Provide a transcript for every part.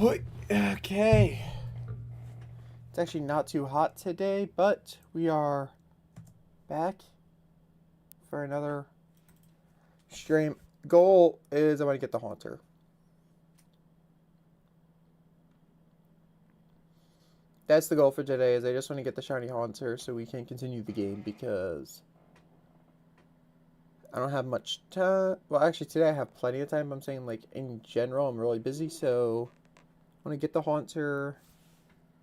Okay. It's actually not too hot today, but we are back for another stream. Goal is I want to get the Haunter. That's the goal for today, is I just want to get the shiny Haunter so we can continue the game because I don't have much time. Well, actually today I have plenty of time. I'm saying like in general I'm really busy, so I want to get the Haunter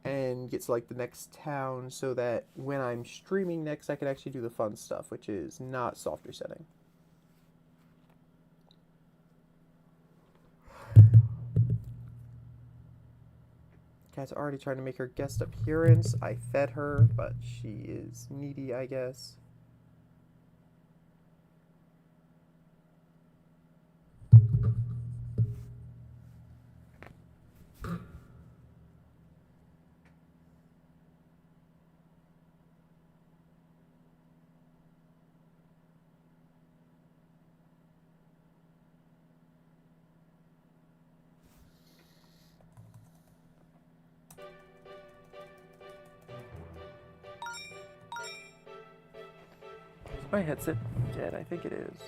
and get to like the next town so that when I'm streaming next I can actually do the fun stuff, which is not soft resetting. Cat's already trying to make her guest appearance. I fed her, but she is needy, I guess. Is my headset dead? I think it is.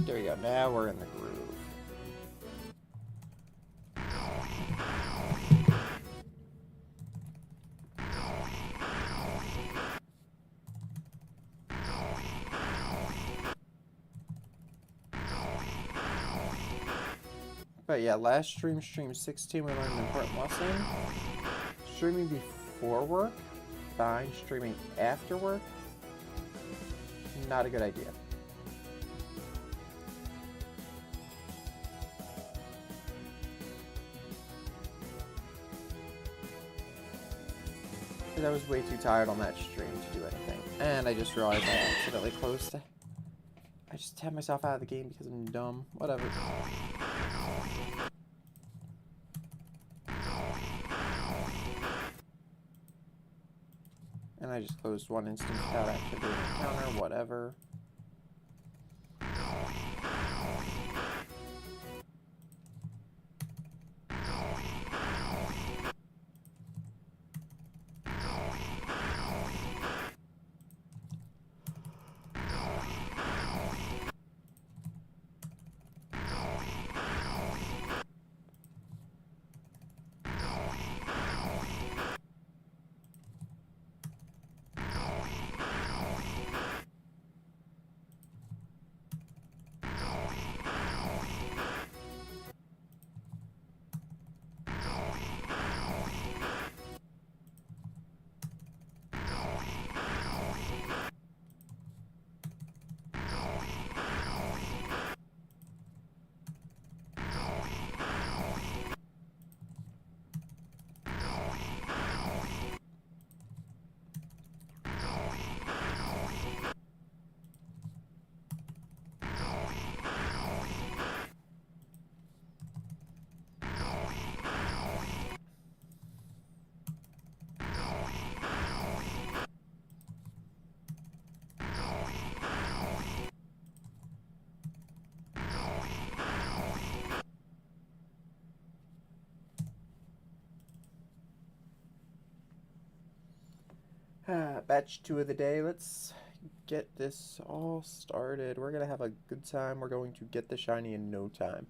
There we go. Now we're in the groove. But yeah, last stream 16, we learned an important lesson. Streaming before work, fine. Streaming after work, not a good idea. Because I was way too tired on that stream to do anything. And I just realized I accidentally closed it. I just tapped myself out of the game because I'm dumb. Whatever. And I just closed one instance without actually doing a counter, whatever. Batch 2 of the day. Let's get this all started. We're going to have a good time. We're going to get the shiny in no time.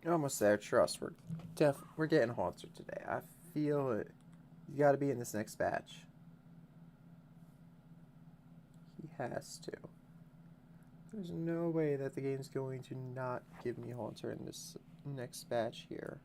Almost there. Trust. We're getting Haunter today. I feel it. You got to be in this next batch. He has to. There's no way that the game's going to not give me Haunter in this next batch here.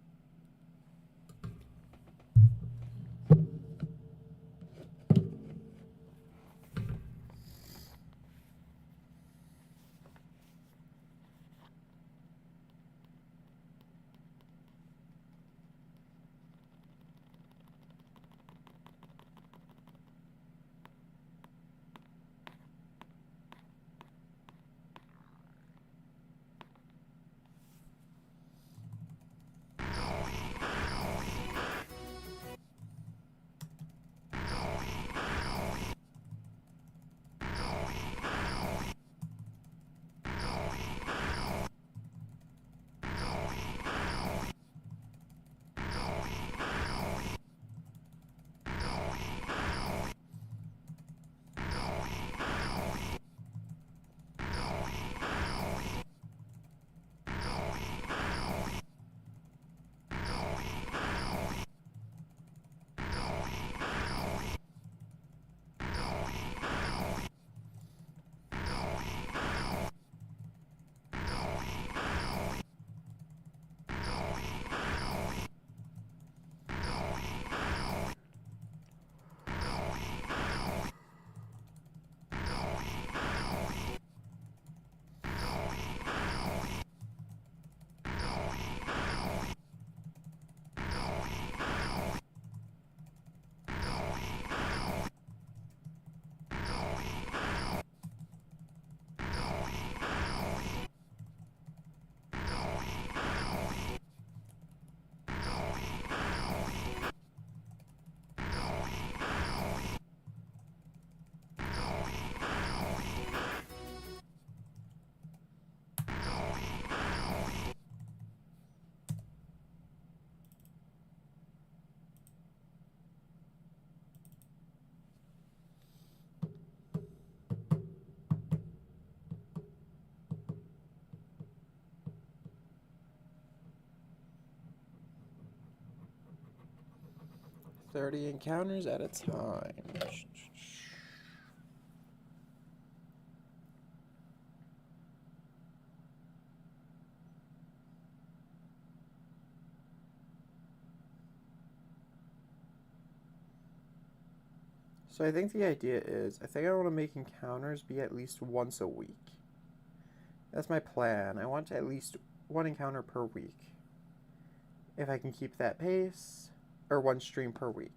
"30 encounters at a time." So I think the idea is, I think I want to make encounters be at least once a week. That's my plan. I want at least one encounter per week. If I can keep that pace, or one stream per week.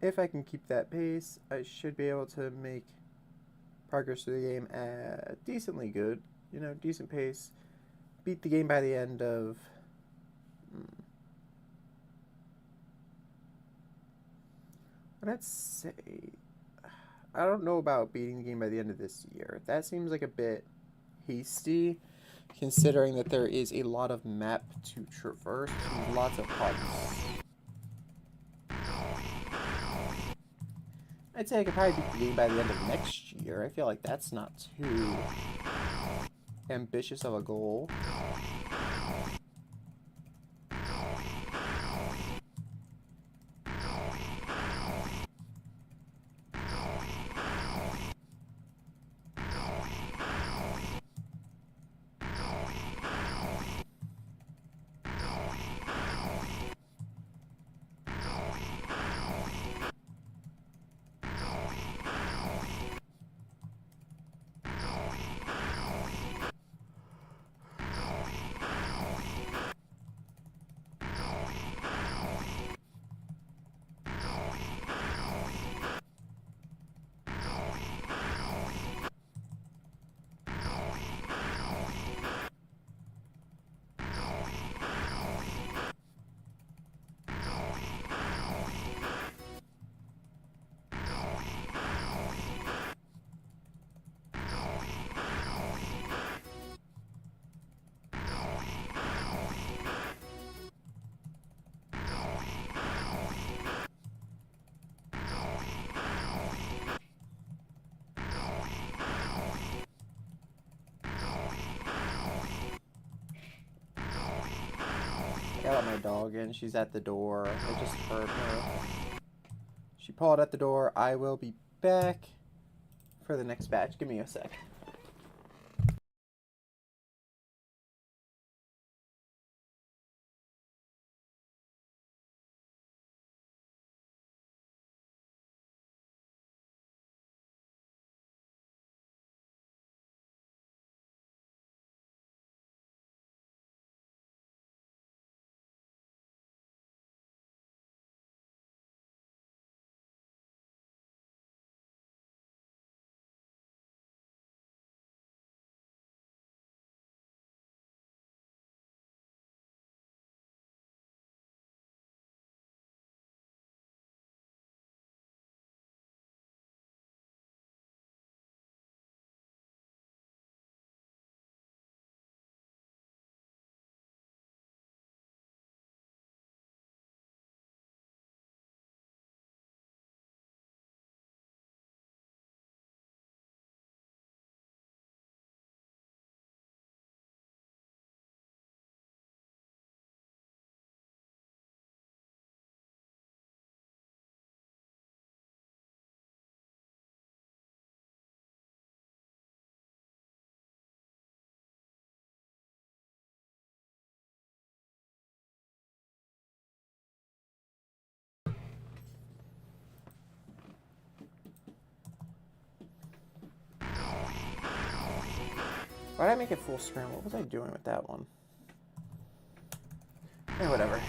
If I can keep that pace, I should be able to make progress through the game at decently good, decent pace. Beat the game by the end of let's say, I don't know about beating the game by the end of this year. That seems like a bit hasty, considering that there is a lot of map to traverse and lots of huts. I'd say I could probably beat the game by the end of next year. I feel like that's not too ambitious of a goal. I let my dog in. She's at the door. I just heard her. She pawed at the door. I will be back for the next batch. Give me a sec. Why did I make it full screen? What was I doing with that one? Eh, whatever.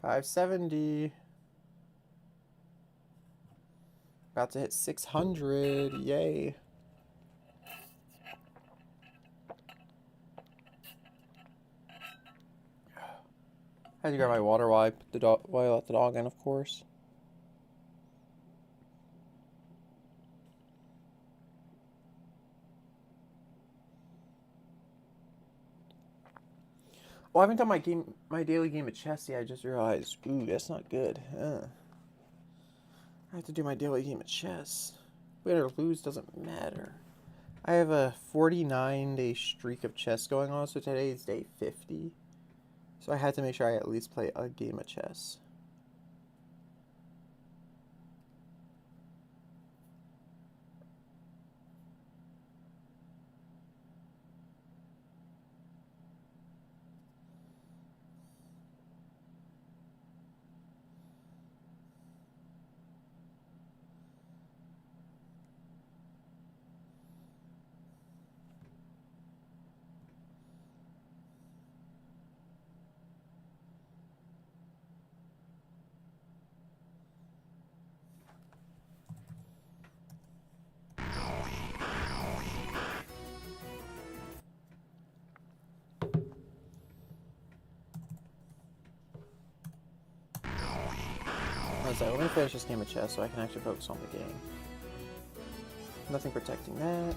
570. About to hit 600. Yay. Had to grab my water while I put the dog, while I let the dog in, of course. Oh, I haven't done my daily game of chess yet. I just realized, ooh, that's not good. I have to do my daily game of chess. Win or lose doesn't matter. I have a 49-day streak of chess going on, so today is day 50. So I had to make sure I at least play a game of chess. Let me finish this game of chess so I can actually focus on the game. Nothing protecting that.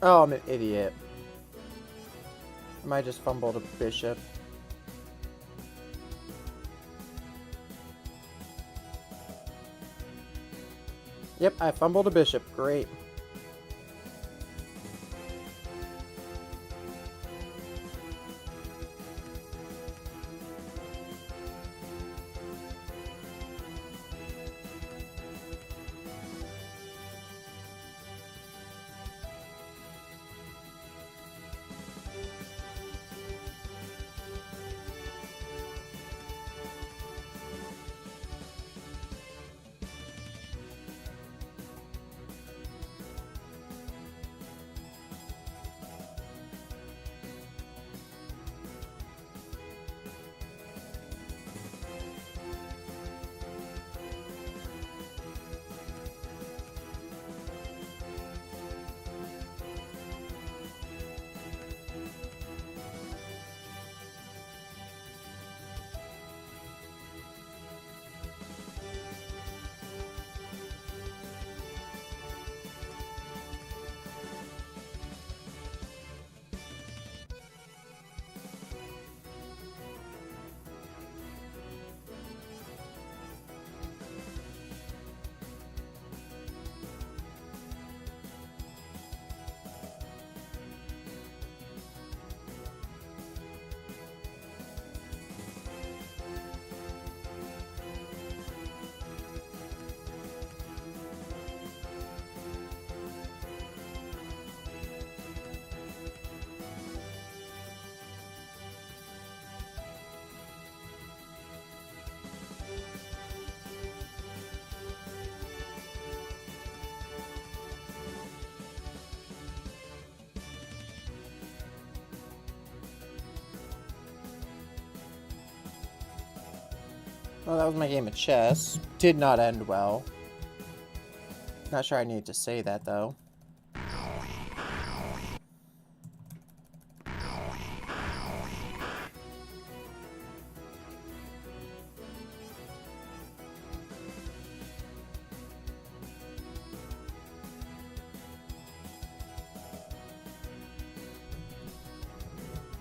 Oh, I'm an idiot. I might just fumbled a bishop. Yep, I fumbled a bishop. Great. Well, that was my game of chess. Did not end well. Not sure I need to say that, though.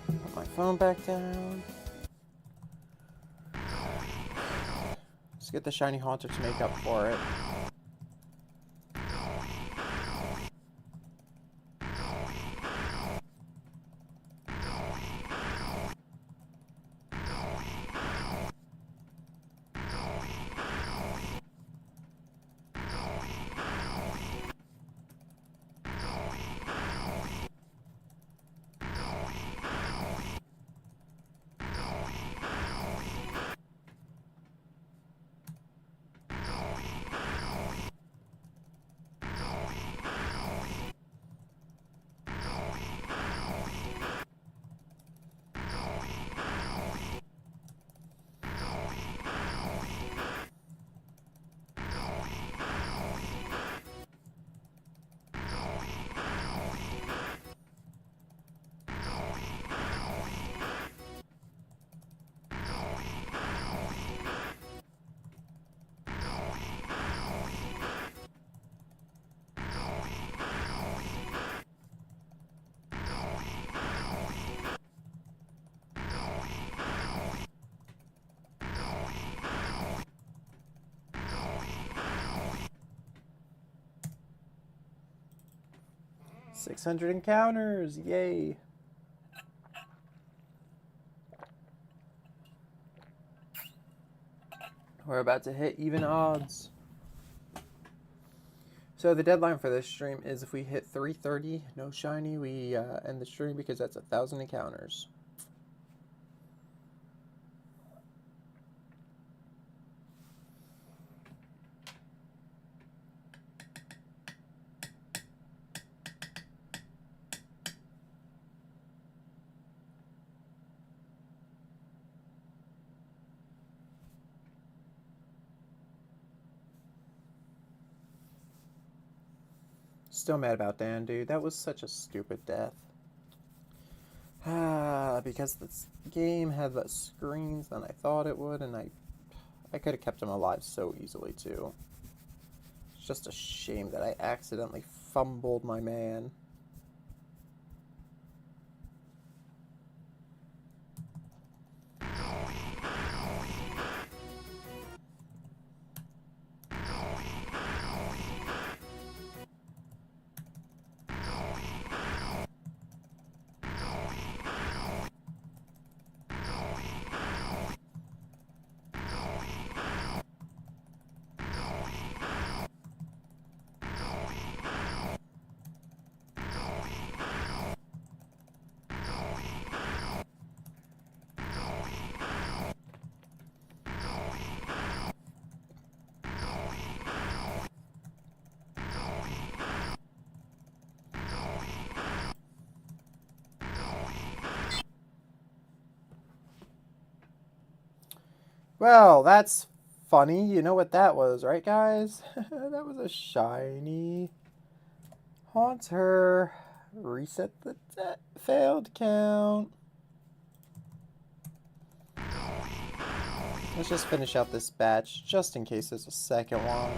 Put my phone back down. Let's get the shiny haunter to make up for it. $600 encounters, yay! We're about to hit even odds. So the deadline for this stream is if we hit 330, no shiny, we end the stream because that's 1,000 encounters. Still mad about Dan, dude. That was such a stupid death. Because this game had less screens than I thought it would, and I could have kept him alive so easily, too. It's just a shame that I accidentally fumbled my man. Well, that's funny. You know what that was, right, guys? That was a shiny haunter. Reset the failed count. Let's just finish out this batch, just in case there's a second one.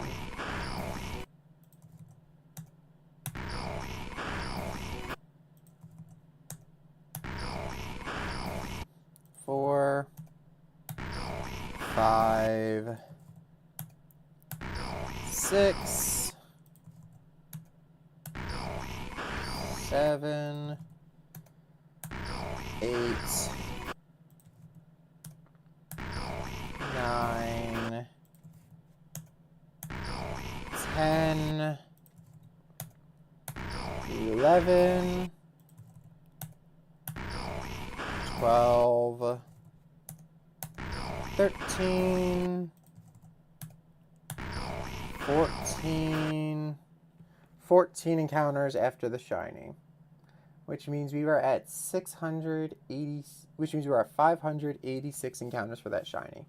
Four, 5, 6, 7, 8, 9, 10, 11, 12, 13, 14 encounters after the shiny, which means we were at 680, which means we were at 586 encounters for that shiny.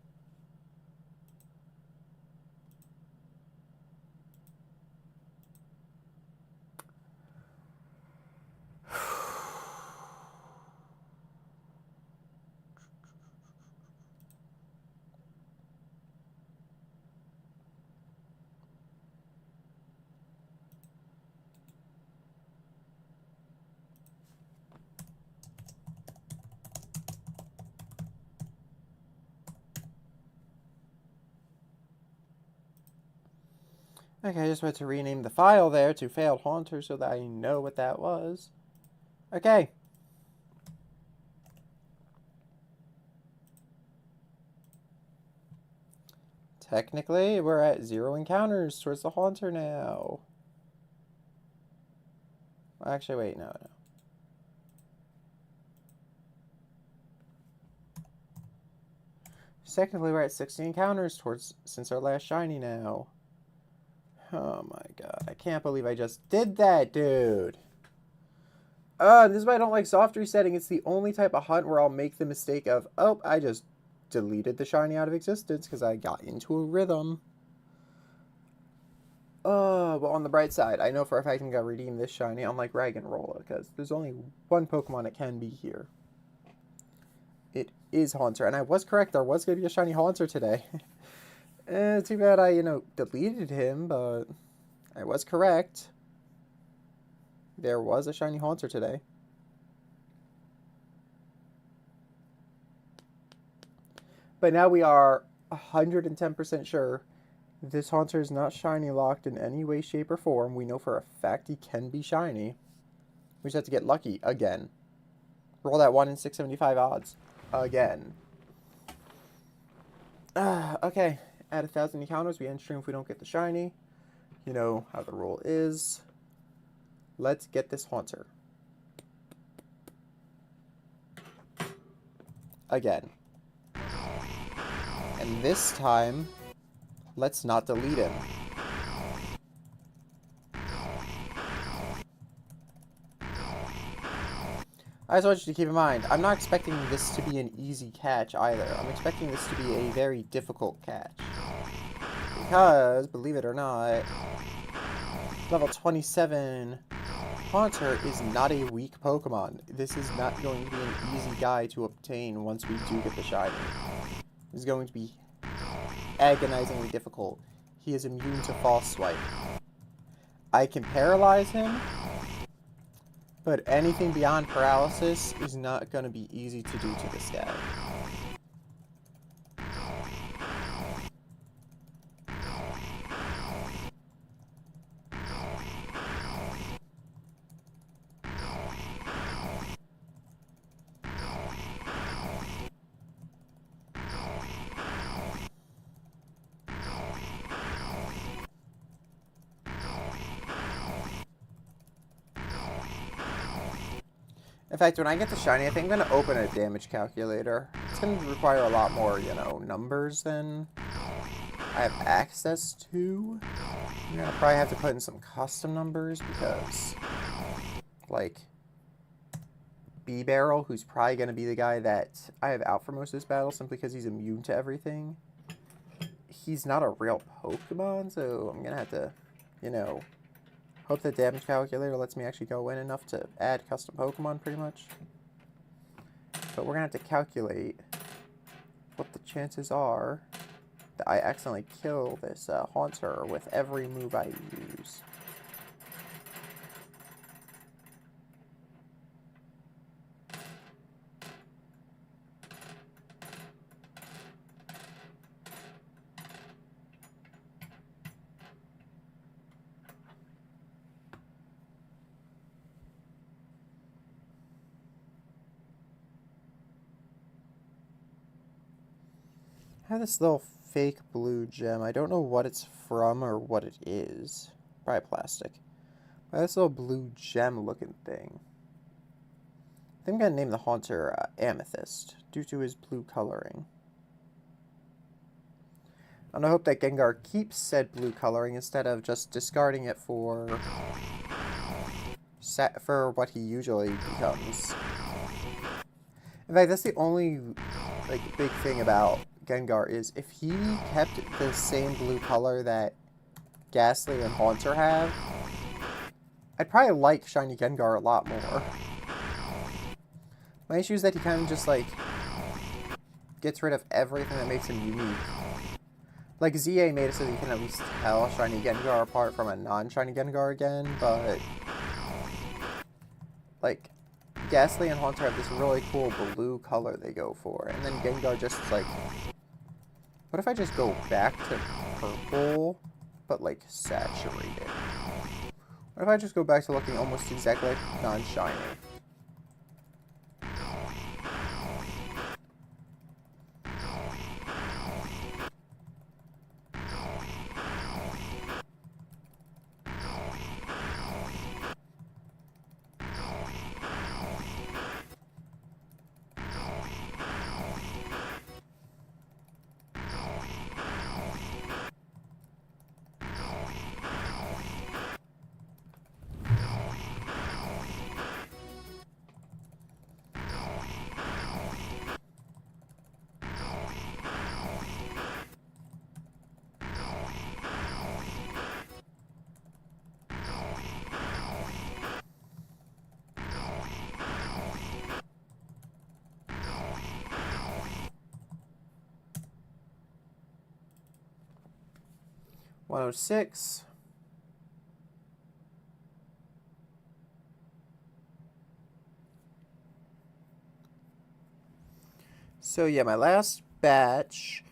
Okay, I just wanted to rename the file there to failed haunter so that I know what that was. Okay. Technically, we're at 0 encounters towards the haunter now. Actually, wait, no. Technically, we're at 60 encounters towards since our last shiny now. Oh my god, I can't believe I just did that, dude. This is why I don't like soft resetting. It's the only type of hunt where I'll make the mistake of, oh, I just deleted the shiny out of existence because I got into a rhythm. But on the bright side, I know for a fact I'm going to redeem this shiny, unlike Raggenrola, because there's only one Pokemon that can be here. It is Haunter, and I was correct, there was going to be a shiny Haunter today. Too bad I, deleted him, but I was correct. There was a shiny Haunter today. But now we are 110% sure this Haunter is not shiny locked in any way, shape, or form. We know for a fact he can be shiny. We just have to get lucky again. Roll that 1 in 675 odds. Again. Okay. At 1,000 encounters, we end stream if we don't get the shiny. You know how the rule is. Let's get this Haunter. Again. And this time, let's not delete him. I just want you to keep in mind, I'm not expecting this to be an easy catch either. I'm expecting this to be a very difficult catch. Because, believe it or not, level 27 Haunter is not a weak Pokemon. This is not going to be an easy guy to obtain once we do get the shiny. It's going to be agonizingly difficult. He is immune to False Swipe. I can paralyze him, but anything beyond paralysis is not going to be easy to do to this guy. In fact, when I get the shiny, I think I'm going to open a damage calculator. It's going to require a lot more, numbers than I have access to. I'm going to probably have to put in some custom numbers because, like, B-Barrel, who's probably going to be the guy that I have out for most of this battle simply because he's immune to everything. He's not a real Pokemon, so I'm going to have to, hope the damage calculator lets me actually go in enough to add custom Pokemon, pretty much. But we're going to have to calculate what the chances are that I accidentally kill this Haunter with every move I use. I have this little fake blue gem. I don't know what it's from or what it is. Probably plastic. But this little blue gem looking thing. I think I'm going to name the Haunter Amethyst due to his blue coloring. And I hope that Gengar keeps said blue coloring instead of just discarding it for what he usually becomes. In fact, that's the only big thing about Gengar is if he kept the same blue color that Ghastly and Haunter have, I'd probably like Shiny Gengar a lot more. My issue is that he kind of just, gets rid of everything that makes him unique. Like, ZA made it so that you can at least tell Shiny Gengar apart from a non-Shiny Gengar again, but, Ghastly and Haunter have this really cool blue color they go for, and then Gengar just, what if I just go back to purple, but like saturated. What if I just go back to looking almost exactly like non-shiny? $106. So yeah, my last batch,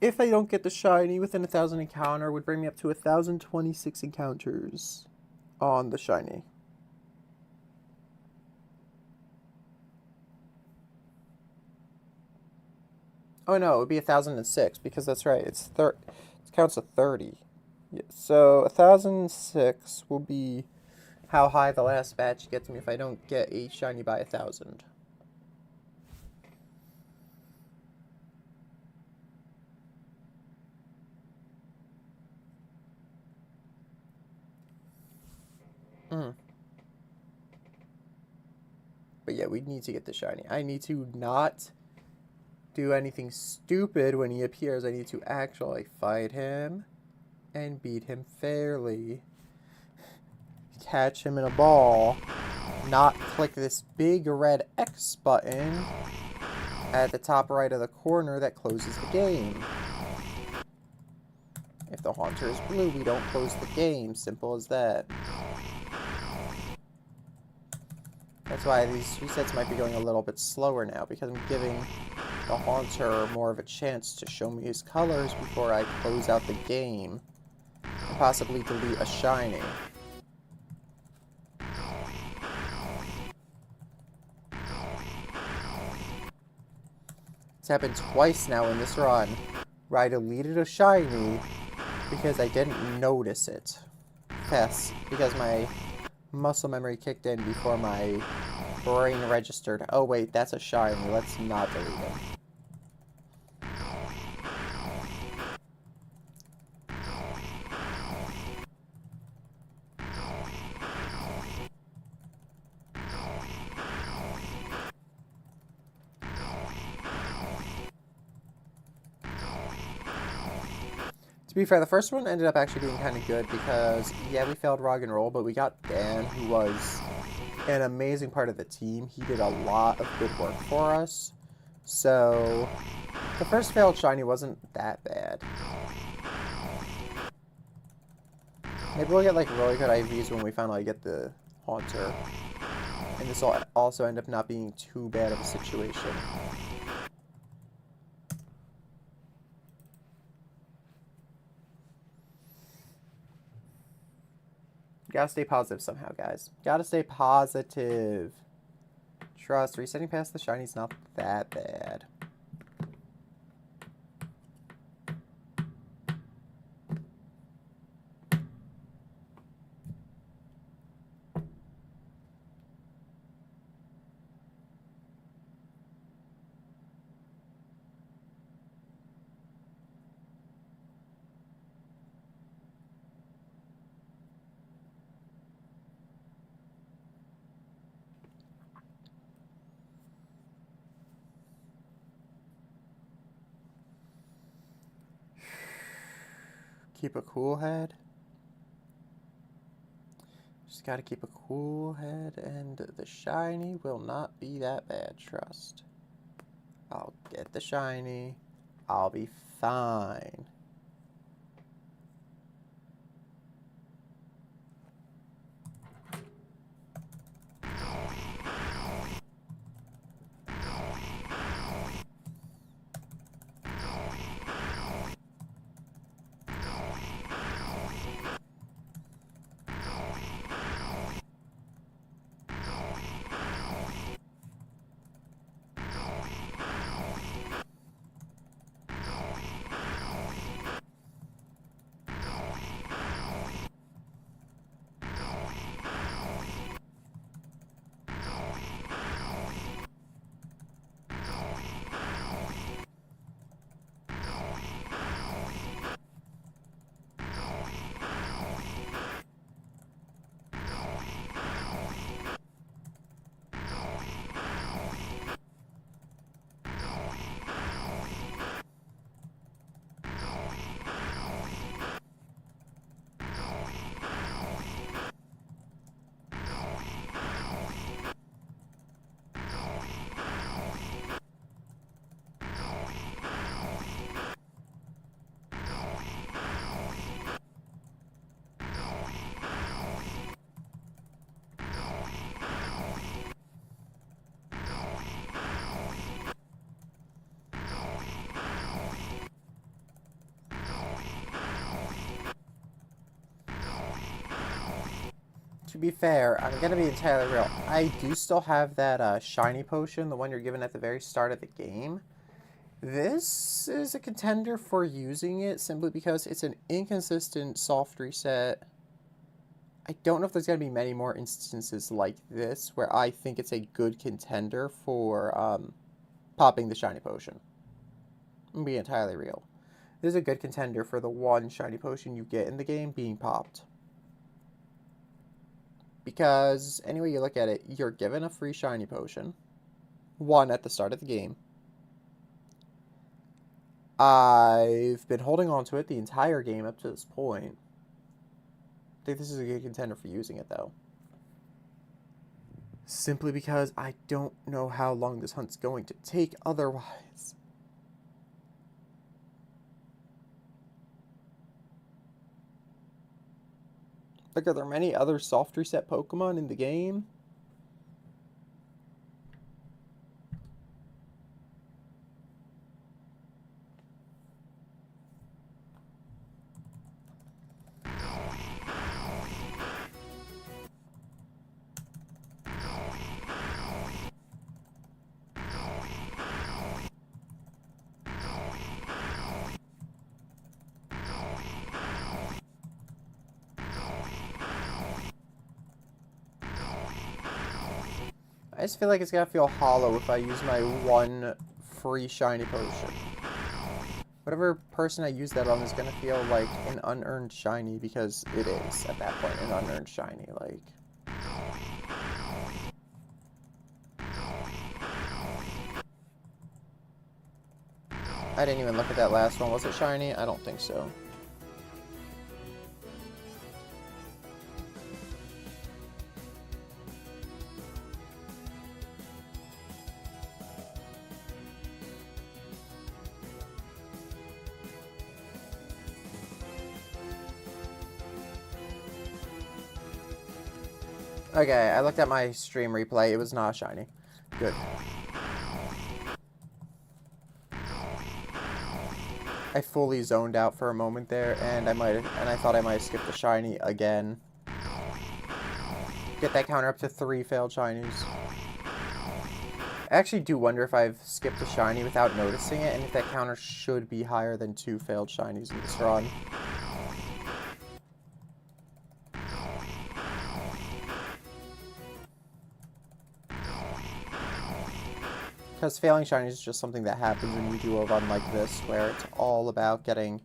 if I don't get the shiny within 1,000 encounter, would bring me up to 1,026 encounters on the shiny. Oh no, it would be 1,006 because that's right. It counts to 30. Yeah, so 1,006 will be how high the last batch gets me if I don't get a shiny by 1,000. But yeah, we need to get the shiny. I need to not do anything stupid when he appears. I need to actually fight him and beat him fairly. Catch him in a ball. Not click this big red X button at the top right of the corner that closes the game. If the Haunter is blue, we don't close the game. Simple as that. That's why these resets might be going a little bit slower now, because I'm giving the Haunter more of a chance to show me his colors before I close out the game and possibly delete a shiny. It's happened twice now in this run, where I deleted a shiny because I didn't notice it. Yes, because my muscle memory kicked in before my brain registered. Oh wait, that's a shiny. Let's not delete him. To be fair, the first one ended up actually being kind of good because, yeah, we failed Rock and Roll, but we got Dan, who was an amazing part of the team. He did a lot of good work for us. So, the first failed shiny wasn't that bad. Maybe we'll get, like, really good IVs when we finally get the Haunter. And this will also end up not being too bad of a situation. Gotta stay positive somehow, guys. Gotta stay positive. Trust, resetting past the shiny's not that bad. Keep a cool head. Just gotta keep a cool head, and the shiny will not be that bad, trust. I'll get the shiny. I'll be fine. To be fair, I'm gonna be entirely real. I do still have that shiny potion, the one you're given at the very start of the game. This is a contender for using it simply because it's an inconsistent soft reset. I don't know if there's going to be many more instances like this where I think it's a good contender for popping the shiny potion. I'm being entirely real. This is a good contender for the one shiny potion you get in the game being popped. Because any way you look at it, you're given a free shiny potion. One at the start of the game. I've been holding on to it the entire game up to this point. I think this is a good contender for using it, though. Simply because I don't know how long this hunt's going to take otherwise. Like, are there many other soft reset Pokemon in the game? I just feel like it's gonna feel hollow if I use my one free shiny potion. Whatever person I use that on is gonna feel like an unearned shiny, because it is, at that point, an unearned shiny, like... I didn't even look at that last one. Was it shiny? I don't think so. Okay, I looked at my stream replay. It was not shiny. Good. I fully zoned out for a moment there, and I thought I might have skipped a shiny again. Get that counter up to 3 failed shinies. I actually do wonder if I've skipped a shiny without noticing it, and if that counter should be higher than 2 failed shinies in this run. Because failing shinies is just something that happens when you do a run like this, where it's all about getting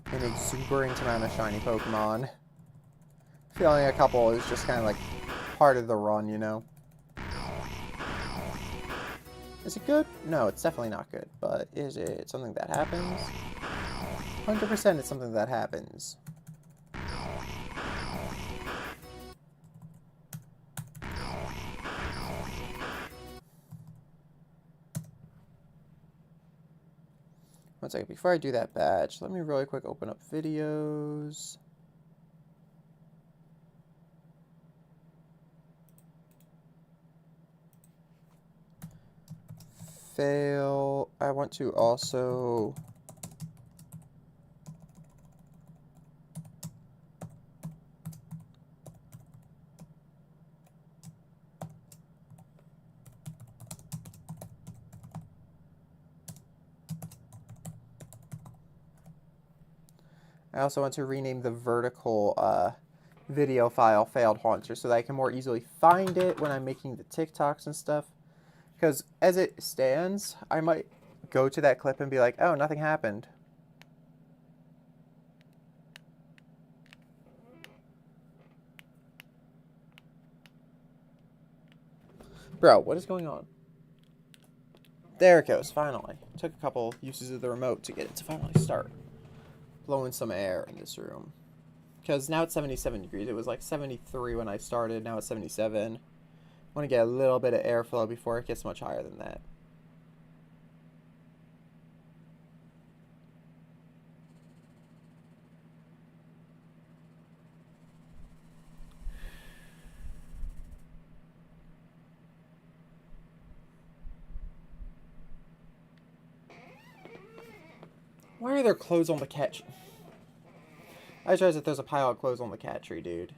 an exuberant amount of shiny Pokemon. Failing a couple is just kind of like part of the run, you know? Is it good? No, it's definitely not good. But is it something that happens? 100% it's something that happens. One second, before I do that badge, let me really quick open up videos. Fail. I want to also... I also want to rename the vertical video file Failed Haunter so that I can more easily find it when I'm making the TikToks and stuff. Because as it stands, I might go to that clip and be like, oh, nothing happened. Bro, what is going on? There it goes, finally. Took a couple uses of the remote to get it to finally start blowing some air in this room. Because now it's 77 degrees. It was like 73 when I started. Now it's 77. I want to get a little bit of airflow before it gets much higher than that. Why are there clothes on the cat tree? I just realized that there's a pile of clothes on the cat tree, dude.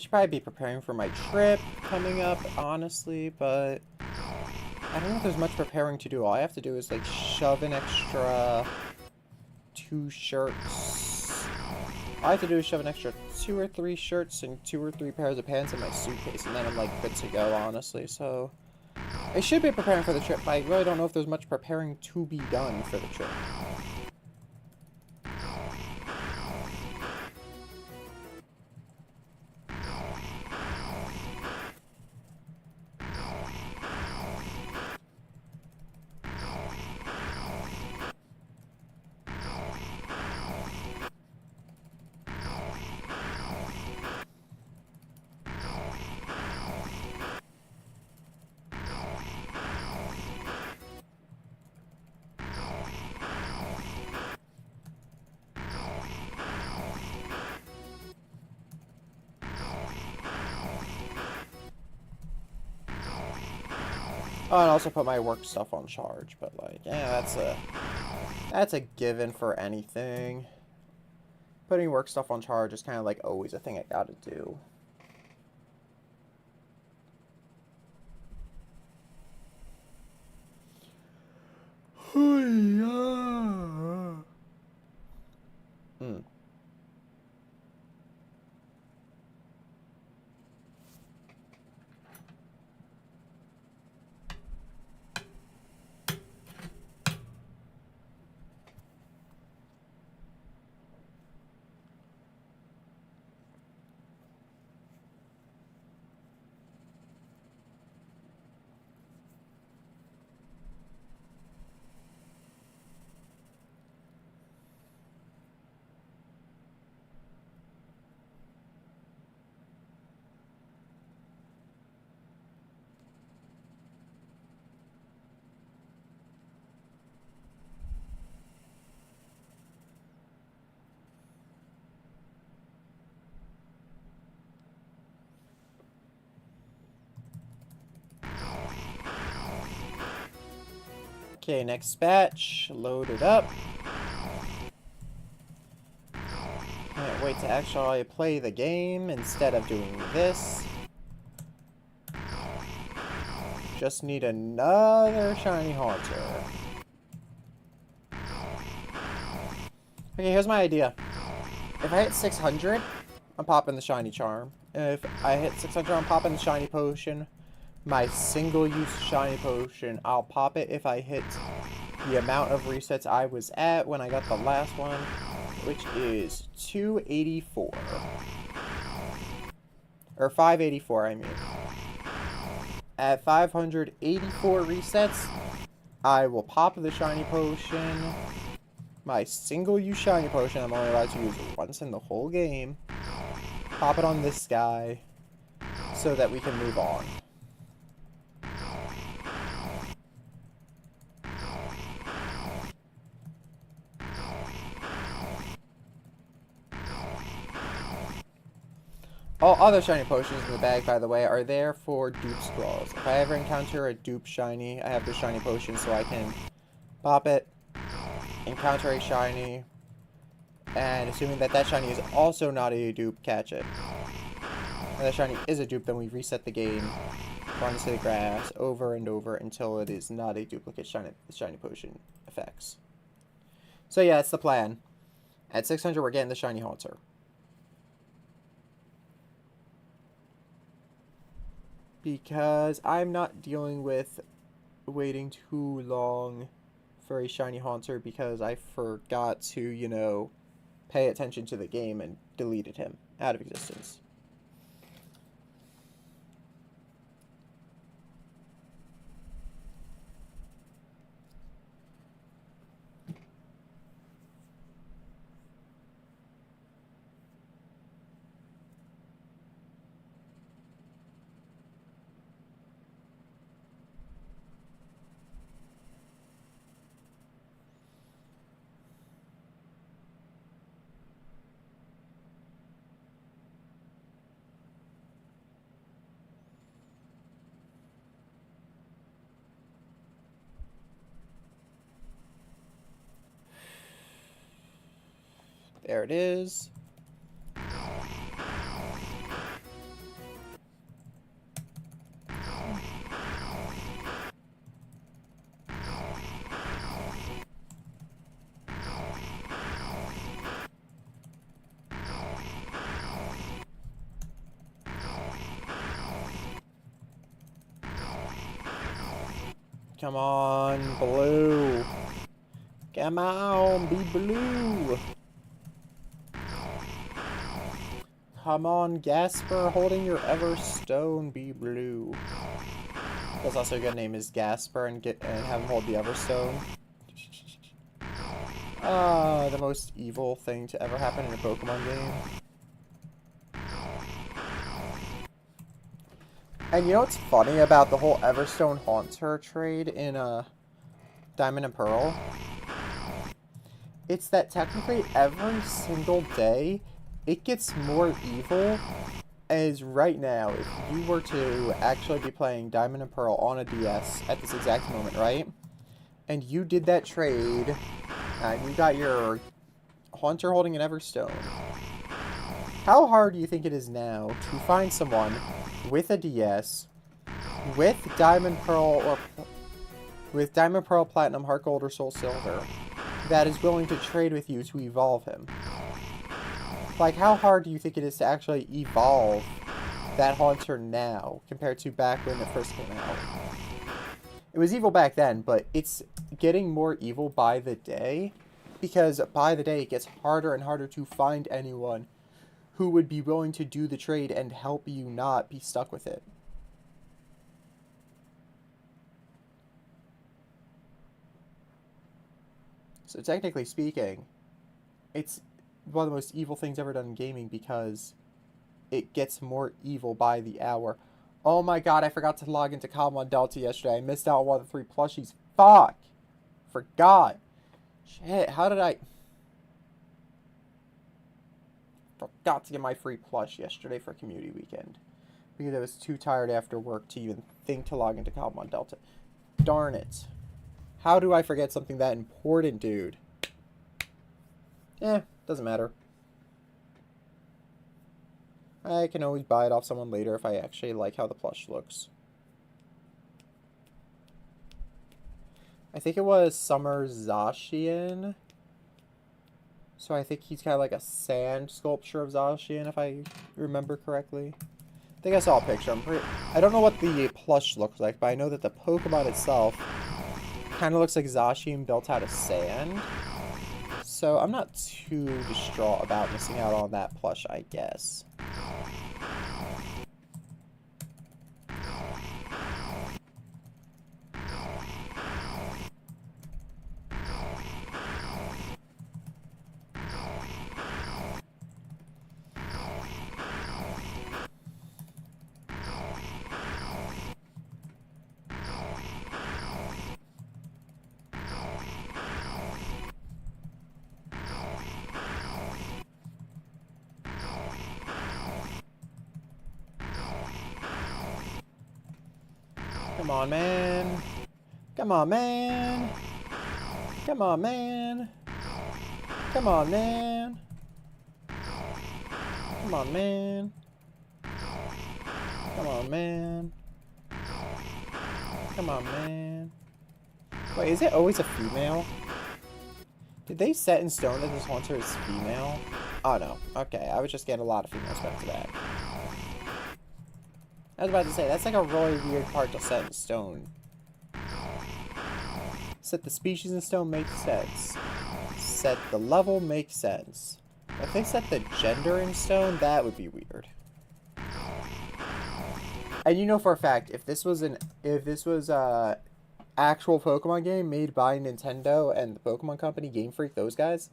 should probably be preparing for my trip coming up, honestly, but I don't know if there's much preparing to do. All I have to do is, like, shove an extra 2 shirts. All I have to do is shove an extra 2 or 3 shirts and 2 or 3 pairs of pants in my suitcase, and then I'm, like, good to go, honestly, so I should be preparing for the trip, but I really don't know if there's much preparing to be done for the trip. Oh, and also put my work stuff on charge, but, like, yeah, that's a given for anything. Putting work stuff on charge is kind of, like, always a thing I gotta do. Hmm. Okay, next batch, load it up. Can't wait to actually play the game instead of doing this. Just need another shiny haunter. Okay, here's my idea. If I hit 600, I'm popping the shiny charm. If I hit 600, I'm popping the shiny potion. My single-use shiny potion, I'll pop it if I hit the amount of resets I was at when I got the last one, which is 284. Or 584, I mean. At 584 resets, I will pop the shiny potion. My single-use shiny potion I'm only allowed to use once in the whole game. Pop it on this guy so that we can move on. All other shiny potions in the bag, by the way, are there for dupe scrolls. If I ever encounter a dupe shiny, I have the shiny potion so I can pop it, encounter a shiny, and assuming that that shiny is also not a dupe, catch it. If that shiny is a dupe, then we reset the game, run into the grass over and over until it is not a duplicate shiny potion effects. So yeah, that's the plan. At 600, we're getting the shiny haunter. Because I'm not dealing with waiting too long for a shiny haunter because I forgot to, you know, pay attention to the game and deleted him out of existence. There it is. Come on, blue. Come on, be blue. Come on, Gasper, holding your Everstone, be blue. That's also a good name is Gasper and have him hold the Everstone. The most evil thing to ever happen in a Pokemon game. And you know what's funny about the whole Everstone Haunter trade in Diamond and Pearl? It's that technically every single day it gets more evil. As right now, if you were to actually be playing Diamond and Pearl on a DS at this exact moment, right? And you did that trade, and you got your Haunter holding an Everstone. How hard do you think it is now to find someone with a DS, with Diamond Pearl Platinum, Heart Gold, or Soul Silver, that is willing to trade with you to evolve him? Like, how hard do you think it is to actually evolve that Haunter now compared to back when it first came out? It was evil back then, but it's getting more evil by the day, because by the day it gets harder and harder to find anyone who would be willing to do the trade and help you not be stuck with it. So technically speaking, it's one of the most evil things ever done in gaming because it gets more evil by the hour. Oh my god, I forgot to log into Common Delta yesterday. I missed out on one of the 3 plushies. Fuck! Forgot. Shit, how did I... Forgot to get my free plush yesterday for community weekend. Because I was too tired after work to even think to log into Common Delta. Darn it. How do I forget something that important, dude? Doesn't matter. I can always buy it off someone later if I actually like how the plush looks. I think it was Summer Zacian. So I think he's kind of like a sand sculpture of Zacian, if I remember correctly. I think I saw a picture. I don't know what the plush looks like, but I know that the Pokemon itself kind of looks like Zacian built out of sand. So I'm not too distraught about missing out on that plush, I guess. Come on, man. Come on, man. Come on, man. Come on, man. Come on, man. Come on, man. Come on, man. Wait, is it always a female? Did they set in stone that this Haunter is female? Oh, no. Okay, I was just getting a lot of females back to back. I was about to say, that's like a really weird part to set in stone. Set the species in stone makes sense. Set the level makes sense. If they set the gender in stone, that would be weird. And you know for a fact, if this was a actual Pokemon game made by Nintendo and the Pokemon Company, Game Freak, those guys,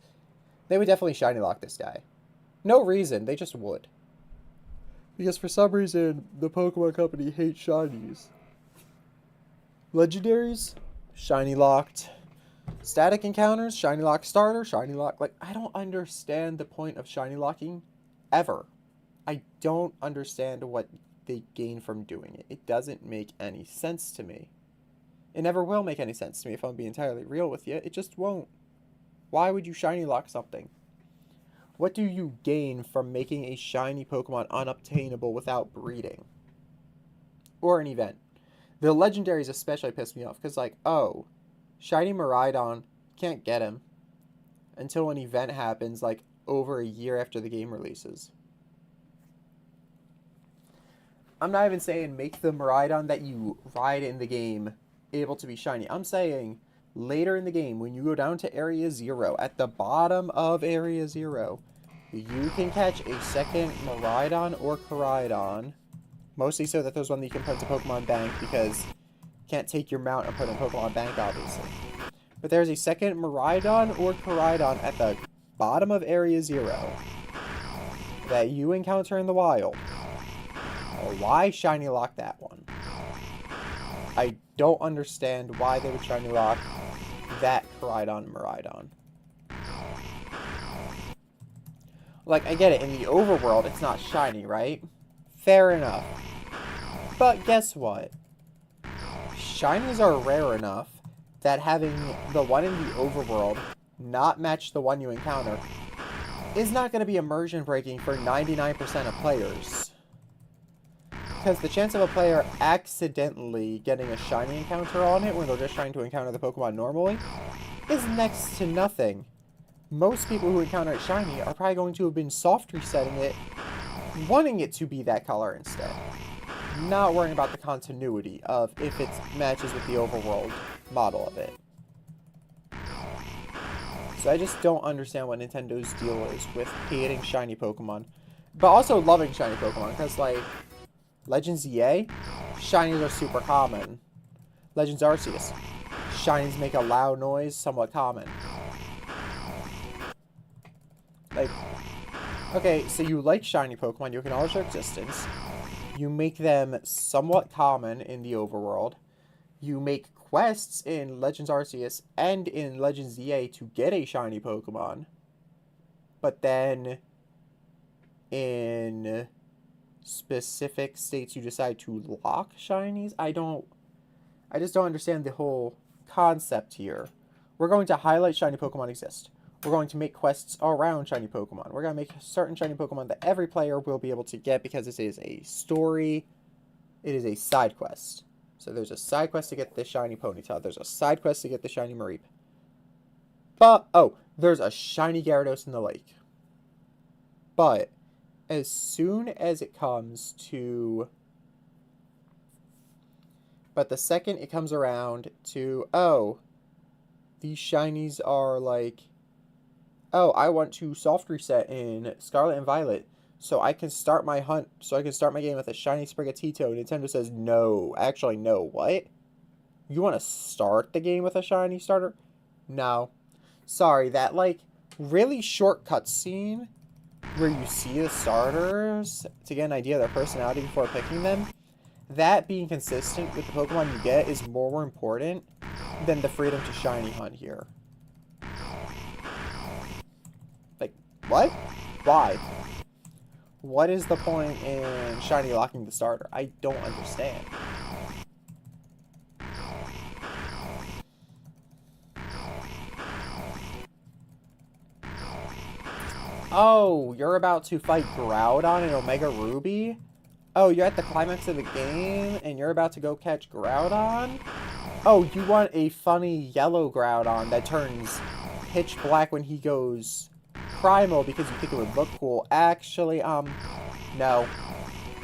they would definitely shiny lock this guy. No reason, they just would. Because for some reason, the Pokemon Company hates shinies. Legendaries? Shiny locked. Static encounters? Shiny lock starter? Shiny lock... Like, I don't understand the point of shiny locking. Ever. I don't understand what they gain from doing it. It doesn't make any sense to me. It never will make any sense to me if I'm being entirely real with you. It just won't. Why would you shiny lock something? What do you gain from making a shiny Pokemon unobtainable without breeding? Or an event? The legendaries especially piss me off, because like, oh, shiny Miraidon, can't get him until an event happens like over a year after the game releases. I'm not even saying make the Miraidon that you ride in the game able to be shiny. I'm saying later in the game, when you go down to Area 0, at the bottom of Area 0, you can catch a second Miraidon or Koraidon. Mostly so that there's one that you can put into Pokemon Bank, because you can't take your mount and put it in Pokemon Bank, obviously. But there's a second Miraidon or Koraidon at the bottom of Area 0 that you encounter in the wild. Why shiny lock that one? I don't understand why they would shiny lock that Koraidon and Miraidon. Like, I get it, in the overworld, it's not shiny, right? Fair enough. But guess what? Shinies are rare enough that having the one in the overworld not match the one you encounter is not going to be immersion breaking for 99% of players. Because the chance of a player accidentally getting a shiny encounter on it when they're just trying to encounter the Pokemon normally is next to nothing. Most people who encounter it shiny are probably going to have been soft resetting it, wanting it to be that color instead. Not worrying about the continuity of if it matches with the overworld model of it. So I just don't understand what Nintendo's deal is with hating shiny Pokemon. But also loving shiny Pokemon, because like, Legends EA, shinies are super common. Legends Arceus, shinies make a loud noise, somewhat common. Like, okay, so you like shiny Pokemon, you acknowledge their existence. You make them somewhat common in the overworld. You make quests in Legends Arceus and in Legends EA to get a shiny Pokemon. But then, in specific states, you decide to lock shinies? I just don't understand the whole concept here. We're going to highlight shiny Pokemon exist. We're going to make quests around shiny Pokemon. We're going to make certain shiny Pokemon that every player will be able to get because this is a story. It is a side quest. So there's a side quest to get the shiny Ponyta. There's a side quest to get the shiny Mareep. But, oh, there's a shiny Gyarados in the lake. But as soon as it comes to... But the second it comes around to, oh, these shinies are like... Oh, I want to soft reset in Scarlet and Violet so I can start my hunt, so I can start my game with a shiny Sprigatito. Nintendo says, no. Actually, no. What? You want to start the game with a shiny starter? No. Sorry, that, like, really short cutscene where you see the starters to get an idea of their personality before picking them, that being consistent with the Pokemon you get is more important than the freedom to shiny hunt here. Like, what? Why? What is the point in shiny locking the starter? I don't understand. Oh, you're about to fight Groudon in Omega Ruby? Oh, you're at the climax of the game, and you're about to go catch Groudon? Oh, you want a funny yellow Groudon that turns pitch black when he goes primal because you think it would look cool. Actually, no.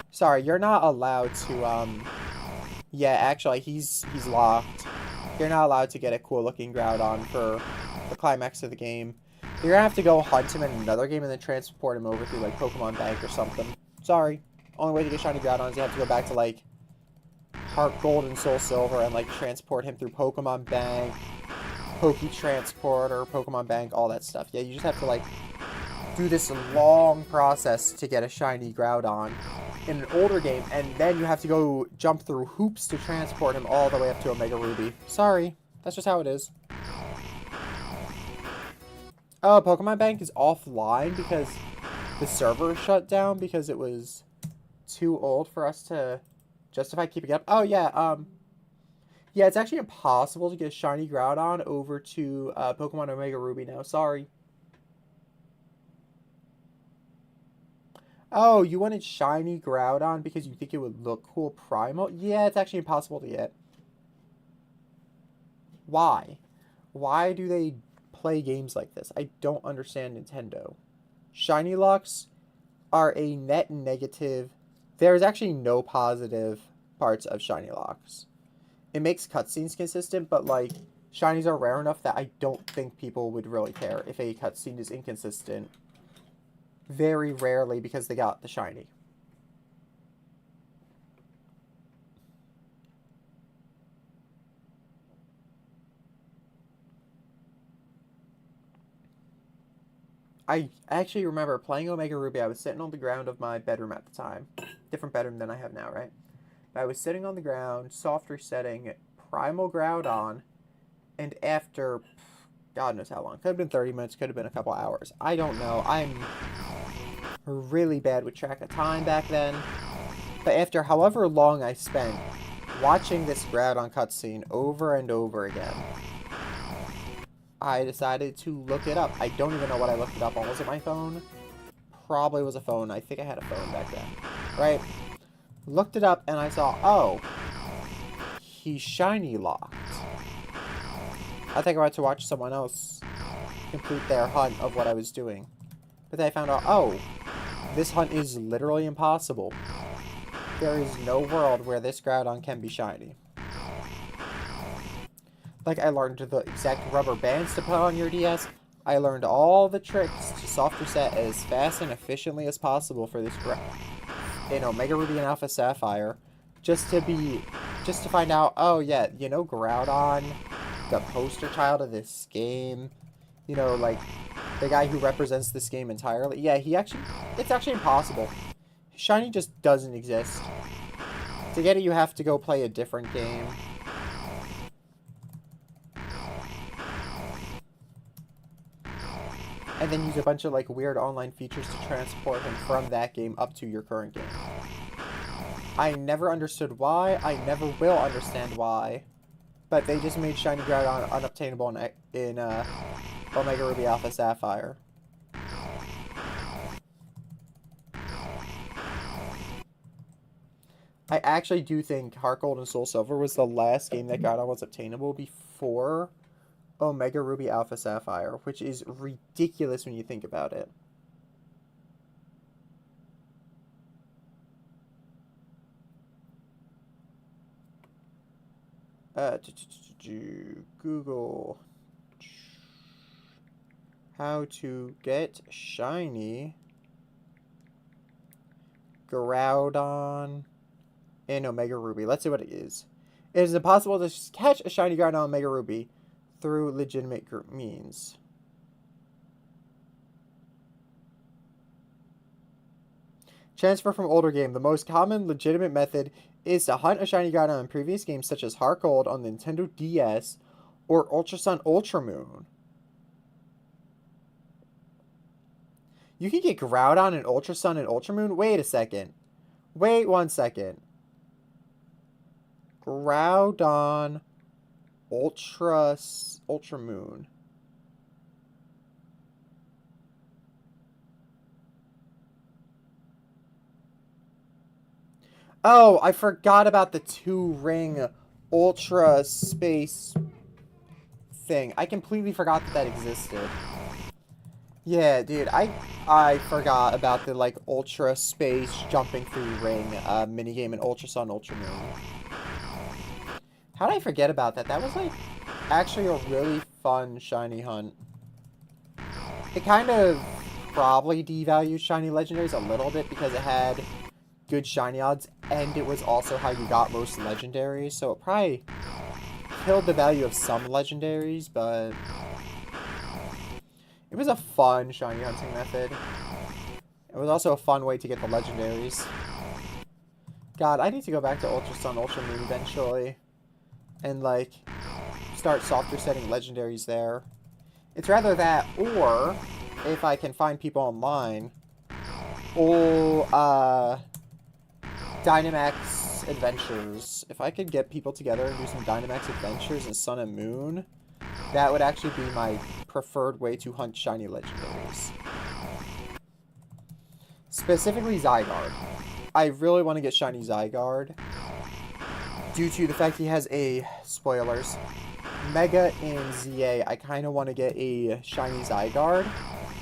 Sorry, you're not allowed to, yeah, actually, he's locked. You're not allowed to get a cool-looking Groudon for the climax of the game. You're gonna have to go hunt him in another game and then transport him over through, like, Pokemon Bank or something. Sorry. Only way to get shiny Groudon is you have to go back to, like, Heart Gold and Soul Silver and, like, transport him through Pokemon Bank, Transporter, Pokemon Bank, all that stuff. Yeah, you just have to, like, do this long process to get a shiny Groudon in an older game, and then you have to go jump through hoops to transport him all the way up to Omega Ruby. Sorry. That's just how it is. Oh, Pokemon Bank is offline because the server shut down because it was too old for us to justify keeping up. Oh, yeah, yeah, it's actually impossible to get a shiny Groudon over to Pokemon Omega Ruby now. Sorry. Oh, you wanted shiny Groudon because you think it would look cool primal? Yeah, it's actually impossible to get. Why? Why do they play games like this? I don't understand Nintendo. Shiny locks are a net negative. There's actually no positive parts of shiny locks. it makes cutscenes consistent, but like shinies are rare enough that I don't think people would really care if a cutscene is inconsistent. Very rarely because they got the shiny. I actually remember playing Omega Ruby. I was sitting on the ground of my bedroom at the time. Different bedroom than I have now, right? But I was sitting on the ground, soft resetting, Primal Groudon, and after, God knows how long. Could have been 30 minutes, could have been a couple hours. I don't know. I'm really bad with track of time back then. But after however long I spent watching this Groudon cutscene over and over again, I decided to look it up. I don't even know what I looked it up on. Was it my phone? Probably was a phone. I think I had a phone back then. Right? Looked it up and I saw, oh, he's shiny locked. I think I had to watch someone else complete their hunt of what I was doing. But then I found out, oh, this hunt is literally impossible. There is no world where this Groudon can be shiny. Like, I learned the exact rubber bands to put on your DS. I learned all the tricks to soft reset as fast and efficiently as possible for this in Omega Ruby and Alpha Sapphire. Just to find out, oh yeah, you know Groudon, the poster child of this game. You know, like, the guy who represents this game entirely. Yeah, it's actually impossible. Shiny just doesn't exist. To get it, you have to go play a different game. And then use a bunch of like weird online features to transport him from that game up to your current game. I never understood why. I never will understand why. But they just made Shiny Groudon unobtainable in Omega Ruby Alpha Sapphire. I actually do think Heart Gold and Soul Silver was the last game that Groudon was obtainable before Omega Ruby Alpha Sapphire, which is ridiculous when you think about it. Google how to get shiny Groudon in Omega Ruby. Let's see what it is. It is impossible to catch a shiny Groudon on Omega Ruby through legitimate means. Transfer from older game. The most common legitimate method is to hunt a shiny Groudon in previous games such as Heart Gold on the Nintendo DS or Ultra Sun Ultra Moon. You can get Groudon in Ultra Sun and Ultra Moon? Wait a second. Wait 1 second. Groudon Ultra Moon. Oh, I forgot about the 2-ring Ultra Space thing. I completely forgot that existed. Yeah, dude, I forgot about the, like, Ultra Space jumping through ring minigame in Ultra Sun, Ultra Moon. How did I forget about that? That was, like, actually a really fun shiny hunt. It kind of probably devalued shiny legendaries a little bit because it had good shiny odds, and it was also how you got most legendaries, so it probably killed the value of some legendaries, but it was a fun shiny hunting method. It was also a fun way to get the legendaries. God, I need to go back to Ultra Sun, Ultra Moon eventually. And, like, start soft resetting legendaries there. It's rather that, or, if I can find people online, Dynamax Adventures. If I could get people together and do some Dynamax Adventures in Sun and Moon, that would actually be my preferred way to hunt shiny legendaries. Specifically Zygarde. I really want to get shiny Zygarde due to the fact he has a, spoilers, Mega in ZA. I kind of want to get a shiny Zygarde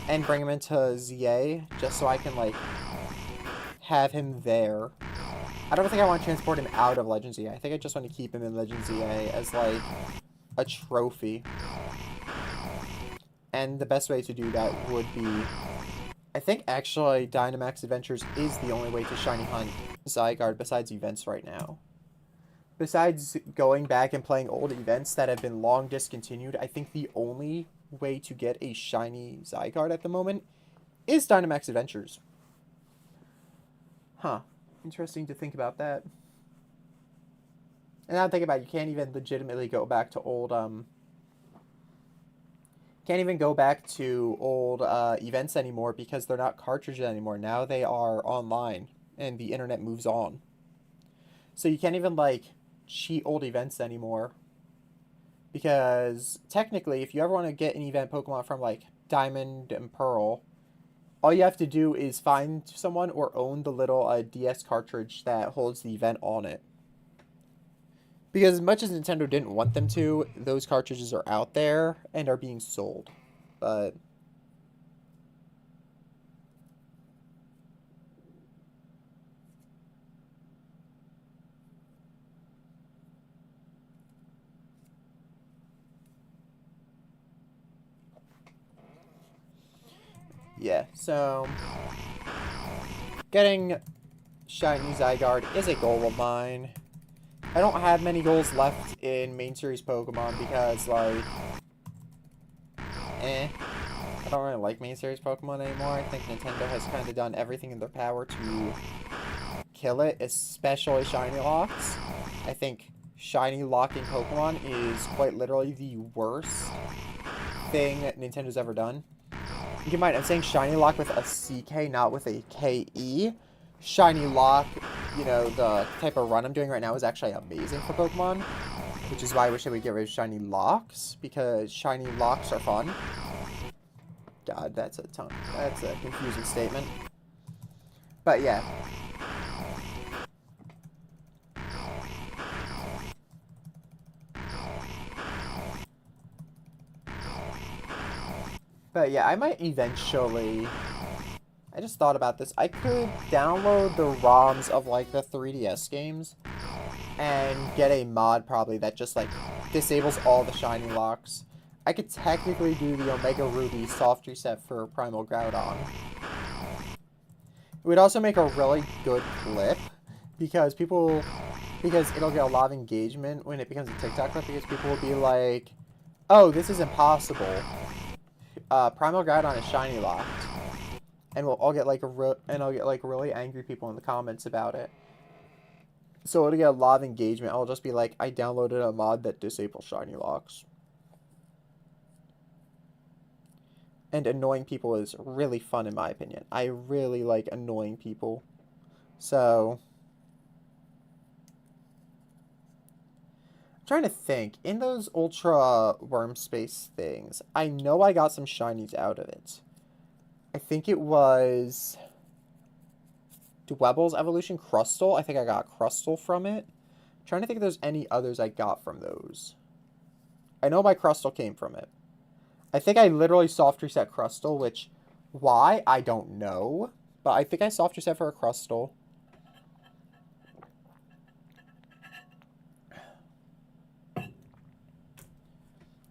and bring him into ZA just so I can, like, have him there. I don't think I want to transport him out of Legends EA. I think I just want to keep him in Legends EA as, like, a trophy. And the best way to do that would be... I think, actually, Dynamax Adventures is the only way to shiny hunt Zygarde besides events right now. Besides going back and playing old events that have been long discontinued, I think the only way to get a shiny Zygarde at the moment is Dynamax Adventures. Huh. Interesting to think about that. And now I'm thinking about it, you can't even legitimately go back to old, can't even go back to old events anymore because they're not cartridges anymore. Now they are online and the internet moves on. So you can't even, like, cheat old events anymore. Because technically, if you ever want to get an event Pokemon from, like, Diamond and Pearl, all you have to do is find someone or own the little DS cartridge that holds the event on it. Because as much as Nintendo didn't want them to, those cartridges are out there and are being sold. But... yeah, so... getting shiny Zygarde is a goal of mine. I don't have many goals left in main series Pokemon because, like... I don't really like main series Pokemon anymore. I think Nintendo has kind of done everything in their power to kill it, especially shiny locks. I think shiny locking Pokemon is quite literally the worst thing Nintendo's ever done. Keep in mind, I'm saying shiny lock with a CK, not with a KE. Shiny lock, you know, the type of run I'm doing right now is actually amazing for Pokemon, which is why I wish I would get rid of shiny locks, because shiny locks are fun. God, that's a confusing statement. But yeah. But yeah, I might eventually... I just thought about this. I could download the ROMs of, like, the 3DS games and get a mod, probably, that just, like, disables all the shiny locks. I could technically do the Omega Ruby soft reset for Primal Groudon. It would also make a really good clip, because it'll get a lot of engagement when it becomes a TikTok clip, because people will be like, oh, this is impossible. Primal Groudon is shiny locked. And I'll get like really angry people in the comments about it. So it'll get a lot of engagement. I'll just be like, I downloaded a mod that disables shiny locks. And annoying people is really fun in my opinion. I really like annoying people. So I'm trying to think. In those Ultra Worm Space things, I know I got some shinies out of it. I think it was Dwebbles Evolution Crustle. I think I got Crustle from it. I'm trying to think if there's any others I got from those. I know my Crustle came from it. I think I literally soft reset Crustle, which, why? I don't know. But I think I soft reset for a Crustle.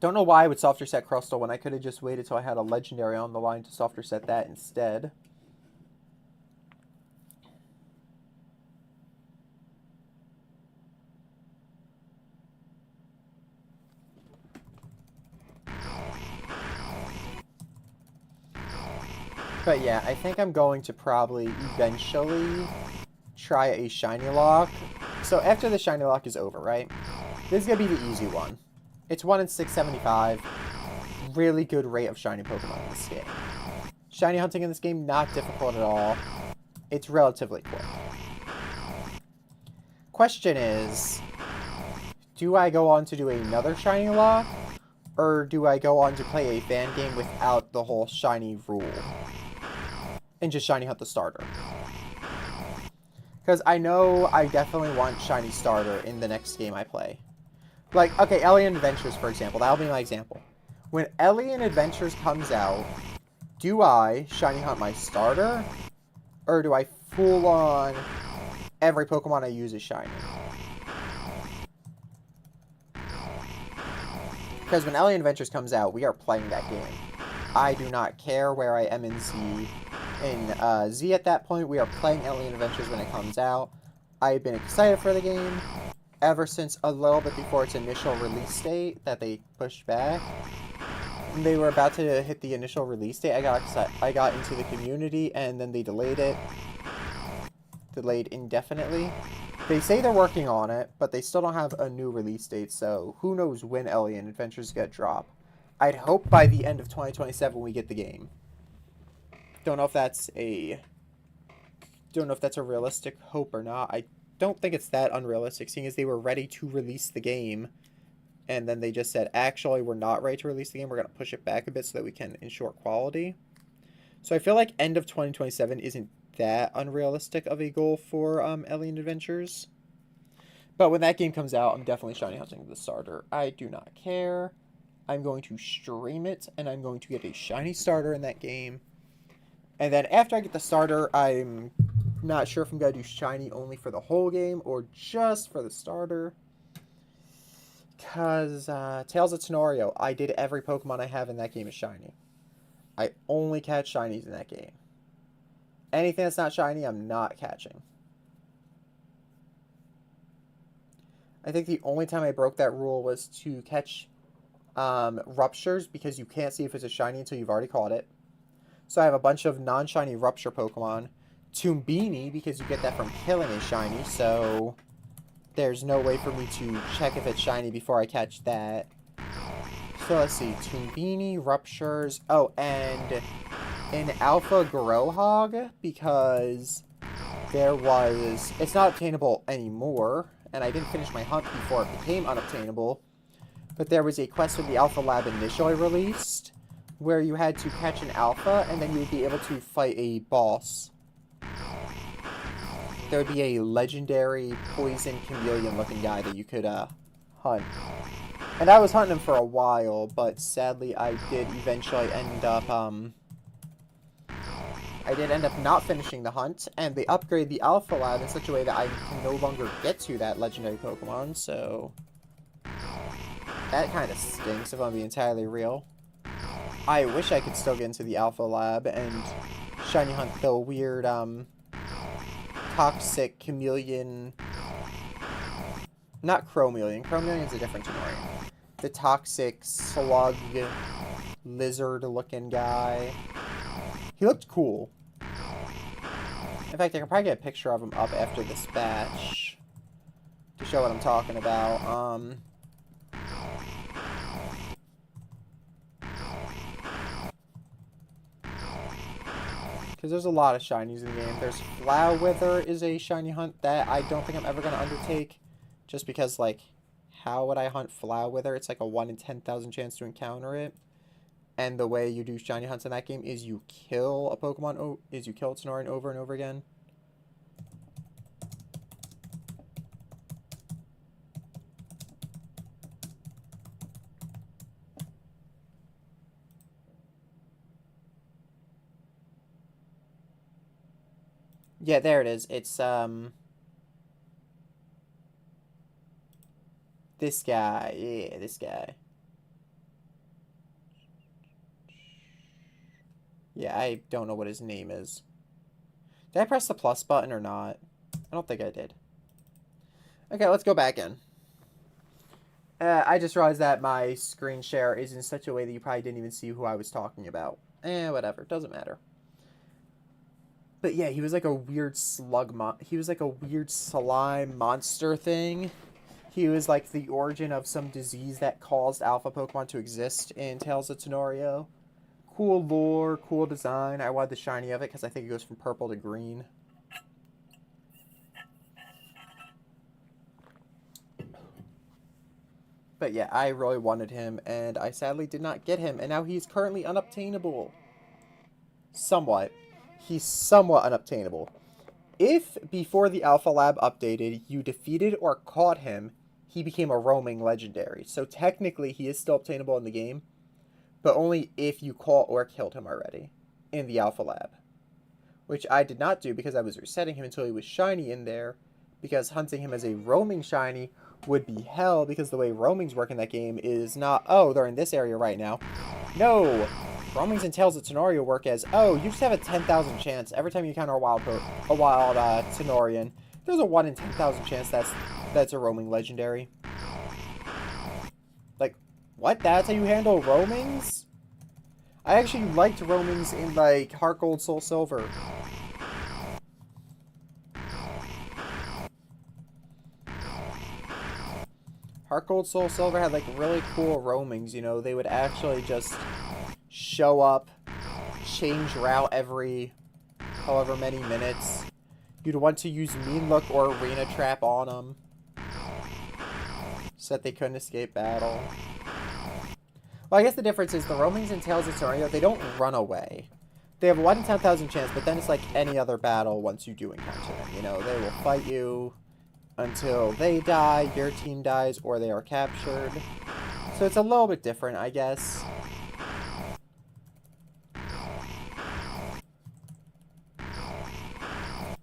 Don't know why I would soft reset Crustle when I could have just waited till I had a Legendary on the line to soft reset that instead. But yeah, I think I'm going to probably eventually try a shiny lock. So after the shiny lock is over, right? This is going to be the easy one. It's 1 in 675. Really good rate of shiny Pokemon in this game. Shiny hunting in this game, not difficult at all. It's relatively quick. Question is, do I go on to do another shiny lock? Or do I go on to play a Fangame without the whole shiny rule? And just shiny hunt the starter? Because I know I definitely want shiny starter in the next game I play. Like, okay, Alien Adventures, for example. That'll be my example. When Alien Adventures comes out, do I shiny hunt my starter? Or do I full on every Pokemon I use is shiny. Because when Alien Adventures comes out, we are playing that game. I do not care where I am in Z. In Z at that point, we are playing Alien Adventures when it comes out. I've been excited for the game ever since a little bit before its initial release date that they pushed back. When they were about to hit the initial release date, I got excited. I got into the community, and then they delayed it. Delayed indefinitely. They say they're working on it, but they still don't have a new release date, so who knows when Alien Adventures get dropped. I'd hope by the end of 2027 we get the game. Don't know if that's a realistic hope or not. I don't think it's that unrealistic, seeing as they were ready to release the game, and then they just said, actually, we're not ready to release the game. We're going to push it back a bit so that we can ensure quality. So I feel like end of 2027 isn't that unrealistic of a goal for Alien Adventures. But when that game comes out, I'm definitely shiny hunting the starter. I do not care. I'm going to stream it, and I'm going to get a shiny starter in that game. And then after I get the starter, I'm not sure if I'm going to do shiny only for the whole game or just for the starter. Because Tales of Tenorio, I did every Pokemon I have in that game is shiny. I only catch shinies in that game. Anything that's not shiny, I'm not catching. I think the only time I broke that rule was to catch Ruptures, because you can't see if it's a shiny until you've already caught it. So I have a bunch of non-shiny Rupture Pokemon. Tumbini, because you get that from killing a shiny, so there's no way for me to check if it's shiny before I catch that. So let's see, Tumbini, Ruptures, oh, and an Alpha Grohog, because it's not obtainable anymore, and I didn't finish my hunt before it became unobtainable, but there was a quest when the Alpha Lab initially released, where you had to catch an Alpha, and then you would be able to fight a boss. There would be a legendary poison chameleon-looking guy that you could hunt. And I was hunting him for a while, but sadly I did eventually end up not finishing the hunt, and they upgraded the Alpha Lab in such a way that I can no longer get to that legendary Pokemon, so that kind of stinks if I'm being entirely real. I wish I could still get into the Alpha Lab and shiny hunt the weird toxic chameleon, not Chromeleon. Chromelion's a different Tenorian. The toxic slug lizard looking guy. He looked cool. In fact, I can probably get a picture of him up after this batch to show what I'm talking about. Because there's a lot of shinies in the game. There's Flowwither is a shiny hunt that I don't think I'm ever going to undertake. Just because, like, how would I hunt Flowwither? It's like a 1 in 10,000 chance to encounter it. And the way you do shiny hunts in that game is you kill a Pokemon, you kill Tenorian over and over again. Yeah, there it is. It's, this guy. Yeah, this guy. Yeah, I don't know what his name is. Did I press the plus button or not? I don't think I did. Okay, let's go back in. I just realized that my screen share is in such a way that you probably didn't even see who I was talking about. Whatever. Doesn't matter. But yeah, he was like a weird he was like a weird slime monster thing. He was like the origin of some disease that caused alpha Pokemon to exist in Tales of Tenorio. Cool lore, cool design. I wanted the shiny of it because I think it goes from purple to green. But yeah, I really wanted him, and I sadly did not get him, and now he's currently unobtainable. Somewhat. He's somewhat unobtainable. If, before the Alpha Lab updated, you defeated or caught him, he became a roaming legendary. So technically, he is still obtainable in the game, but only if you caught or killed him already in the Alpha Lab. Which I did not do because I was resetting him until he was shiny in there, because hunting him as a roaming shiny would be hell, because the way roamings work in that game is not, oh, they're in this area right now. No! Roamings and Tales of Tenoria work as, oh, you just have a 10,000 chance every time you encounter a wild Tenorian. There's a 1 in 10,000 chance that's a roaming legendary. Like, what? That's how you handle roamings? I actually liked roamings in, like, Heart Gold, Soul Silver. Heart Gold, Soul Silver had, like, really cool roamings, you know? They would actually just show up, change route every however many minutes. You'd want to use Mean Look or Arena Trap on them, so that they couldn't escape battle. Well, I guess the difference is the roamings in Tales of Tenoria, they don't run away. They have a 1 in 10,000 chance, but then it's like any other battle once you do encounter them. You know, they will fight you until they die, your team dies, or they are captured. So it's a little bit different, I guess.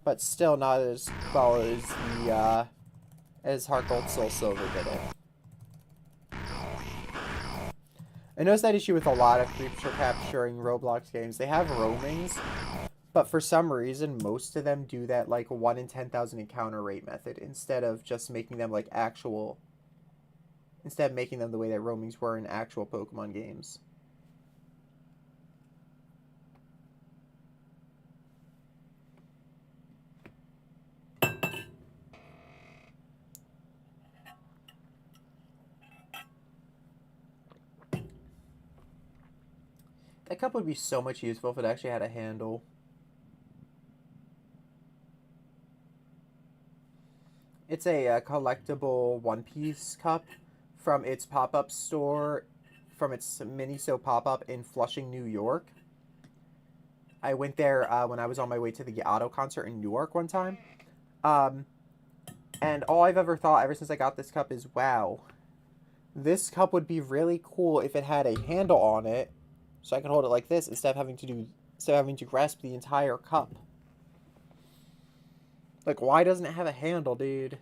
But still not as well as the, as Heart Gold Soul Silver did it. I noticed that issue with a lot of creature capturing Roblox games. They have roamings, but for some reason, most of them do that, like, 1 in 10,000 encounter rate method, instead of just making them, like, actual... Instead of making them the way that roamings were in actual Pokemon games. That cup would be so much useful if it actually had a handle. It's a collectible One Piece cup from its pop-up store, from its Miniso pop-up in Flushing, New York. I went there when I was on my way to the Otto concert in Newark one time. And all I've ever thought ever since I got this cup is, wow, this cup would be really cool if it had a handle on it, so I could hold it like this instead of having to grasp the entire cup. Like, why doesn't it have a handle, dude?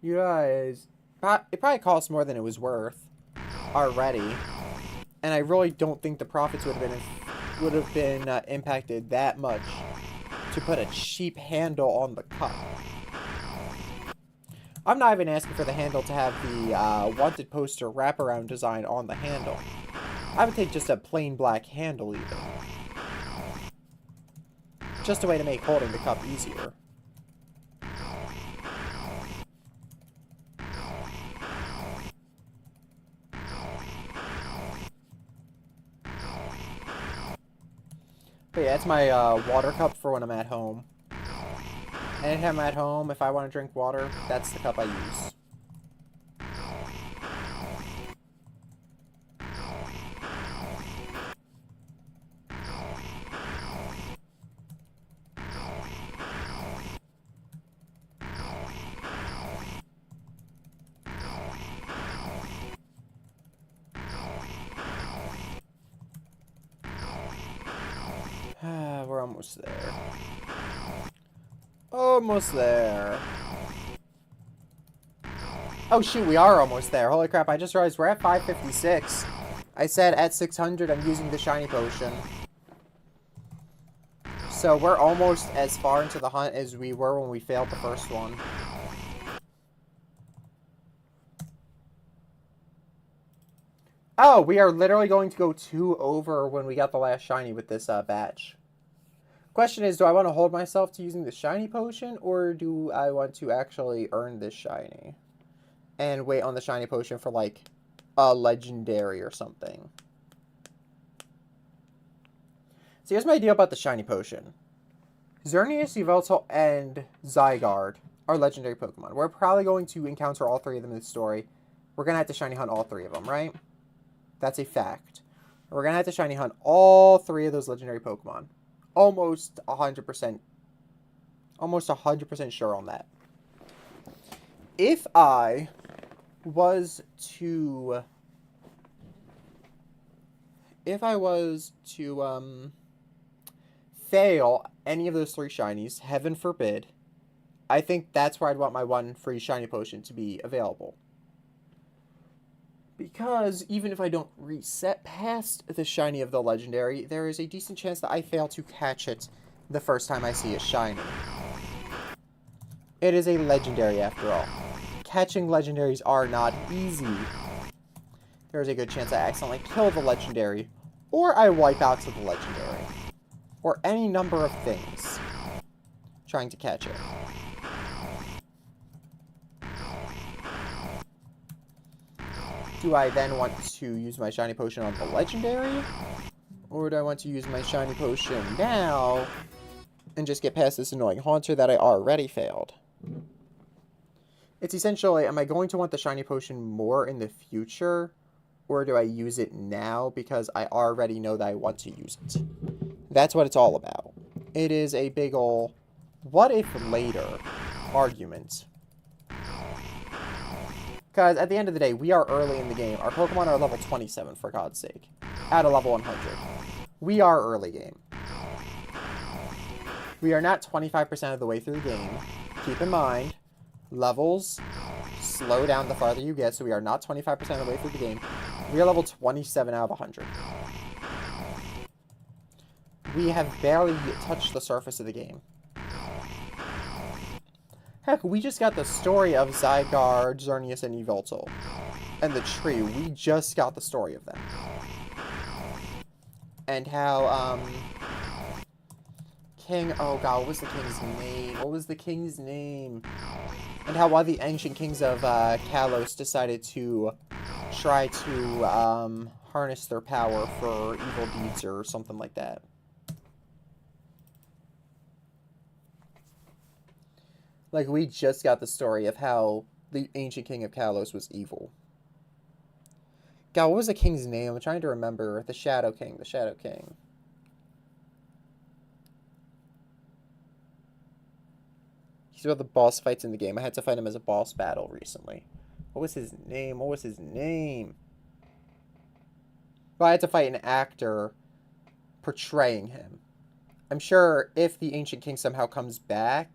You guys, it probably cost more than it was worth already, and I really don't think the profits would have been impacted that much to put a cheap handle on the cup. I'm not even asking for the handle to have the wanted poster wraparound design on the handle. I would take just a plain black handle even. Just a way to make holding the cup easier. But yeah, it's my water cup for when I'm at home. Anytime I'm at home, if I want to drink water, that's the cup I use. We're almost there. Almost there. Oh shoot, we are almost there. Holy crap, I just realized we're at 556. I said at 600 I'm using the shiny potion. So we're almost as far into the hunt as we were when we failed the first one. Oh, we are literally going to go 2 over when we got the last shiny with this batch. Question is, do I want to hold myself to using the shiny potion, or do I want to actually earn this shiny and wait on the shiny potion for, like, a legendary or something? So here's my deal about the shiny potion. Xerneas, Yveltal, and Zygarde are legendary Pokemon. We're probably going to encounter all 3 of them in the story. We're going to have to shiny hunt all 3 of them, right? That's a fact. We're going to have to shiny hunt all 3 of those legendary Pokemon. Almost 100% sure on that. If I was to fail any of those 3 shinies, heaven forbid, I think that's where I'd want my one free shiny potion to be available. Because even if I don't reset past the shiny of the legendary, there is a decent chance that I fail to catch it the first time I see it shiny. It is a legendary after all. Catching legendaries are not easy. There's a good chance I accidentally kill the legendary, or I wipe out to the legendary, or any number of things trying to catch it. Do I then want to use my shiny potion on the legendary, or do I want to use my shiny potion now and just get past this annoying haunter that I already failed? It's essentially, am I going to want the shiny potion more in the future, or do I use it now because I already know that I want to use it? That's what it's all about. It is a big ol' what if later argument. Because at the end of the day, we are early in the game. Our Pokemon are level 27, for God's sake. At a level 100. We are early game. We are not 25% of the way through the game. Keep in mind, levels slow down the farther you get, so we are not 25% of the way through the game. We are level 27 out of 100. We have barely touched the surface of the game. Heck, we just got the story of Zygarde, Xerneas, and Yveltal. And the tree, we just got the story of them. And how, oh god, what was the king's name? What was the king's name? And how one of the ancient kings of, Kalos decided to try to, harness their power for evil deeds or something like that. Like, we just got the story of how the ancient king of Kalos was evil. God, what was the king's name? I'm trying to remember. The Shadow King. The Shadow King. He's one of the boss fights in the game. I had to fight him as a boss battle recently. What was his name? What was his name? Well, I had to fight an actor portraying him. I'm sure if the ancient king somehow comes back,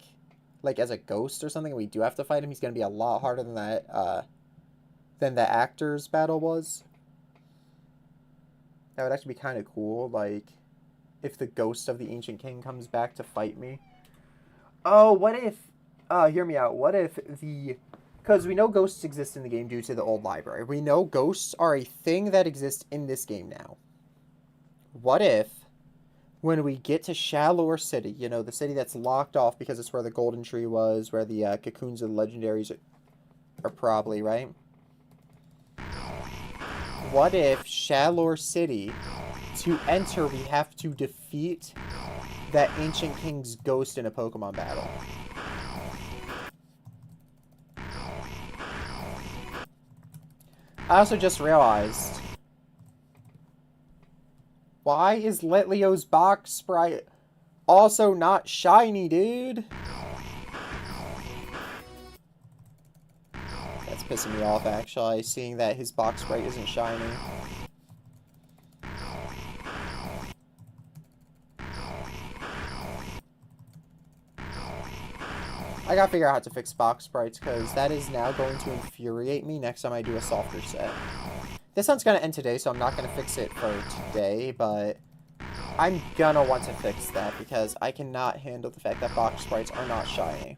like as a ghost or something, and we do have to fight him, he's going to be a lot harder than that, than the actor's battle was. That would actually be kind of cool, like, if the ghost of the ancient king comes back to fight me. Oh, what if, hear me out, what if because we know ghosts exist in the game due to the old library. We know ghosts are a thing that exists in this game now. What if, when we get to Shallower City, you know, the city that's locked off because it's where the golden tree was, where the cocoons of the legendaries are probably, right? What if Shallower City, to enter, we have to defeat that ancient king's ghost in a Pokemon battle? I also just realized, why is Litlio's box sprite also not shiny, dude? That's pissing me off, actually, seeing that his box sprite isn't shiny. I gotta figure out how to fix box sprites, because that is now going to infuriate me next time I do a softer set. This one's gonna end today, so I'm not gonna fix it for today, but I'm gonna want to fix that, because I cannot handle the fact that box sprites are not shiny.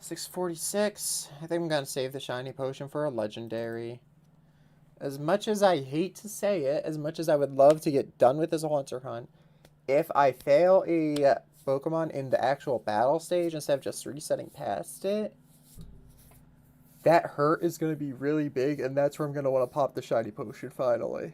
$646. I think I'm gonna save the shiny potion for a legendary. As much as I hate to say it, as much as I would love to get done with this Haunter Hunt, if I fail a Pokemon in the actual battle stage instead of just resetting past it, that hurt is going to be really big, and that's where I'm going to want to pop the shiny potion finally.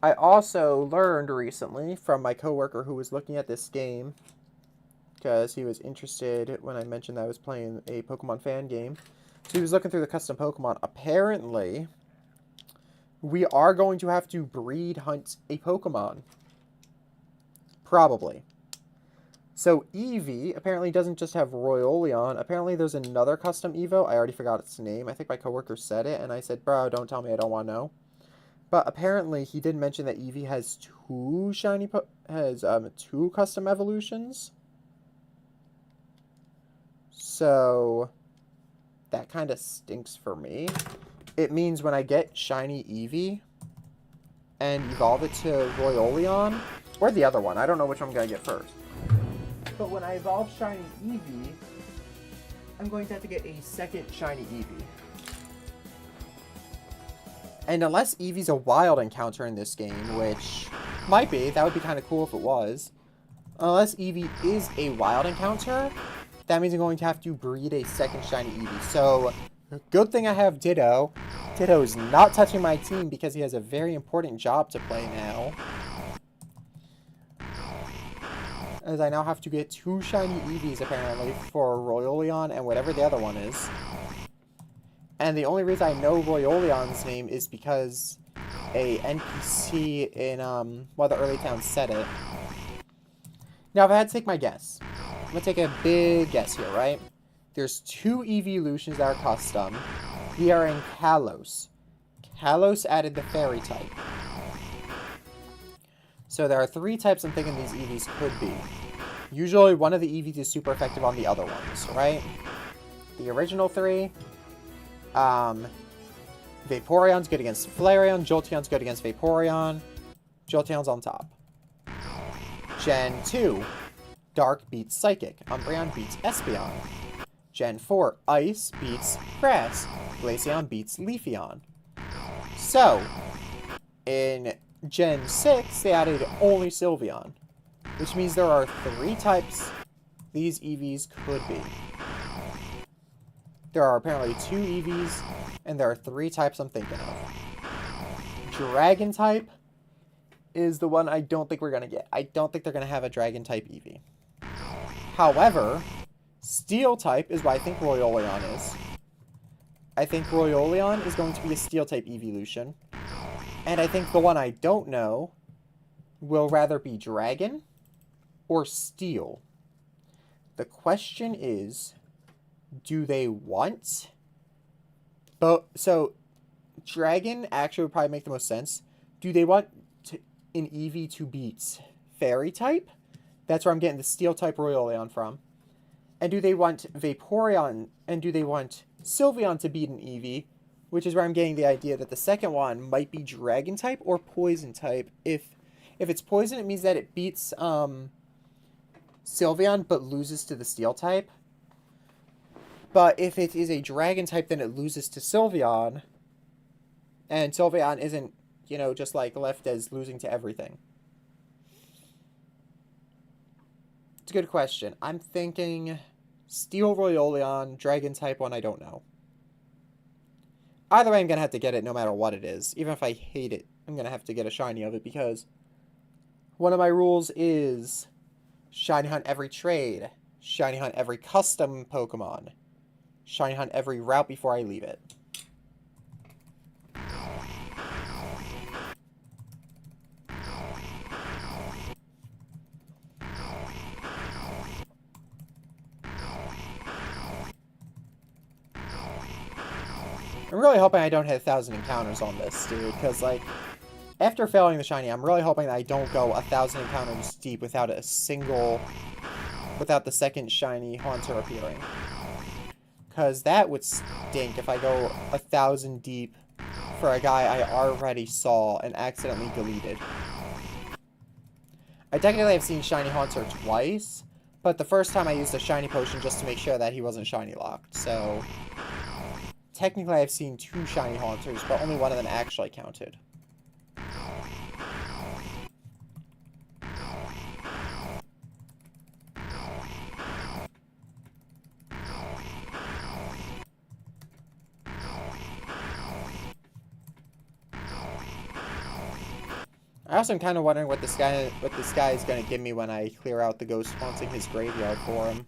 I also learned recently from my coworker who was looking at this game, because he was interested when I mentioned that I was playing a Pokemon fan game. So he was looking through the custom Pokemon. Apparently, we are going to have to breed hunt a Pokemon. Probably. So Eevee apparently doesn't just have Royolion. Apparently there's another custom Evo. I already forgot its name. I think my coworker said it, and I said, bro, don't tell me, I don't want to know. But apparently he did mention that Eevee has two custom evolutions. So that kind of stinks for me. It means when I get shiny Eevee and evolve it to Royolion, or the other one, I don't know which one I'm going to get first. But when I evolve shiny Eevee, I'm going to have to get a second shiny Eevee. And unless Eevee's a wild encounter in this game, which might be, that would be kind of cool if it was. Unless Eevee is a wild encounter, that means I'm going to have to breed a second shiny Eevee. So, good thing I have Ditto. Ditto is not touching my team because he has a very important job to play now. As I now have to get two shiny Eevees, apparently, for Royolion and whatever the other one is. And the only reason I know Royolion's name is because a NPC in one of the early towns said it. Now, if I had to take my guess, I'm going to take a big guess here, right? There's two evolutions that are custom. We are in Kalos. Kalos added the fairy type. So there are three types I'm thinking these Eevees could be. Usually one of the Eevees is super effective on the other ones, right? The original three. Vaporeon's good against Flareon. Jolteon's good against Vaporeon. Jolteon's on top. Gen 2. Dark beats Psychic. Umbreon beats Espeon. Gen 4. Ice beats Grass. Glaceon beats Leafeon. So, in Gen 6, they added only Sylveon. Which means there are three types these Eevees could be. There are apparently two Eevees, and there are three types I'm thinking of. Dragon type is the one I don't think we're going to get. I don't think they're going to have a Dragon type Eevee. However, Steel type is what I think Royolion is. I think Royolion is going to be a Steel type evolution. And I think the one I don't know will rather be Dragon or Steel. The question is, do they want both? So, Dragon actually would probably make the most sense. Do they want an Eevee to beat Fairy type? That's where I'm getting the Steel type Royolion from. And do they want Vaporeon, and do they want Sylveon to beat an Eevee? Which is where I'm getting the idea that the second one might be Dragon type or Poison type. If it's Poison, it means that it beats Sylveon but loses to the Steel type. But if it is a Dragon type, then it loses to Sylveon. And Sylveon isn't, you know, just like left as losing to everything. It's a good question. I'm thinking Steel Royolion, Dragon type one, I don't know. Either way, I'm going to have to get it no matter what it is. Even if I hate it, I'm going to have to get a shiny of it because one of my rules is shiny hunt every trade, shiny hunt every custom Pokemon, shiny hunt every route before I leave it. I'm really hoping I don't hit 1,000 encounters on this, dude, because, like, after failing the shiny, I'm really hoping that I don't go 1,000 encounters deep without the second shiny Haunter appearing. Because that would stink if I go 1,000 deep for a guy I already saw and accidentally deleted. I technically have seen shiny Haunter twice, but the first time I used a shiny potion just to make sure that he wasn't shiny locked, so technically I've seen two shiny Haunters, but only one of them actually counted. I also am kind of wondering what this guy is gonna give me when I clear out the ghost haunting his graveyard for him.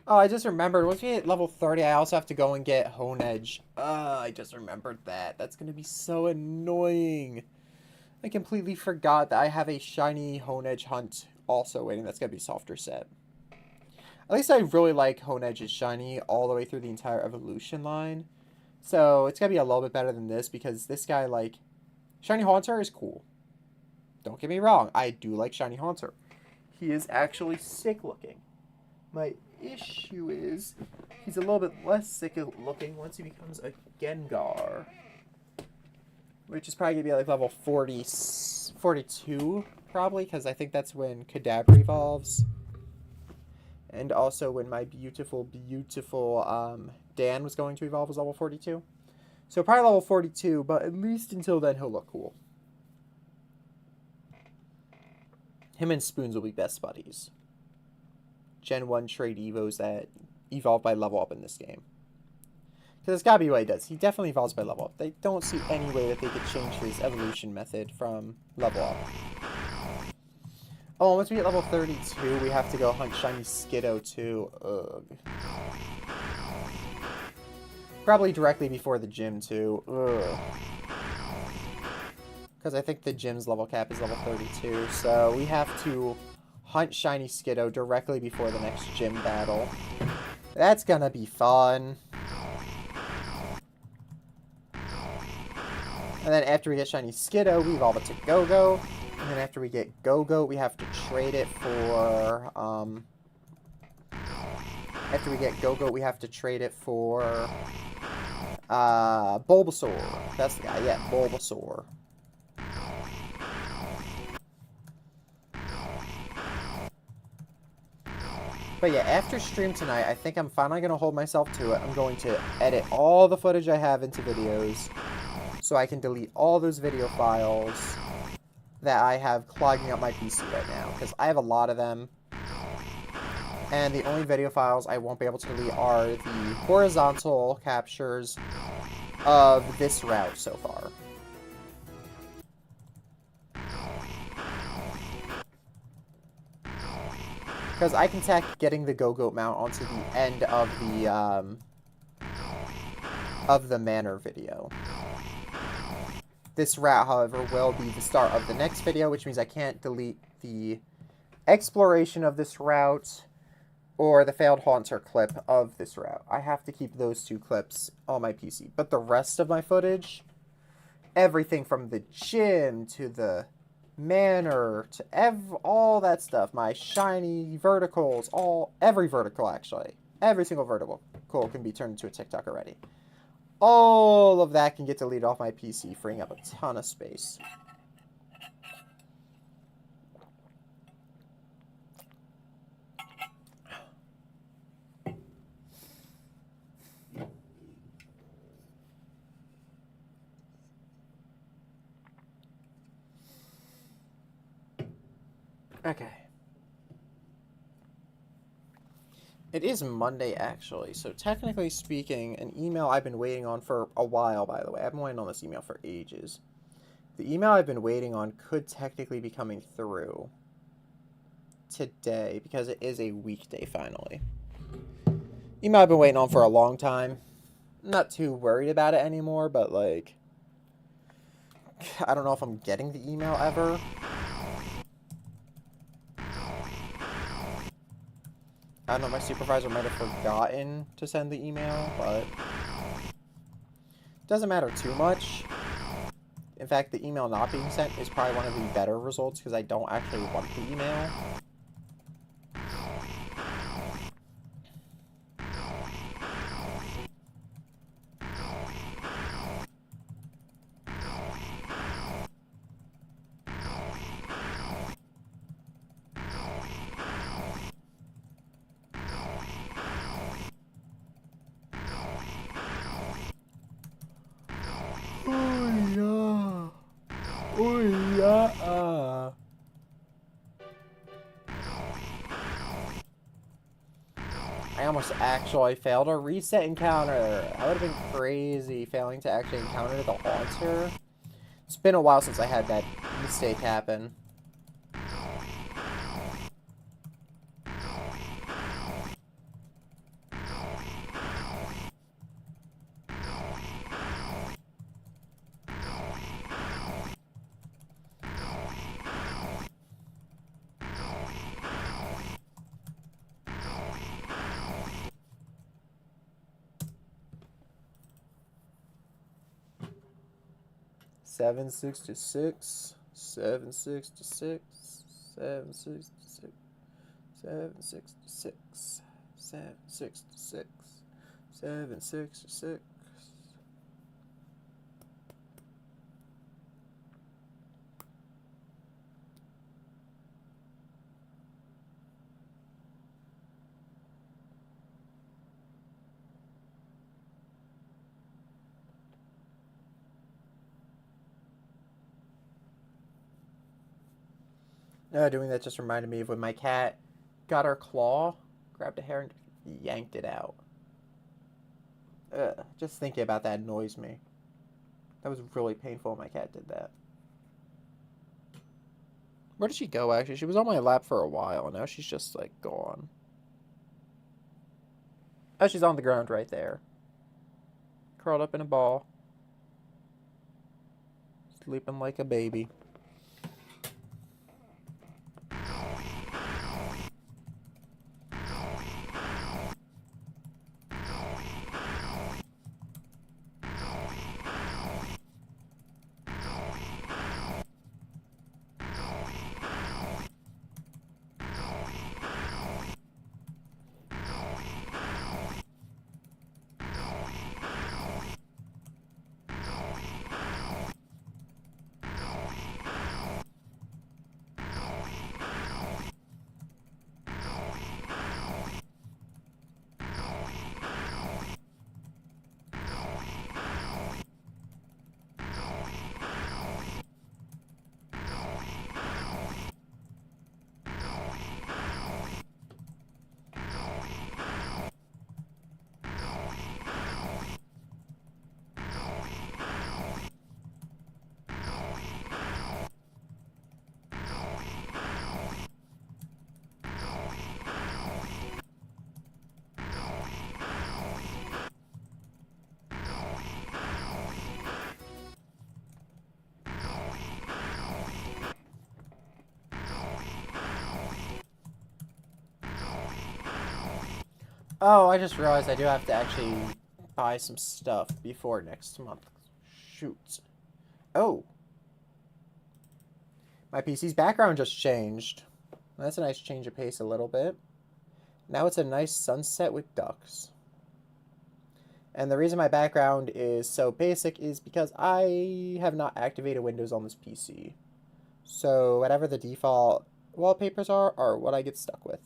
Oh, I just remembered. Once we hit level 30, I also have to go and get Hone Edge. I just remembered that. That's going to be so annoying. I completely forgot that I have a shiny Hone Edge hunt also waiting. That's going to be softer set. At least I really like Hone Edge's shiny all the way through the entire evolution line. So it's going to be a little bit better than this because this guy, like, Shiny Haunter is cool. Don't get me wrong. I do like Shiny Haunter. He is actually sick looking. My issue is he's a little bit less sick looking once he becomes a Gengar, which is probably gonna be like level 42 probably, because I think that's when Kadabra evolves, and also when my beautiful Dan was going to evolve as level 42. So probably level 42, but at least until then he'll look cool. Him and Spoons will be best buddies. Gen 1 trade Evos that evolve by level up in this game. Because it's gotta be what he does. He definitely evolves by level up. They don't see any way that they could change his evolution method from level up. Oh, once we get level 32, we have to go hunt Shiny Skiddo too. Ugh. Probably directly before the gym too. Ugh. Because I think the gym's level cap is level 32, so we have to hunt Shiny Skiddo directly before the next gym battle. That's gonna be fun. And then after we get Shiny Skiddo, we evolve it to Go-Go. And then after we get Go-Go, we have to trade it for, after we get Go-Go, we have to trade it for, Bulbasaur. That's the guy, yeah, Bulbasaur. But yeah, after stream tonight, I think I'm finally going to hold myself to it. I'm going to edit all the footage I have into videos so I can delete all those video files that I have clogging up my PC right now, because I have a lot of them. And the only video files I won't be able to delete are the horizontal captures of this route so far. Because I can tack getting the Go-Goat mount onto the end of the Manor video. This route, however, will be the start of the next video, which means I can't delete the exploration of this route or the failed Haunter clip of this route. I have to keep those two clips on my PC. But the rest of my footage, everything from the gym to the Manor to all that stuff, my shiny verticals, every vertical actually, every single vertical can be turned into a TikTok already. All of that can get deleted off my PC, freeing up a ton of space. Okay. It is Monday, actually, so technically speaking, an email I've been waiting on for a while, by the way. I've been waiting on this email for ages. The email I've been waiting on could technically be coming through today, because it is a weekday, finally. Email I've been waiting on for a long time. I'm not too worried about it anymore, but, like, I don't know if I'm getting the email ever. I don't know, my supervisor might have forgotten to send the email, but it doesn't matter too much. In fact, the email not being sent is probably one of the better results, because I don't actually want the email. I almost actually failed a reset encounter. That would have been crazy, failing to actually encounter the haunter. It's been a while since I had that mistake happen. Seven 66, 766, 766, 766, 766, 766. Doing that just reminded me of when my cat got her claw, grabbed a hair, and yanked it out. Just thinking about that annoys me. That was really painful when my cat did that. Where did she go, actually? She was on my lap for a while, and now she's just, like, gone. Oh, she's on the ground right there. Curled up in a ball. Sleeping like a baby. Oh, I just realized I do have to actually buy some stuff before next month. Shoot. Oh. My PC's background just changed. That's a nice change of pace a little bit. Now it's a nice sunset with ducks. And the reason my background is so basic is because I have not activated Windows on this PC. So whatever the default wallpapers are what I get stuck with.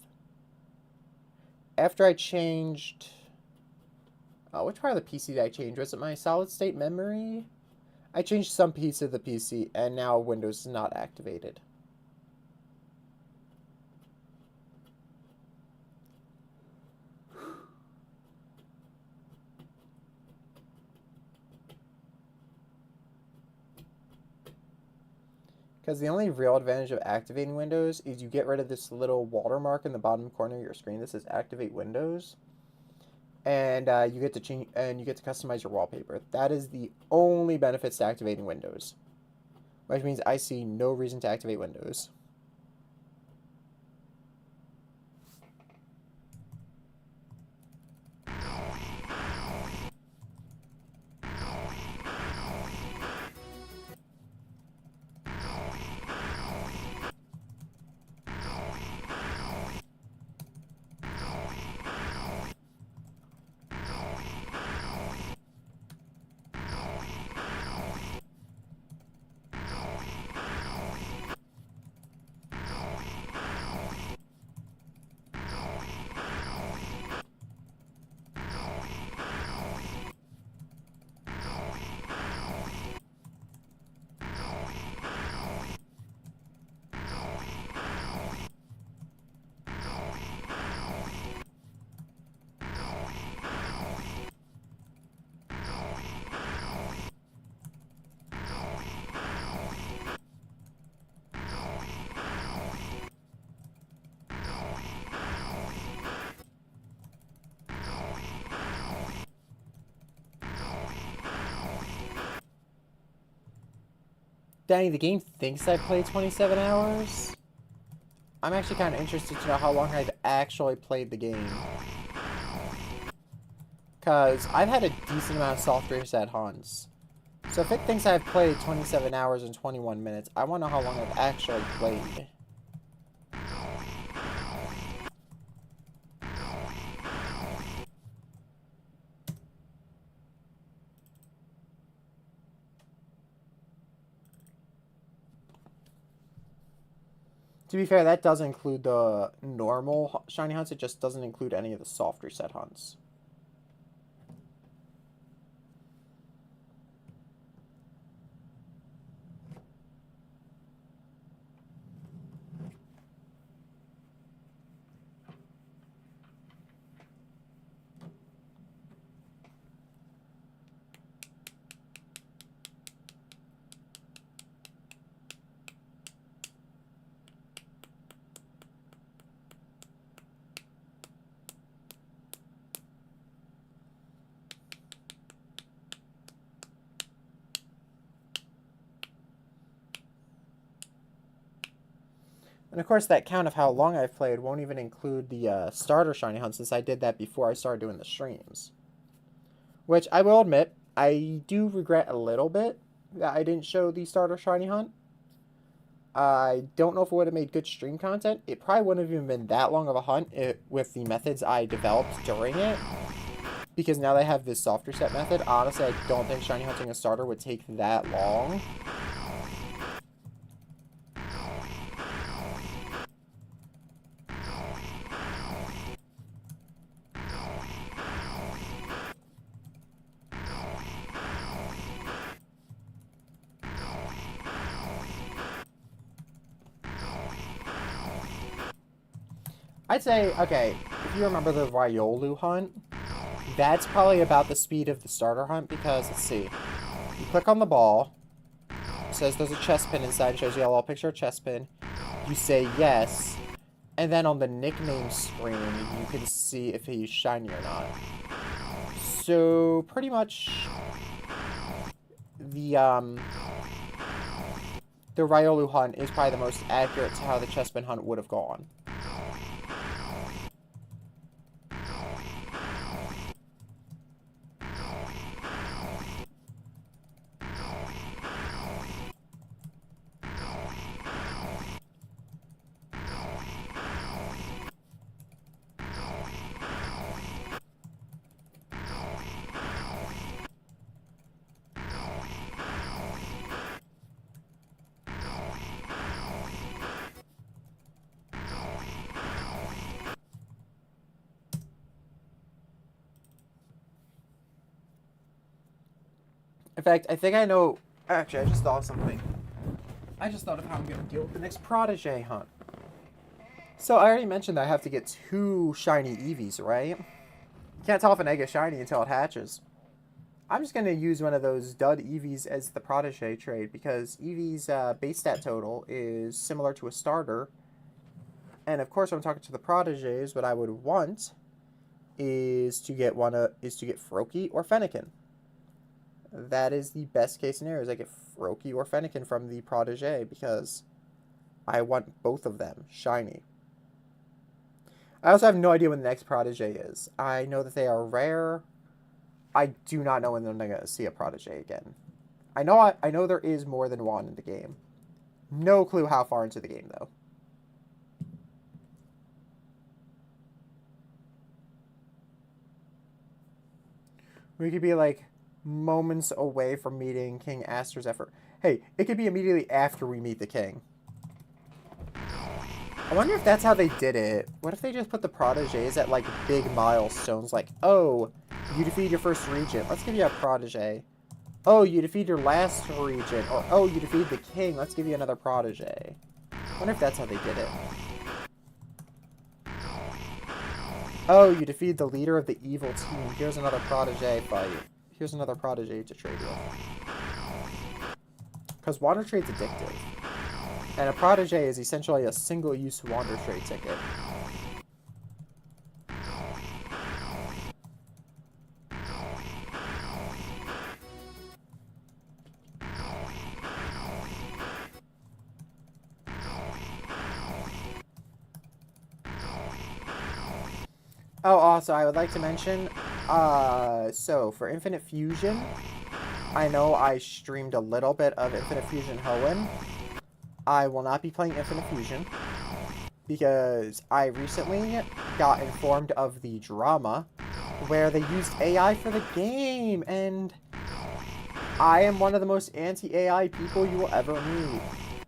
After I changed... which part of the PC did I change? Was it my solid state memory? I changed some piece of the PC, and now Windows is not activated. Because the only real advantage of activating Windows is you get rid of this little watermark in the bottom corner of your screen that says Activate Windows, and you get to change and you get to customize your wallpaper. That is the only benefits to activating Windows, which means I see no reason to activate Windows. Danny, the game thinks I played 27 hours. I'm actually kind of interested to know how long I've actually played the game. Because I've had a decent amount of soft reset hunts. So if it thinks I've played 27 hours and 21 minutes, I want to know how long I've actually played. To be fair, that does include the normal shiny hunts. It just doesn't include any of the soft reset hunts. And of course, that count of how long I've played won't even include the starter shiny hunt, since I did that before I started doing the streams. Which, I will admit, I do regret a little bit that I didn't show the starter shiny hunt. I don't know if it would have made good stream content. It probably wouldn't have even been that long of a hunt with the methods I developed during it. Because now they have this soft reset method, honestly, I don't think shiny hunting a starter would take that long. I'd say, okay, if you remember the Riolu hunt, that's probably about the speed of the starter hunt, because, let's see, you click on the ball, it says there's a chest pin inside, it shows you a little picture of chest pin, you say yes, and then on the nickname screen, you can see if he's shiny or not. So, pretty much, the Riolu hunt is probably the most accurate to how the chest pin hunt would have gone. In fact, I think I know... Actually, I just thought of something. I just thought of how I'm going to deal with the next Protege hunt. So, I already mentioned that I have to get 2 shiny Eevees, right? You can't tell if an egg is shiny until it hatches. I'm just going to use one of those dud Eevees as the Protege trade, because Eevee's base stat total is similar to a starter. And of course, when I'm talking to the Proteges, what I would want is to get Froakie or Fennekin. That is the best case scenario, is I get Froakie or Fennekin from the Protege, because I want both of them shiny. I also have no idea when the next Protege is. I know that they are rare. I do not know when I'm going to see a Protege again. I know there is more than one in the game. No clue how far into the game, though. We could be like moments away from meeting King Aster's effort. Hey, it could be immediately after we meet the king. I wonder if that's how they did it. What if they just put the Proteges at like big milestones, like, oh, you defeated your first regent, let's give you a Protege. Oh, you defeated your last regent, or oh, you defeated the king, let's give you another Protege. I wonder if that's how they did it. Oh, you defeated the leader of the evil team, here's another Protege fight. Here's another Protege to trade with. Because Wander Trade's addictive. And a Protege is essentially a single-use Wander Trade ticket. Oh, also, I would like to mention, so for Infinite Fusion, I know I streamed a little bit of Infinite Fusion Hoenn. I will not be playing Infinite Fusion because I recently got informed of the drama where they used AI for the game, and I am one of the most anti-AI people you will ever meet.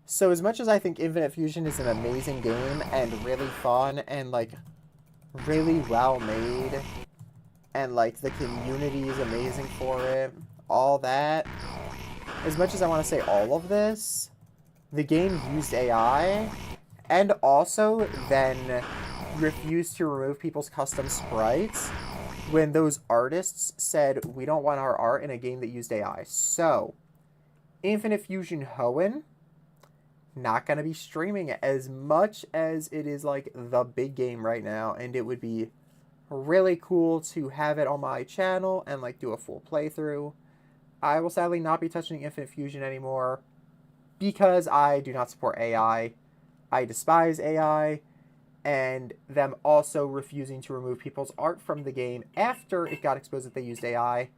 So as much as I think Infinite Fusion is an amazing game and really fun and like really well made and like the community is amazing for it, all that, as much as I want to say all of this, the game used AI and also then refused to remove people's custom sprites when those artists said, we don't want our art in a game that used AI. So, Infinite Fusion Hoenn, not going to be streaming it as much as it is like the big game right now, and it would be really cool to have it on my channel and like do a full playthrough. I will sadly not be touching Infinite Fusion anymore because I do not support AI. I despise AI, and them also refusing to remove people's art from the game after it got exposed that they used AI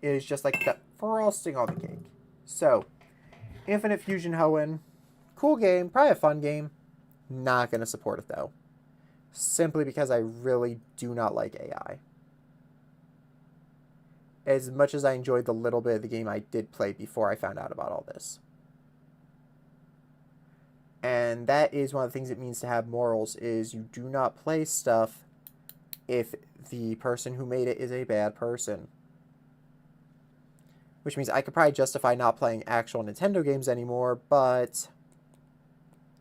is just like the frosting on the cake. So, Infinite Fusion Hoenn, cool game, probably a fun game. Not going to support it though. Simply because I really do not like AI. As much as I enjoyed the little bit of the game I did play before I found out about all this. And that is one of the things it means to have morals, is you do not play stuff if the person who made it is a bad person. Which means I could probably justify not playing actual Nintendo games anymore, but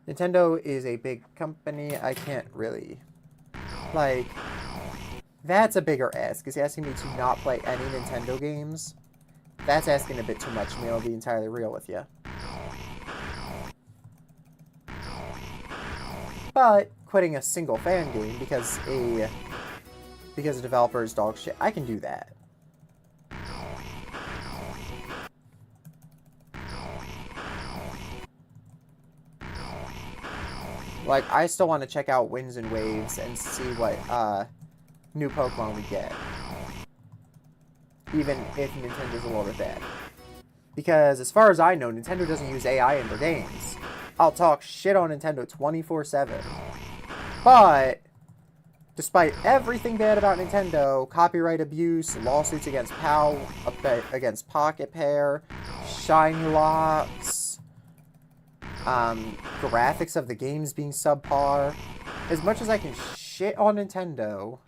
Nintendo is a big company. I can't really, like, that's a bigger ask. Is he asking me to not play any Nintendo games? That's asking a bit too much, and I'll be entirely real with you. But quitting a single fan game because a developer is dog shit, I can do that. Like, I still want to check out Winds and Waves and see what new Pokemon we get. Even if Nintendo's a little bit bad. Because as far as I know, Nintendo doesn't use AI in their games. I'll talk shit on Nintendo 24/7. But, despite everything bad about Nintendo, copyright abuse, lawsuits against against Pocket Pair, shiny locks, graphics of the games being subpar, as much as I can shit on Nintendo,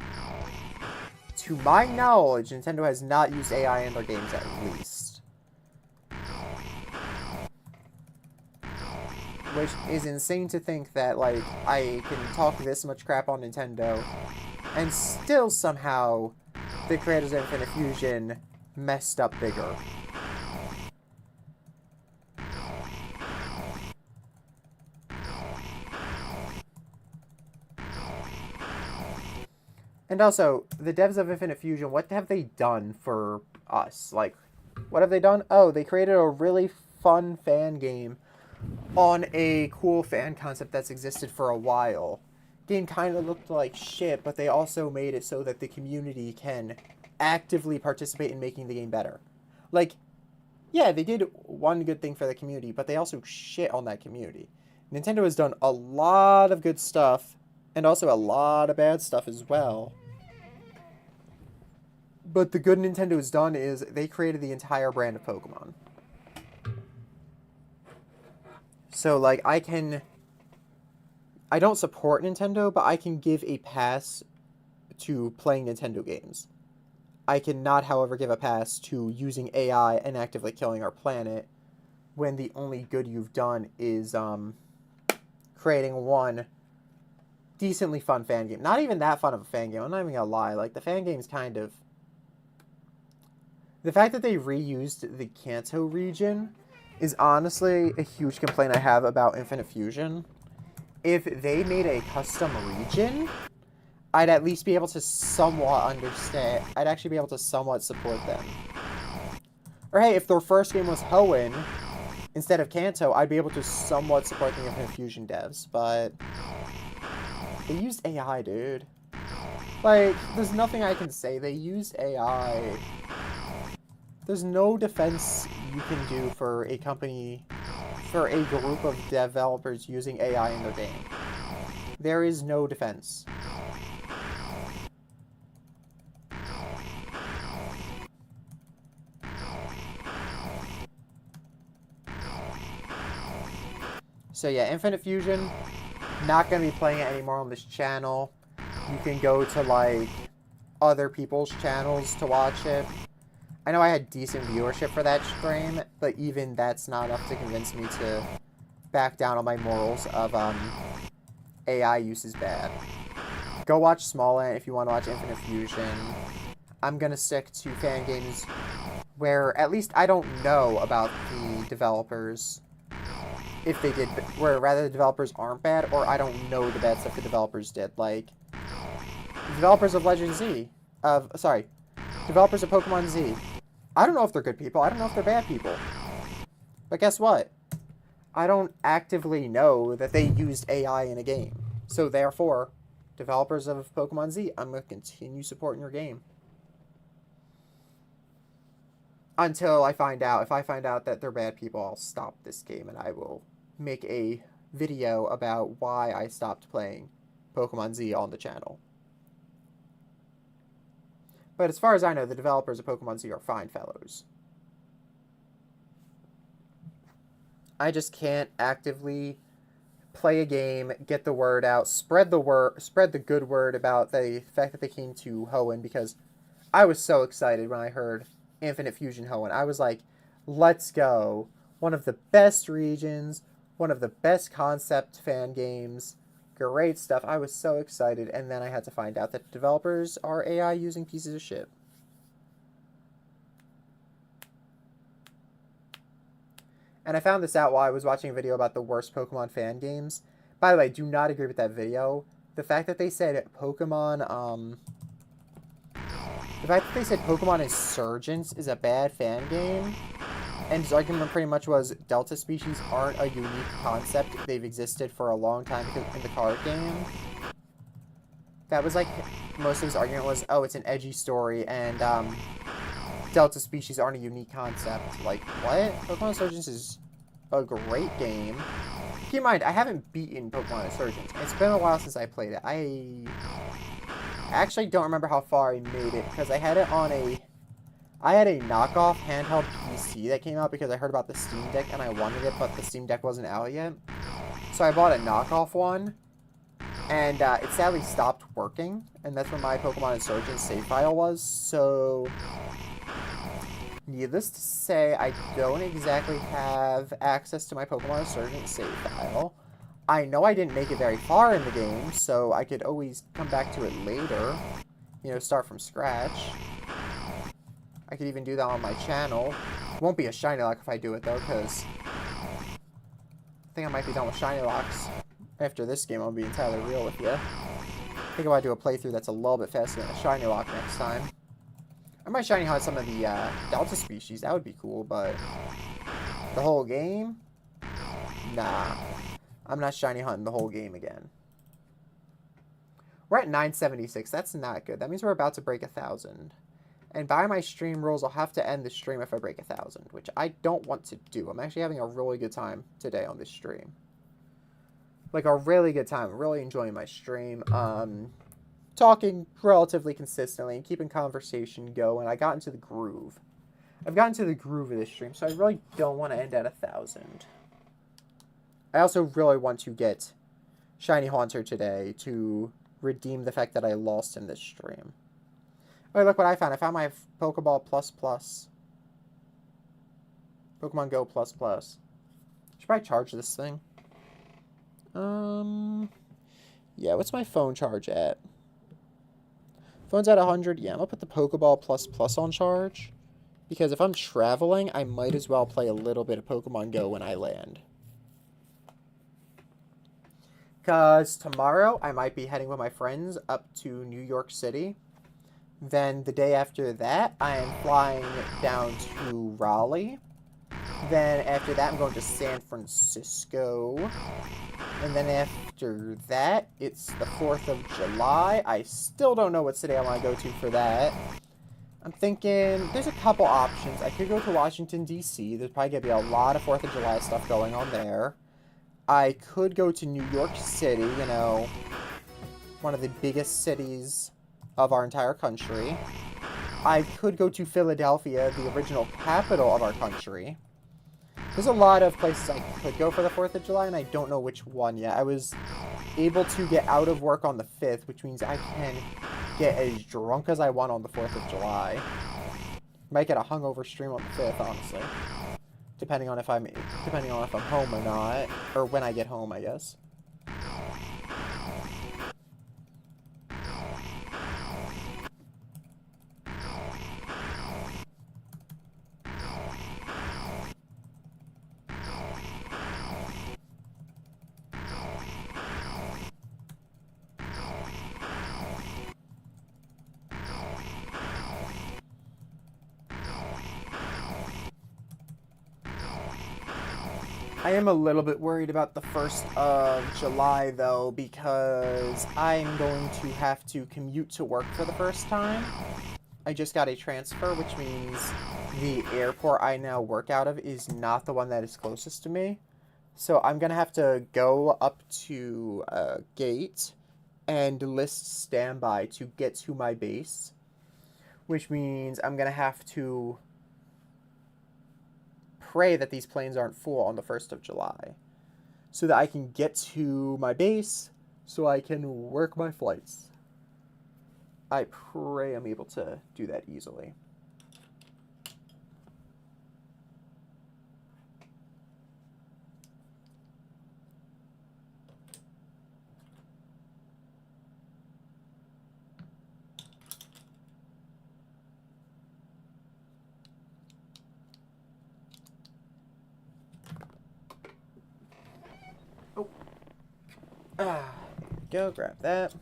to my knowledge, Nintendo has not used AI in their games at least. Which is insane to think that, like, I can talk this much crap on Nintendo, and still somehow the creators of Infinite Fusion messed up bigger. And also, the devs of Infinite Fusion, what have they done for us? Like, what have they done? Oh, they created a really fun fan game on a cool fan concept that's existed for a while. Game kind of looked like shit, but they also made it so that the community can actively participate in making the game better. Like, yeah, they did one good thing for the community, but they also shit on that community. Nintendo has done a lot of good stuff, and also a lot of bad stuff as well. But the good Nintendo has done is they created the entire brand of Pokemon. So, like, I don't support Nintendo, but I can give a pass to playing Nintendo games. I cannot, however, give a pass to using AI and actively killing our planet when the only good you've done is creating one decently fun fan game. Not even that fun of a fan game. I'm not even gonna lie. Like, the fan game's kind of... The fact that they reused the Kanto region is honestly a huge complaint I have about Infinite Fusion. If they made a custom region, I'd at least be able to somewhat understand. I'd actually be able to somewhat support them. Or hey, if their first game was Hoenn instead of Kanto, I'd be able to somewhat support the Infinite Fusion devs, but they used AI, dude. Like, there's nothing I can say. They used AI. There's no defense you can do for a company, for a group of developers using AI in their game. There is no defense. So yeah, Infinite Fusion, not going to be playing it anymore on this channel. You can go to, like, other people's channels to watch it. I know I had decent viewership for that stream, but even that's not enough to convince me to back down on my morals of AI use is bad. Go watch Smallland if you want to watch Infinite Fusion. I'm going to stick to Fangames where at least I don't know about the developers. If they did, where rather the developers aren't bad, or I don't know the bad stuff the developers did. Like, developers of Legend Z, developers of Pokemon Z. I don't know if they're good people. I don't know if they're bad people. But guess what? I don't actively know that they used AI in a game. So therefore, developers of Pokemon Z, I'm going to continue supporting your game. Until I find out. If I find out that they're bad people, I'll stop this game and I will make a video about why I stopped playing Pokemon Z on the channel. But as far as I know, the developers of Pokemon Z are fine fellows. I just can't actively play a game, get the word out, spread the good word about the fact that they came to Hoenn, because I was so excited when I heard Infinite Fusion Hoenn. I was like, let's go. One of the best regions, one of the best concept fan games, great stuff. I was so excited, and then I had to find out that developers are AI using pieces of shit. And I found this out while I was watching a video about the worst Pokemon fan games. By the way, do not agree with that video. The fact that they said Pokemon, Insurgence is a bad fan game, and his argument pretty much was Delta species aren't a unique concept. They've existed for a long time in the card game. That was like, most of his argument was, oh, it's an edgy story, and Delta species aren't a unique concept. Like, what? Pokemon Insurgence is a great game. Keep in mind, I haven't beaten Pokemon Insurgence. It's been a while since I played it. I actually don't remember how far I made it, because I had it on I had a knockoff handheld PC that came out because I heard about the Steam Deck and I wanted it, but the Steam Deck wasn't out yet. So I bought a knockoff one, and it sadly stopped working, and that's where my Pokemon Insurgence save file was, so needless to say, I don't exactly have access to my Pokemon Insurgence save file. I know I didn't make it very far in the game, so I could always come back to it later. You know, start from scratch. I could even do that on my channel. It won't be a Shiny Lock if I do it, though, because I think I might be done with Shiny Locks. After this game, I'll be entirely real with you. I think I might do a playthrough that's a little bit faster than a Shiny Lock next time. I might Shiny Hunt some of the Delta species. That would be cool, but the whole game? Nah. I'm not Shiny Hunting the whole game again. We're at 976. That's not good. That means we're about to break 1,000. And by my stream rules, I'll have to end the stream if I break 1,000, which I don't want to do. I'm actually having a really good time today on this stream. Like, a really good time. I'm really enjoying my stream. Talking relatively consistently and keeping conversation going. I got into the groove. I've gotten to the groove of this stream, so I really don't want to end at 1,000. I also really want to get Shiny Haunter today to redeem the fact that I lost in this stream. Oh, look what I found. I found my Pokeball Plus Plus. Pokemon Go Plus Plus. Should probably charge this thing. Yeah, what's my phone charge at? Phone's at 100. Yeah, I'm going to put the Pokeball Plus Plus on charge. Because if I'm traveling, I might as well play a little bit of Pokemon Go when I land. Because tomorrow, I might be heading with my friends up to New York City. Then the day after that, I am flying down to Raleigh. Then after that, I'm going to San Francisco. And then after that, it's the 4th of July. I still don't know what city I want to go to for that. I'm thinking there's a couple options. I could go to Washington, D.C. There's probably going to be a lot of 4th of July stuff going on there. I could go to New York City, you know, one of the biggest cities of our entire country. I could go to Philadelphia, the original capital of our country. There's a lot of places I could go for the 4th of July, and I don't know which one yet. I was able to get out of work on the 5th, which means I can get as drunk as I want on the 4th of July. Might get a hungover stream on the 5th, honestly. Depending on if I'm home or not. Or when I get home, I guess. I am a little bit worried about the 1st of July, though, because I'm going to have to commute to work for the first time. I just got a transfer, which means the airport I now work out of is not the one that is closest to me. So I'm going to have to go up to a gate and list standby to get to my base, which means I'm going to have to pray that these planes aren't full on the 1st of July so that I can get to my base so I can work my flights. I pray I'm able to do that easily. Go grab that.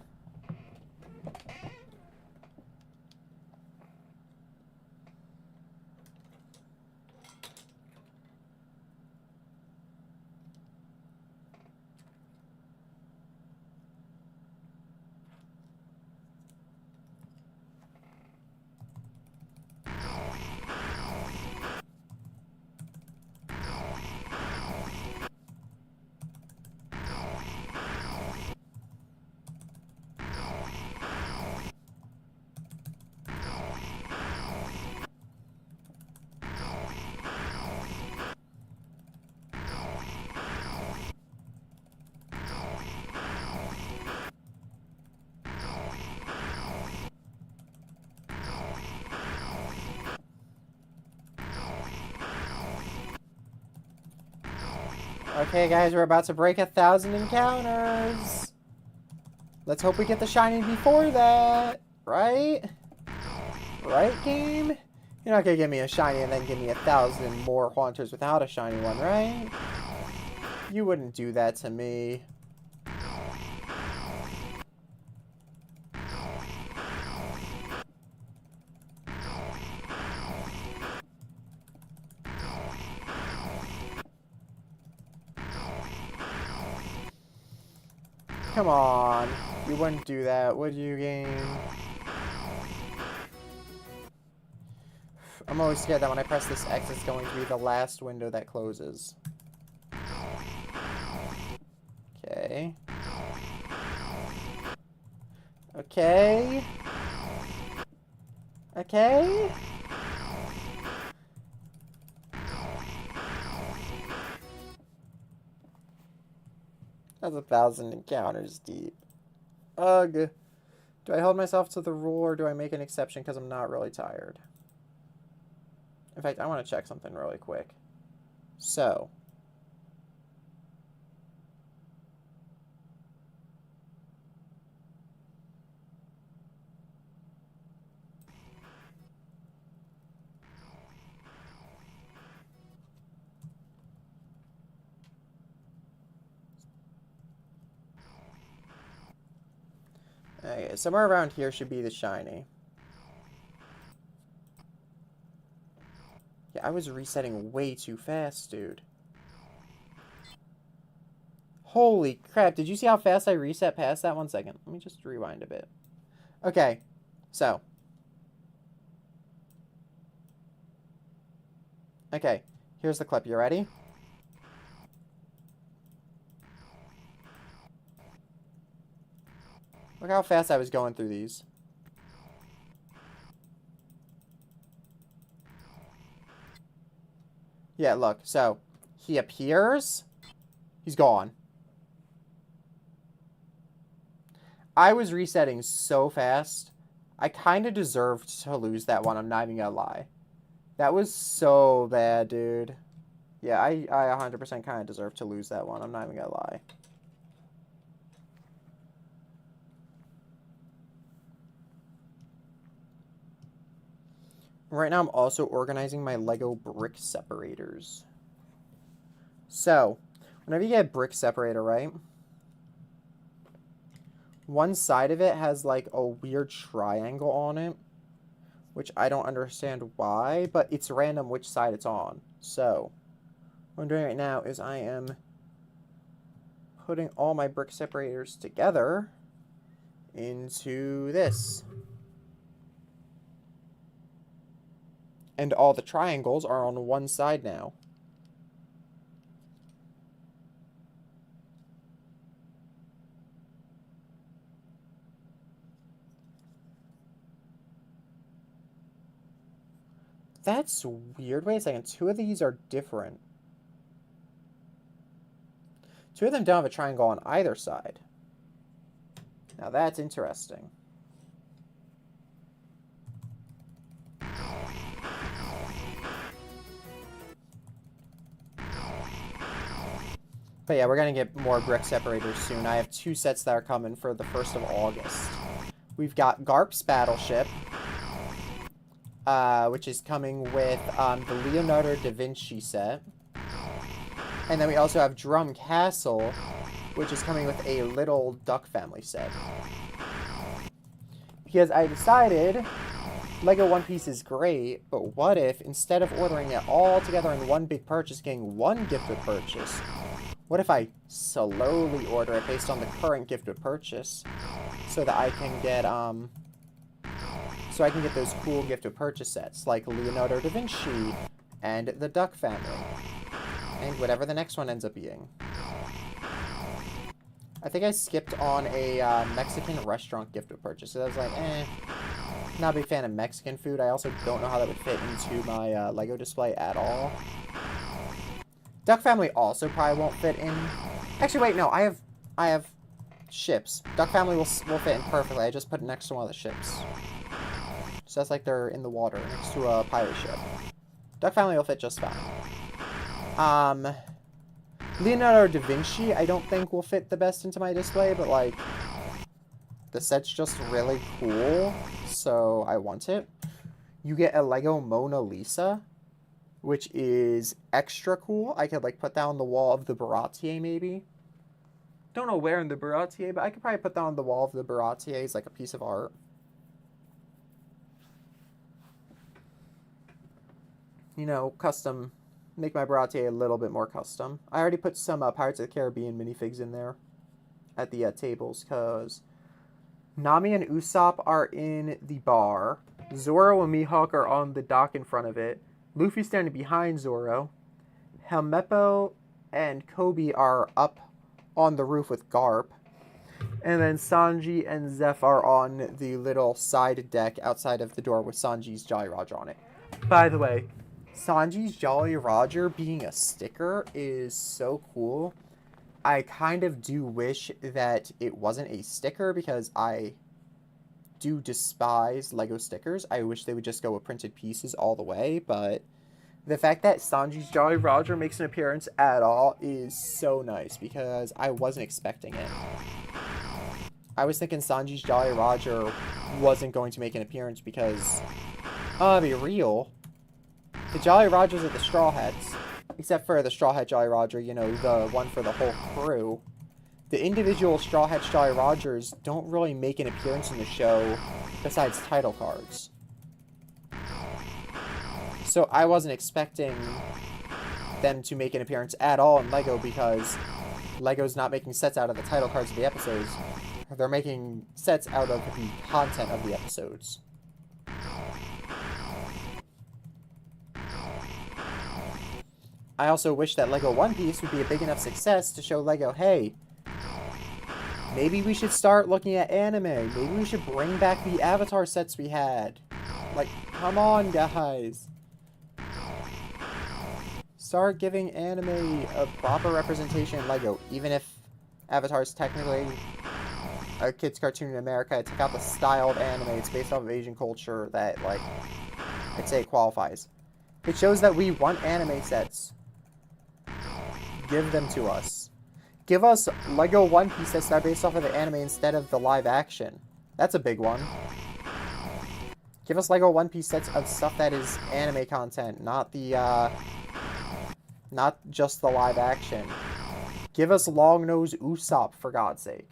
Okay, guys, we're about to break 1,000 encounters. Let's hope we get the shiny before that, right? Right, game? You're not gonna give me a shiny and then give me 1,000 more haunters without a shiny one, right? You wouldn't do that to me. Come on. You wouldn't do that, would you, game? I'm always scared that when I press this X, it's going to be the last window that closes. Okay. Okay. Okay. That's 1,000 encounters deep. Ugh. Do I hold myself to the rule or do I make an exception because I'm not really tired? In fact, I want to check something really quick. So. Okay, somewhere around here should be the shiny. Yeah, I was resetting way too fast, dude. Holy crap. Did you see how fast I reset past that? 1 second. Let me just rewind a bit. Okay. So. Okay. Here's the clip. You ready? Look how fast I was going through these. Yeah, look. So, he appears. He's gone. I was resetting so fast. I kind of deserved to lose that one. I'm not even gonna lie. That was so bad, dude. Yeah, I 100% kind of deserve to lose that one. I'm not even gonna lie. Right now, I'm also organizing my Lego brick separators. So, whenever you get a brick separator, right? One side of it has, like, a weird triangle on it, which I don't understand why, but it's random which side it's on. So, what I'm doing right now is I am putting all my brick separators together into this. And all the triangles are on one side now. That's weird. Wait a second. Two of these are different. Two of them don't have a triangle on either side. Now that's interesting. But yeah, we're going to get more brick separators soon. I have 2 sets that are coming for the 1st of August. We've got Garp's Battleship, which is coming with the Leonardo da Vinci set. And then we also have Drum Castle, which is coming with a Little Duck Family set. Because I decided Lego One Piece is great, but what if, instead of ordering it all together in one big purchase, getting one gifted purchase, what if I slowly order it based on the current gifted purchase, so that I can get those cool gifted purchase sets, like Leonardo da Vinci, and the Duck Family, and whatever the next one ends up being. I think I skipped on a Mexican restaurant gifted purchase, so I was like, not a big fan of Mexican food. I also don't know how that would fit into my Lego display at all. Duck Family also probably won't fit in. Actually, wait, no, I have ships. Duck Family will fit in perfectly. I just put it next to one of the ships. So that's like they're in the water next to a pirate ship. Duck Family will fit just fine. Leonardo da Vinci, I don't think will fit the best into my display, but like, the set's just really cool, so I want it. You get a Lego Mona Lisa, which is extra cool. I could like put that on the wall of the Baratier maybe. Don't know where in the Baratier, but I could probably put that on the wall of the Baratier as like a piece of art. You know, custom. Make my Baratier a little bit more custom. I already put some Pirates of the Caribbean minifigs in there at the tables, because Nami and Usopp are in the bar. Zoro and Mihawk are on the dock in front of it. Luffy's standing behind Zoro. Helmeppo and Kobe are up on the roof with Garp. And then Sanji and Zeph are on the little side deck outside of the door with Sanji's Jolly Roger on it. By the way, Sanji's Jolly Roger being a sticker is so cool. I kind of do wish that it wasn't a sticker, because I do despise Lego stickers. I wish they would just go with printed pieces all the way, but the fact that Sanji's Jolly Roger makes an appearance at all is so nice, because I wasn't expecting it. I was thinking Sanji's Jolly Roger wasn't going to make an appearance because, I'll be real, the Jolly Rogers are the Straw Hats, except for the Straw Hat Jolly Roger, you know, the one for the whole crew. The individual Straw Hat Jolly Rogers don't really make an appearance in the show besides title cards. So I wasn't expecting them to make an appearance at all in Lego, because Lego's not making sets out of the title cards of the episodes. They're making sets out of the content of the episodes. I also wish that Lego One Piece would be a big enough success to show Lego, hey, maybe we should start looking at anime. Maybe we should bring back the Avatar sets we had. Like, come on, guys. Start giving anime a proper representation in Lego, even if Avatar is technically a kid's cartoon in America. Take out the styled anime. It's based off of Asian culture that, like, I'd say it qualifies. It shows that we want anime sets. Give them to us. Give us Lego One Piece sets that are based off of the anime instead of the live action. That's a big one. Give us Lego One Piece sets of stuff that is anime content, not the, not just the live action. Give us Longnose Usopp, for God's sake.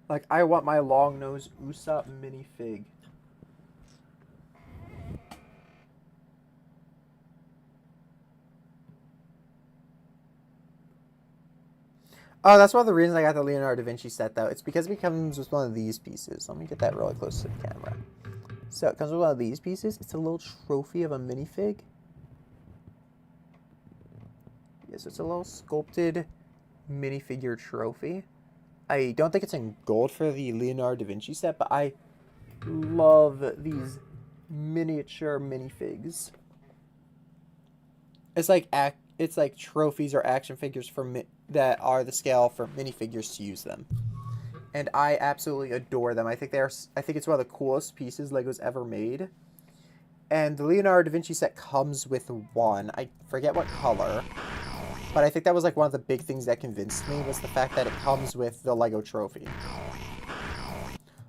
Like, I want my Longnose Usopp minifig. Oh, that's one of the reasons I got the Leonardo da Vinci set, though. It's because it comes with one of these pieces. Let me get that really close to the camera. So, it comes with one of these pieces. It's a little trophy of a minifig. Yes, it's a little sculpted minifigure trophy. I don't think it's in gold for the Leonardo da Vinci set, but I love these miniature minifigs. It's like trophies or action figures for that are the scale for minifigures to use them, and I absolutely adore them. I think it's one of the coolest pieces Lego's ever made. And the Leonardo da Vinci set comes with one. I forget what color. But I think that was like one of the big things that convinced me was the fact that it comes with the Lego trophy.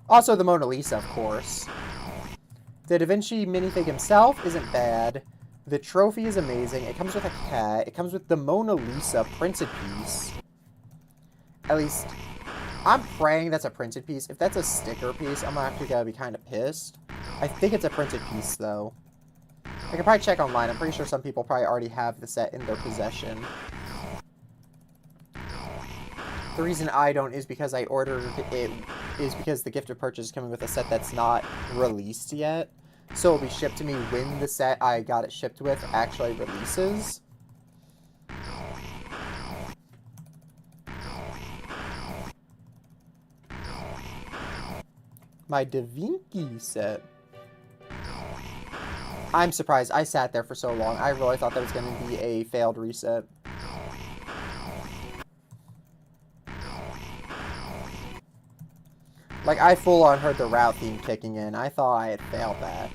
Also the Mona Lisa, of course. The Da Vinci minifig himself isn't bad. The trophy is amazing. It comes with a cat. It comes with the Mona Lisa printed piece. At least, I'm praying that's a printed piece. If that's a sticker piece, I'm actually gonna be kind of pissed. I think it's a printed piece, though. I can probably check online. I'm pretty sure some people probably already have the set in their possession. The reason I don't is because I ordered it, is because the gift of purchase is coming with a set that's not released yet. So it'll be shipped to me when the set I got it shipped with actually releases. My Da Vinci set. I'm surprised. I sat there for so long. I really thought that was going to be a failed reset. Like, I full on heard the route theme kicking in. I thought I had failed that.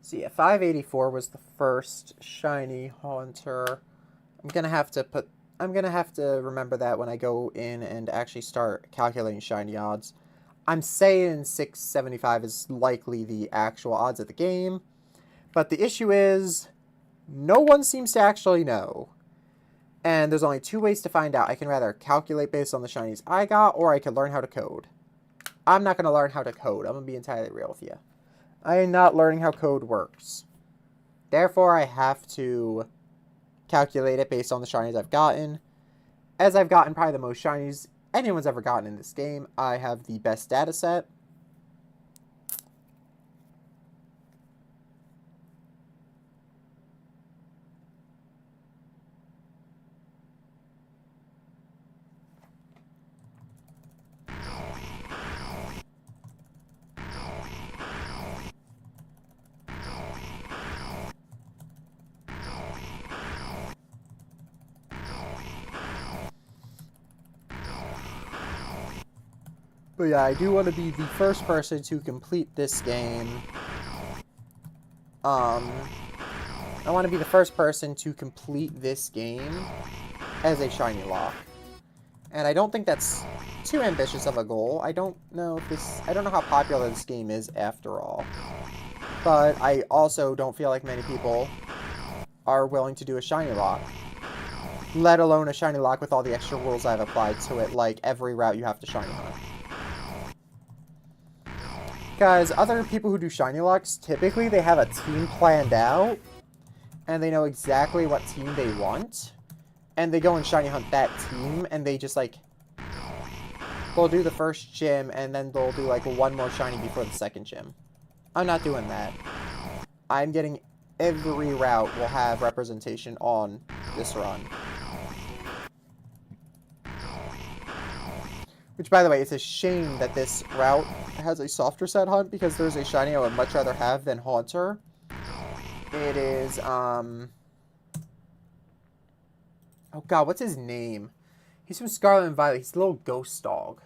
So yeah, 584 was the first shiny Haunter. I'm gonna have to remember that when I go in and actually start calculating shiny odds. I'm saying 675 is likely the actual odds of the game, but the issue is no one seems to actually know. And there's only two ways to find out. I can rather calculate based on the shinies I got, or I can learn how to code. I'm not gonna learn how to code. I'm gonna be entirely real with you. I am not learning how code works. Therefore, I have to calculate it based on the shinies I've gotten. As I've gotten probably the most shinies anyone's ever gotten in this game, I have the best data set. But yeah, I do want to be the first person to complete this game. I want to be the first person to complete this game as a shiny lock. And I don't think that's too ambitious of a goal. I don't know how popular this game is after all. But I also don't feel like many people are willing to do a shiny lock. Let alone a shiny lock with all the extra rules I've applied to it, like every route you have to shiny hunt. Because other people who do shiny locks, typically they have a team planned out, and they know exactly what team they want, and they go and shiny hunt that team, and they just, like, they'll do the first gym, and then they'll do, like, one more shiny before the second gym. I'm not doing that. I'm getting every route will have representation on this run. Which, by the way, it's a shame that this route has a softer set hunt, because there's a shiny I would much rather have than Haunter. It is, oh god, what's his name? He's from Scarlet and Violet. He's a little ghost dog.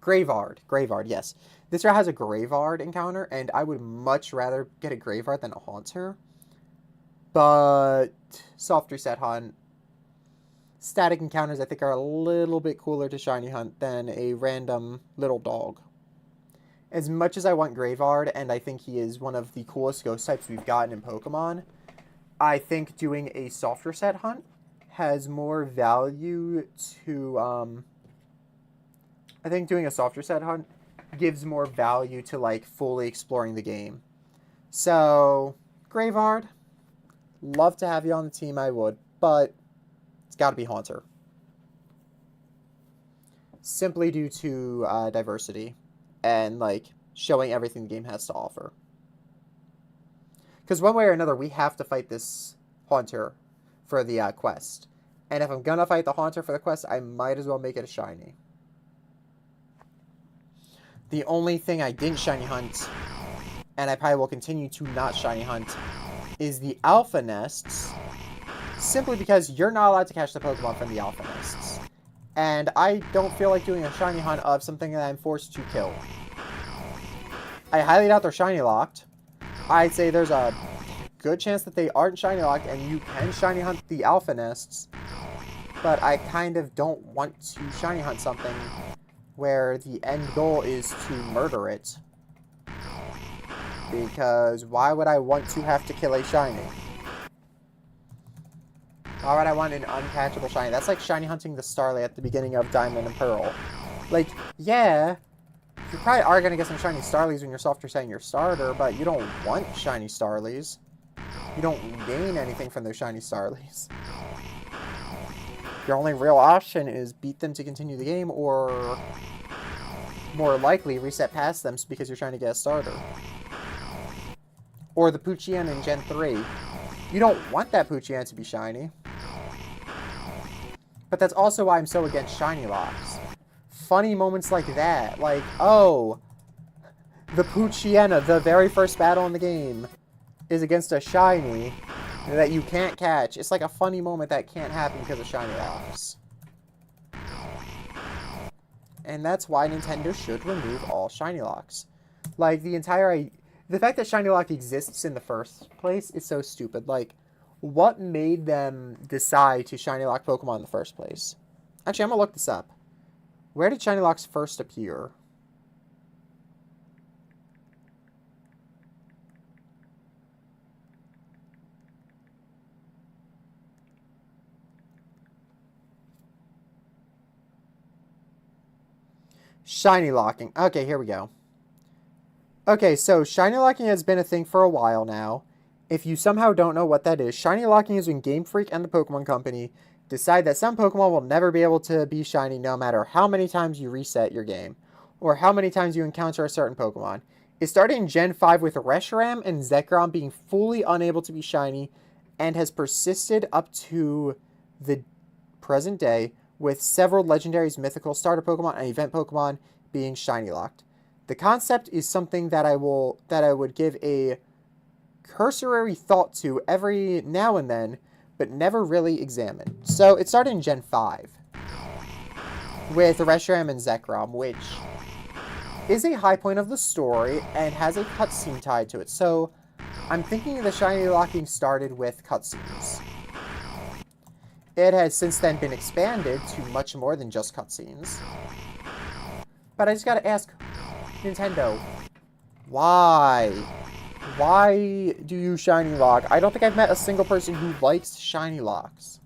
Graveyard. Graveyard, yes. This route has a Graveyard encounter, and I would much rather get a Graveyard than a Haunter. But softer set hunt. Static encounters, I think, are a little bit cooler to shiny hunt than a random little dog. As much as I want Graveyard, and I think he is one of the coolest ghost types we've gotten in Pokemon, I think doing a softer set hunt has more value to, I think doing a softer set hunt gives more value to, like, fully exploring the game. So, Graveyard, love to have you on the team, I would, but it's got to be Haunter. Simply due to diversity and, like, showing everything the game has to offer. Because one way or another, we have to fight this Haunter for the quest. And if I'm going to fight the Haunter for the quest, I might as well make it a shiny. The only thing I didn't shiny hunt, and I probably will continue to not shiny hunt, is the Alpha Nests. Simply because you're not allowed to catch the Pokemon from the Alpha Nests. And I don't feel like doing a shiny hunt of something that I'm forced to kill. I highly doubt they're shiny locked. I'd say there's a good chance that they aren't shiny locked and you can shiny hunt the Alpha Nests. But I kind of don't want to shiny hunt something where the end goal is to murder it. Because why would I want to have to kill a shiny? Why would I want an uncatchable shiny? That's like shiny hunting the Starly at the beginning of Diamond and Pearl. Like, yeah, you probably are going to get some shiny Starlies when you're softer setting your starter, but you don't want shiny Starlies. You don't gain anything from those shiny Starlies. Your only real option is beat them to continue the game, or more likely reset past them because you're trying to get a starter. Or the Poochyena in Gen 3. You don't want that Poochyena to be shiny. But that's also why I'm so against shiny locks. Funny moments like that, like, oh, the Poochyena, the very first battle in the game, is against a shiny that you can't catch. It's like a funny moment that can't happen because of shiny locks. And that's why Nintendo should remove all shiny locks. Like, the fact that shiny lock exists in the first place is so stupid. Like, what made them decide to shiny lock Pokemon in the first place? Actually, I'm gonna look this up. Where did shiny locks first appear? Shiny locking. Okay, here we go. Okay, so shiny locking has been a thing for a while now. If you somehow don't know what that is, shiny locking is when Game Freak and the Pokemon Company decide that some Pokemon will never be able to be shiny no matter how many times you reset your game, or how many times you encounter a certain Pokemon. It started in Gen 5 with Reshiram and Zekrom being fully unable to be shiny, and has persisted up to the present day, with several legendaries, mythical starter Pokemon, and event Pokemon being shiny locked. The concept is something that I would give a cursory thought to every now and then, but never really examined. So it started in Gen 5 with Reshiram and Zekrom, which is a high point of the story and has a cutscene tied to it. So I'm thinking the shiny locking started with cutscenes. It has since then been expanded to much more than just cutscenes. But I just gotta ask, Nintendo, why? Why do you shiny lock? I don't think I've met a single person who likes shiny locks.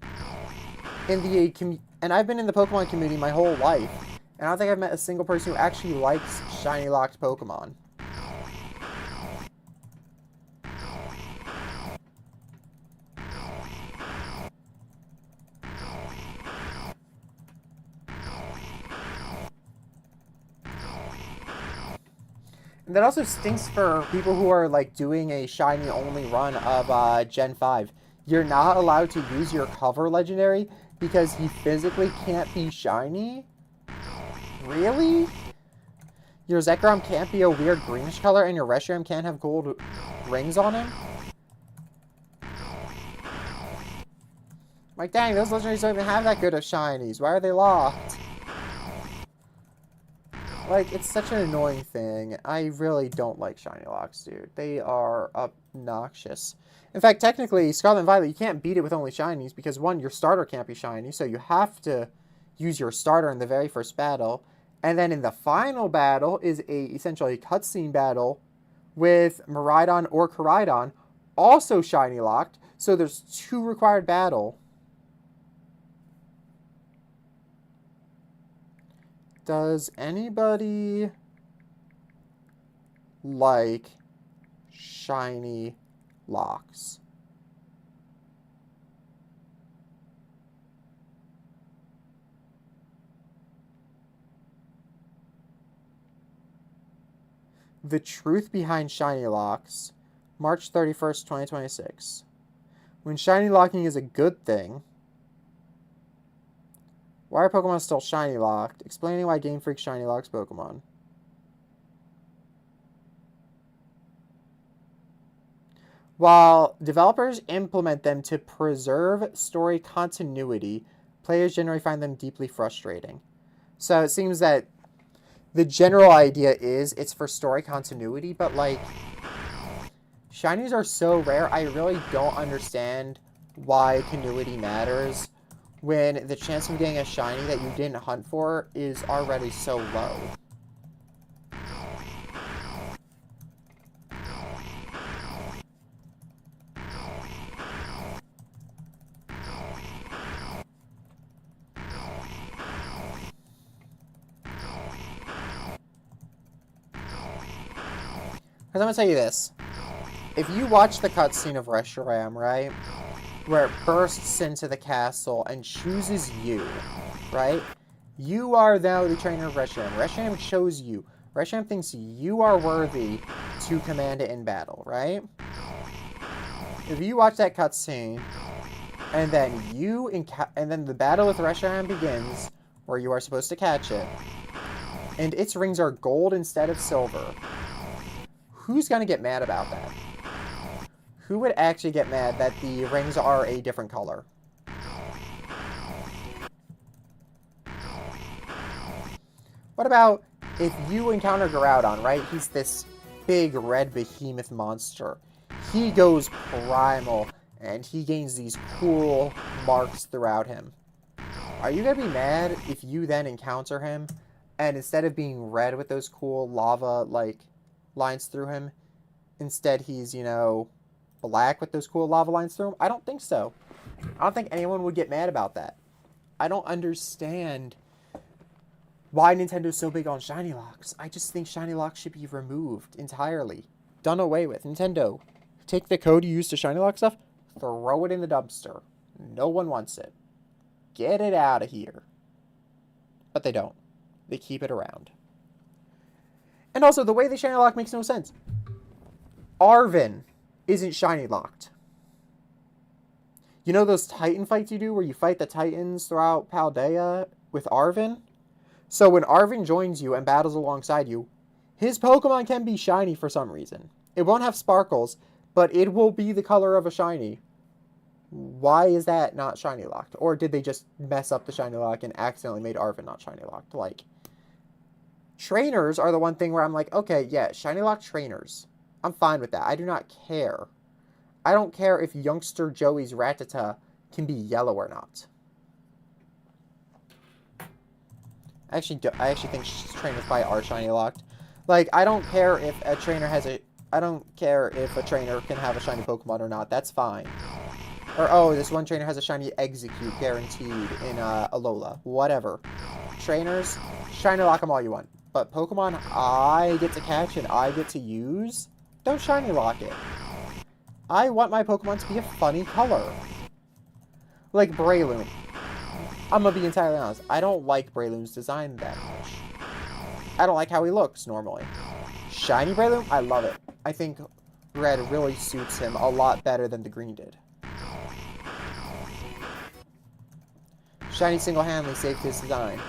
And I've been in the Pokemon community my whole life, and I don't think I've met a single person who actually likes shiny locked Pokemon. And that also stinks for people who are like doing a shiny only run of Gen 5. You're not allowed to use your cover legendary because he physically can't be shiny? Really? Your Zekrom can't be a weird greenish color and your Reshiram can't have gold rings on him? Like, dang, those legendaries don't even have that good of shinies. Why are they locked? Like, it's such an annoying thing. I really don't like shiny locks, dude. They are obnoxious. In fact, technically, Scarlet and Violet, you can't beat it with only shinies because, one, your starter can't be shiny, so you have to use your starter in the very first battle. And then in the final battle is essentially a cutscene battle with Miraidon or Koraidon, also shiny locked, so there's 2 required battle. Does anybody like shiny locks? The truth behind shiny locks, March 31st, 2026. When shiny locking is a good thing, why are Pokemon still shiny locked? Explaining why Game Freak shiny locks Pokemon. While developers implement them to preserve story continuity, players generally find them deeply frustrating. So it seems that the general idea is it's for story continuity, but like, shinies are so rare, I really don't understand why continuity matters when the chance of getting a shiny that you didn't hunt for is already so low. Because I'm going to tell you this. If you watch the cutscene of Reshiram, right, where it bursts into the castle and chooses you, right? You are now the trainer of Reshiram. Reshiram chose you. Reshiram thinks you are worthy to command it in battle, right? If you watch that cutscene, and then the battle with Reshiram begins, where you are supposed to catch it, and its rings are gold instead of silver, who's gonna get mad about that? Who would actually get mad that the rings are a different color? What about if you encounter Groudon, right? He's this big red behemoth monster. He goes primal, and he gains these cool marks throughout him. Are you going to be mad if you then encounter him, and instead of being red with those cool lava-like lines through him, instead he's, you know, black with those cool lava lines through him? I don't think so. I don't think anyone would get mad about that. I don't understand why Nintendo's so big on shiny locks. I just think shiny locks should be removed entirely. Done away with. Nintendo, take the code you used to shiny lock stuff, throw it in the dumpster. No one wants it. Get it out of here. But they don't. They keep it around. And also, the way they shiny lock makes no sense. Arven isn't shiny locked. You know those Titan fights you do where you fight the Titans throughout Paldea with Arven? So when Arven joins you and battles alongside you, his Pokemon can be shiny for some reason. It won't have sparkles, but it will be the color of a shiny. Why is that not shiny locked? Or did they just mess up the shiny lock and accidentally made Arven not shiny locked? Like, Trainers are the one thing where I'm like, okay, yeah, shiny lock trainers. I'm fine with that. I do not care. I don't care if youngster Joey's Rattata can be yellow or not. I actually think trainers probably are shiny locked. Like, I don't care if a trainer has a... I don't care if a trainer can have a shiny Pokemon or not. That's fine. Or, oh, this one trainer has a shiny Execute guaranteed in Alola. Whatever. Trainers, shiny lock them all you want. But Pokemon I get to catch and I get to use, don't shiny lock it. I want my Pokemon to be a funny color. Like Breloom. I'm gonna be entirely honest. I don't like Breloom's design that much. I don't like how he looks normally. Shiny Breloom, I love it. I think red really suits him a lot better than the green did. Shiny single-handedly saved his design.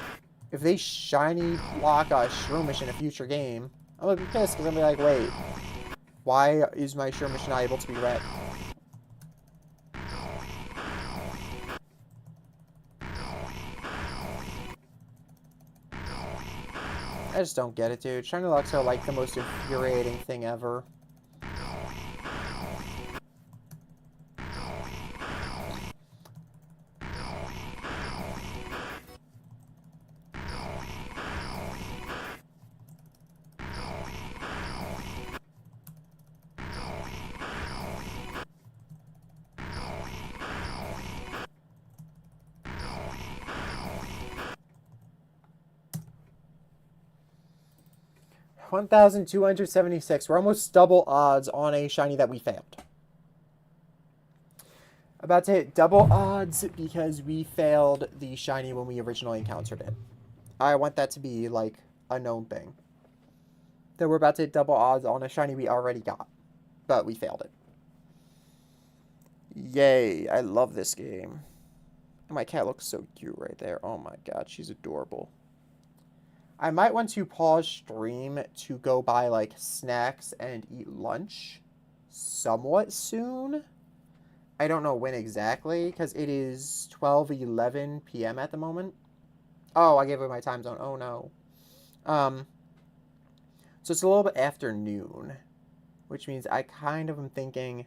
If they shiny lock a Shroomish in a future game, I'm gonna be pissed because I'm gonna be like, wait, why is my Shroomish not able to be red? I just don't get it, dude. Shiny locks are like the most infuriating thing ever. $1,276. We're almost double odds on a shiny that we failed. About to hit double odds because we failed the shiny when we originally encountered it. I want that to be, like, a known thing. That we're about to hit double odds on a shiny we already got. But we failed it. Yay, I love this game. My cat looks so cute right there. Oh my god, she's adorable. I might want to pause stream to go buy, like, snacks and eat lunch somewhat soon. I don't know when exactly, because it is 12:11 p.m. at the moment. Oh, I gave away my time zone. Oh, no. So it's a little bit after noon, which means I kind of am thinking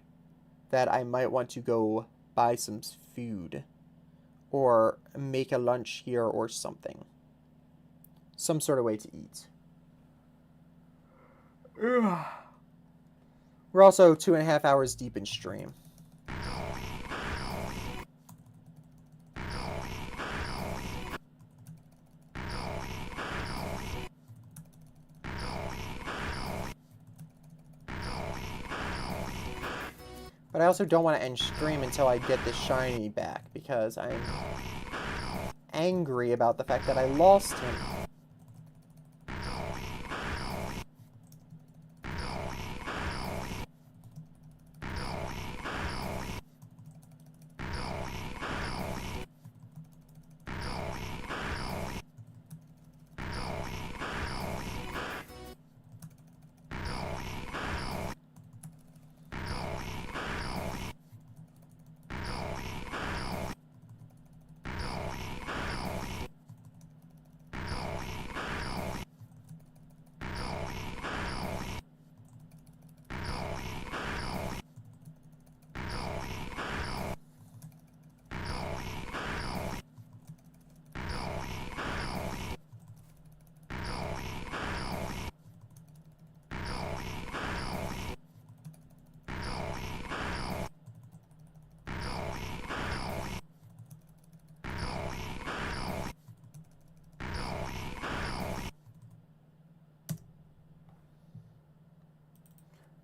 that I might want to go buy some food or make a lunch here or something. Some sort of way to eat. Ugh. We're also 2.5 hours deep in stream. But I also don't want to end stream until I get the shiny back, because I'm angry about the fact that I lost him.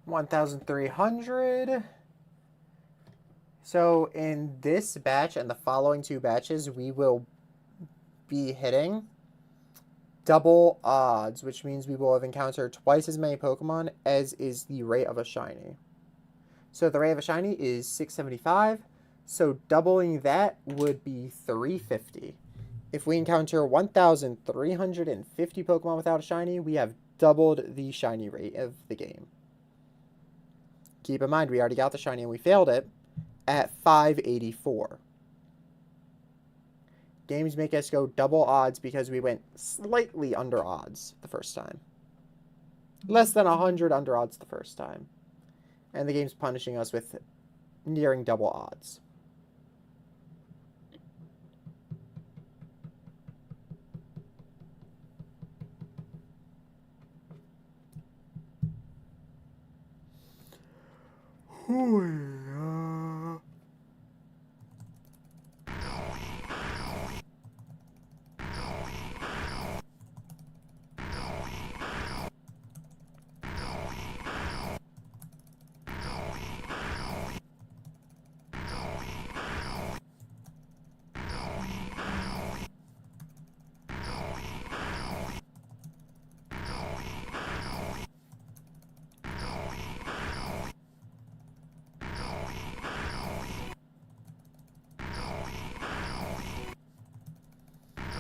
$1,300. So in this batch and the following two batches, we will be hitting double odds, which means we will have encountered twice as many Pokemon as is the rate of a shiny. So the rate of a shiny is 675. So doubling that would be 350. If we encounter 1,350 Pokemon without a shiny, we have doubled the shiny rate of the game. Keep in mind, we already got the shiny and we failed it at 584. games make us go double odds because we went slightly under odds the first time. Less than 100 under odds the first time. And the game's punishing us with nearing double odds.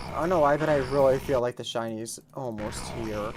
I don't know why, but I really feel like the shiny's almost here.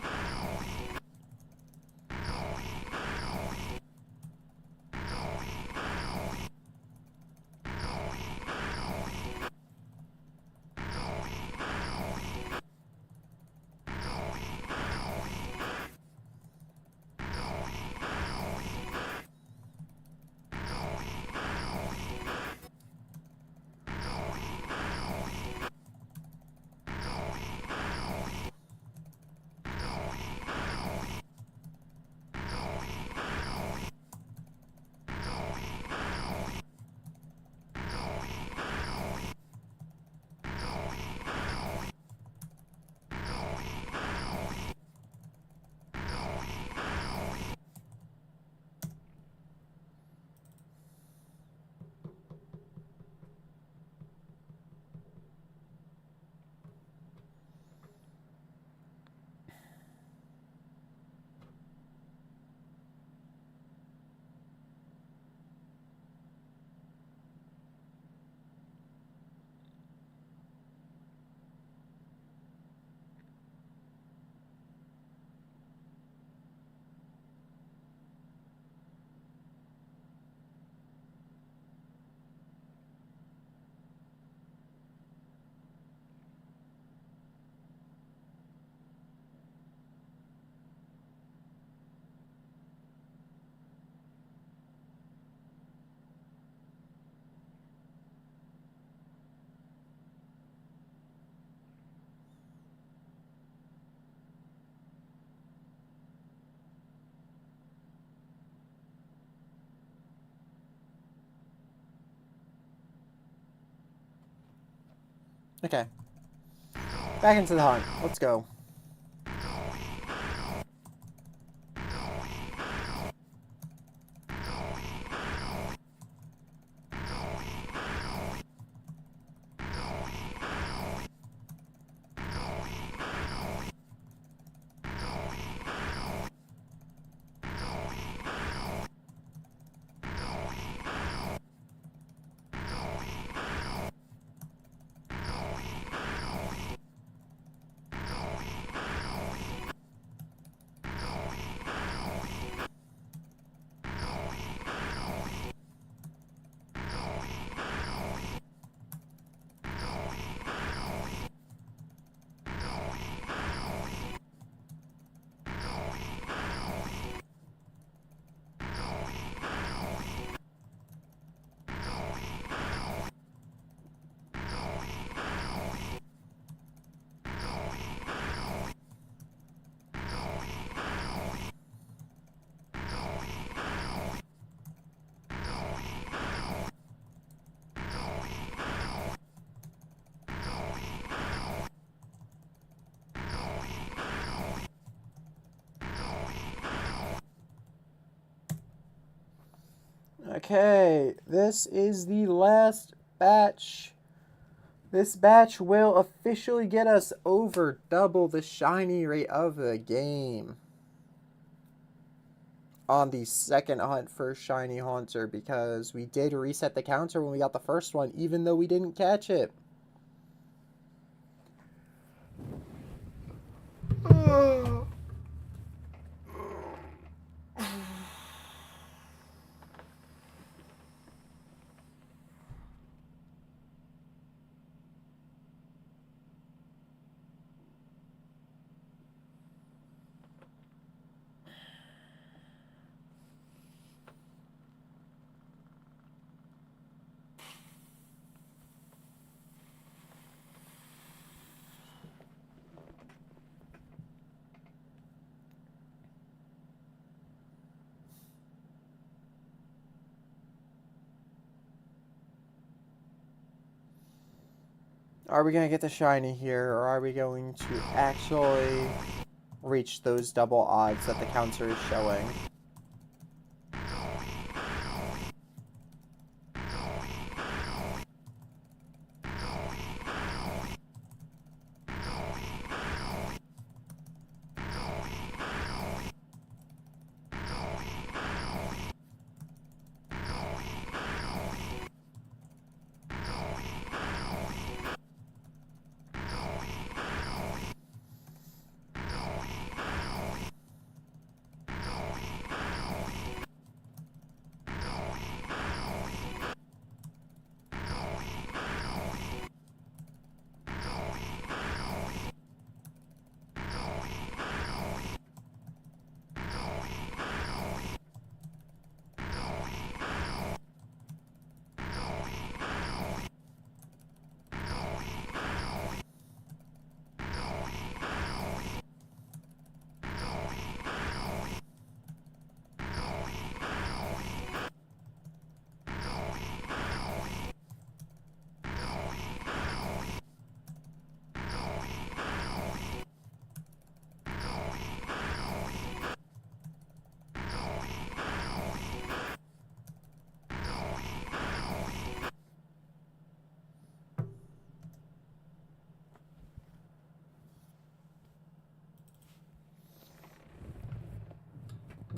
Okay. Back into the hunt. Let's go. Okay, this is the last batch. This batch will officially get us over double the shiny rate of the game on the second hunt for shiny haunter, because we did reset the counter when we got the first one, even though we didn't catch it. Are we going to get the shiny here, or are we going to actually reach those double odds that the counter is showing?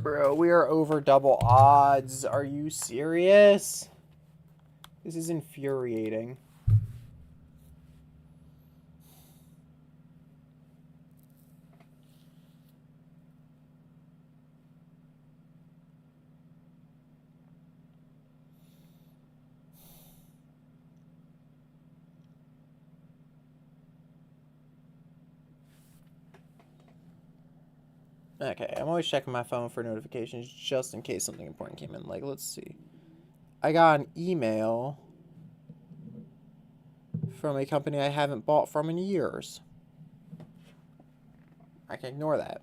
Bro, we are over double odds. Are you serious? This is infuriating. Okay, I'm always checking my phone for notifications just in case something important came in. Like, let's see. I got an email from a company I haven't bought from in years. I can ignore that.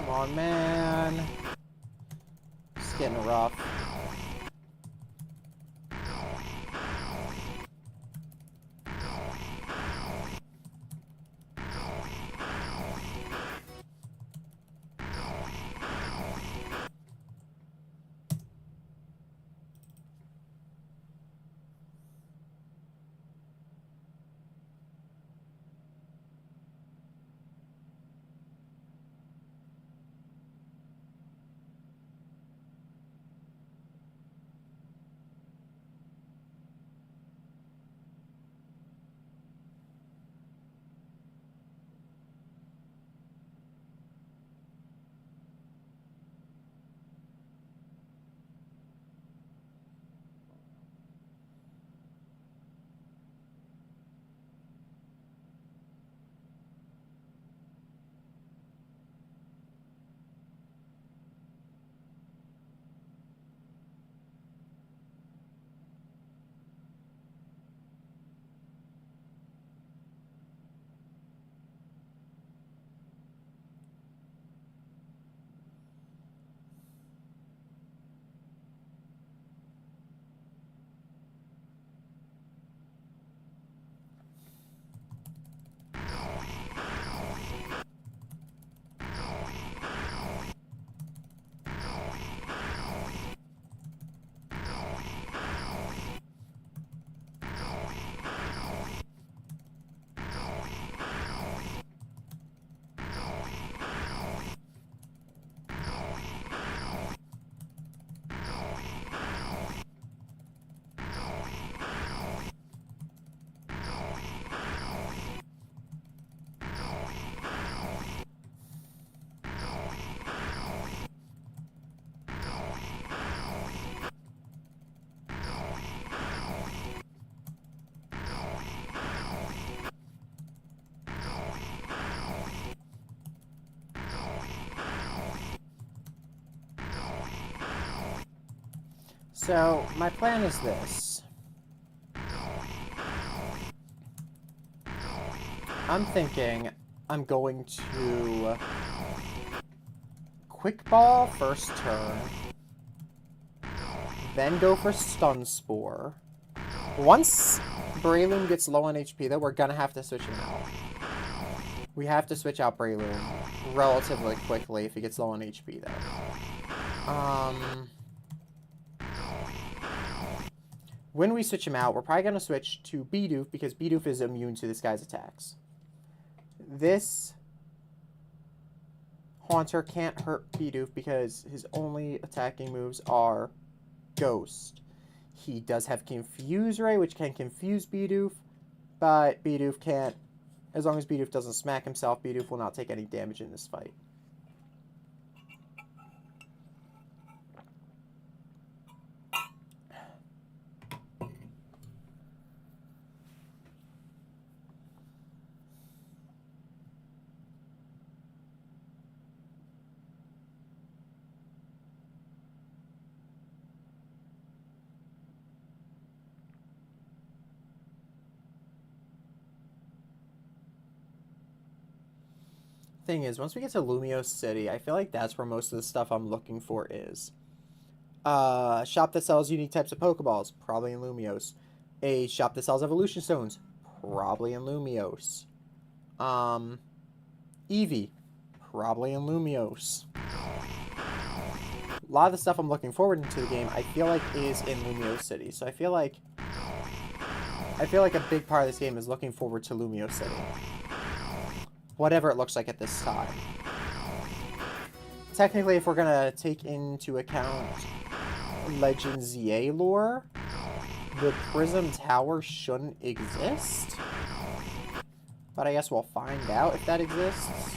Come on, man. It's getting rough. So, my plan is this. I'm thinking I'm going to Quick Ball first turn, then go for Stun Spore. Once Breloom gets low on HP, though, we're gonna have to switch him out. We have to switch out Breloom relatively quickly if he gets low on HP, though. When we switch him out, we're probably gonna switch to Bidoof because Bidoof is immune to this guy's attacks. This Haunter can't hurt Bidoof because his only attacking moves are Ghost. He does have Confuse Ray, which can confuse Bidoof, but Bidoof can't. As long as Bidoof doesn't smack himself, Bidoof will not take any damage in this fight. Thing is, once we get to Lumiose City, I feel like that's where most of the stuff I'm looking for is. Shop that sells unique types of Pokeballs, probably in Lumiose. A shop that sells Evolution Stones, probably in Lumiose. Eevee, probably in Lumiose. A lot of the stuff I'm looking forward into the game, I feel like is in Lumiose City. So I feel like a big part of this game is looking forward to Lumiose City. Whatever it looks like at this time. Technically, if we're gonna take into account Legend ZA lore, the Prism Tower shouldn't exist. But I guess we'll find out if that exists.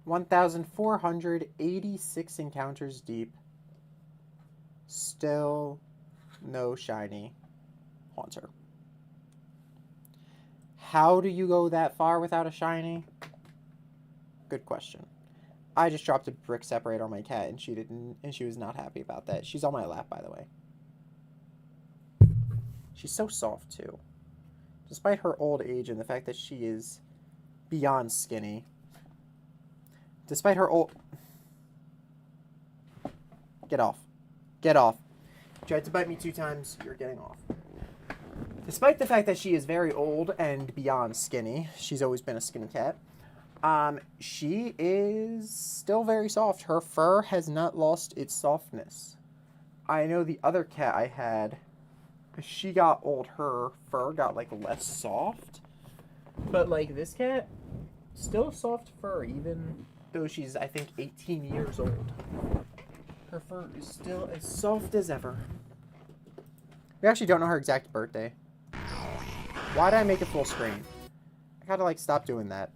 $1,486 encounters deep. Still no shiny Haunter. How do you go that far without a shiny? Good question. I just dropped a brick separator on my cat and she was not happy about that. She's on my lap, by the way. She's so soft too. Despite her old age and the fact that she is beyond skinny. Despite her old... Get off. Get off. You tried to bite me 2 times, you're getting off. Despite the fact that she is very old and beyond skinny, she's always been a skinny cat, she is still very soft. Her fur has not lost its softness. I know the other cat I had, as she got old, her fur got, like, less soft. But, like, this cat, still soft fur, even though she's, I think, 18 years old. Her fur is still as soft as ever. We actually don't know her exact birthday. Why did I make it full screen? I gotta, like, stop doing that.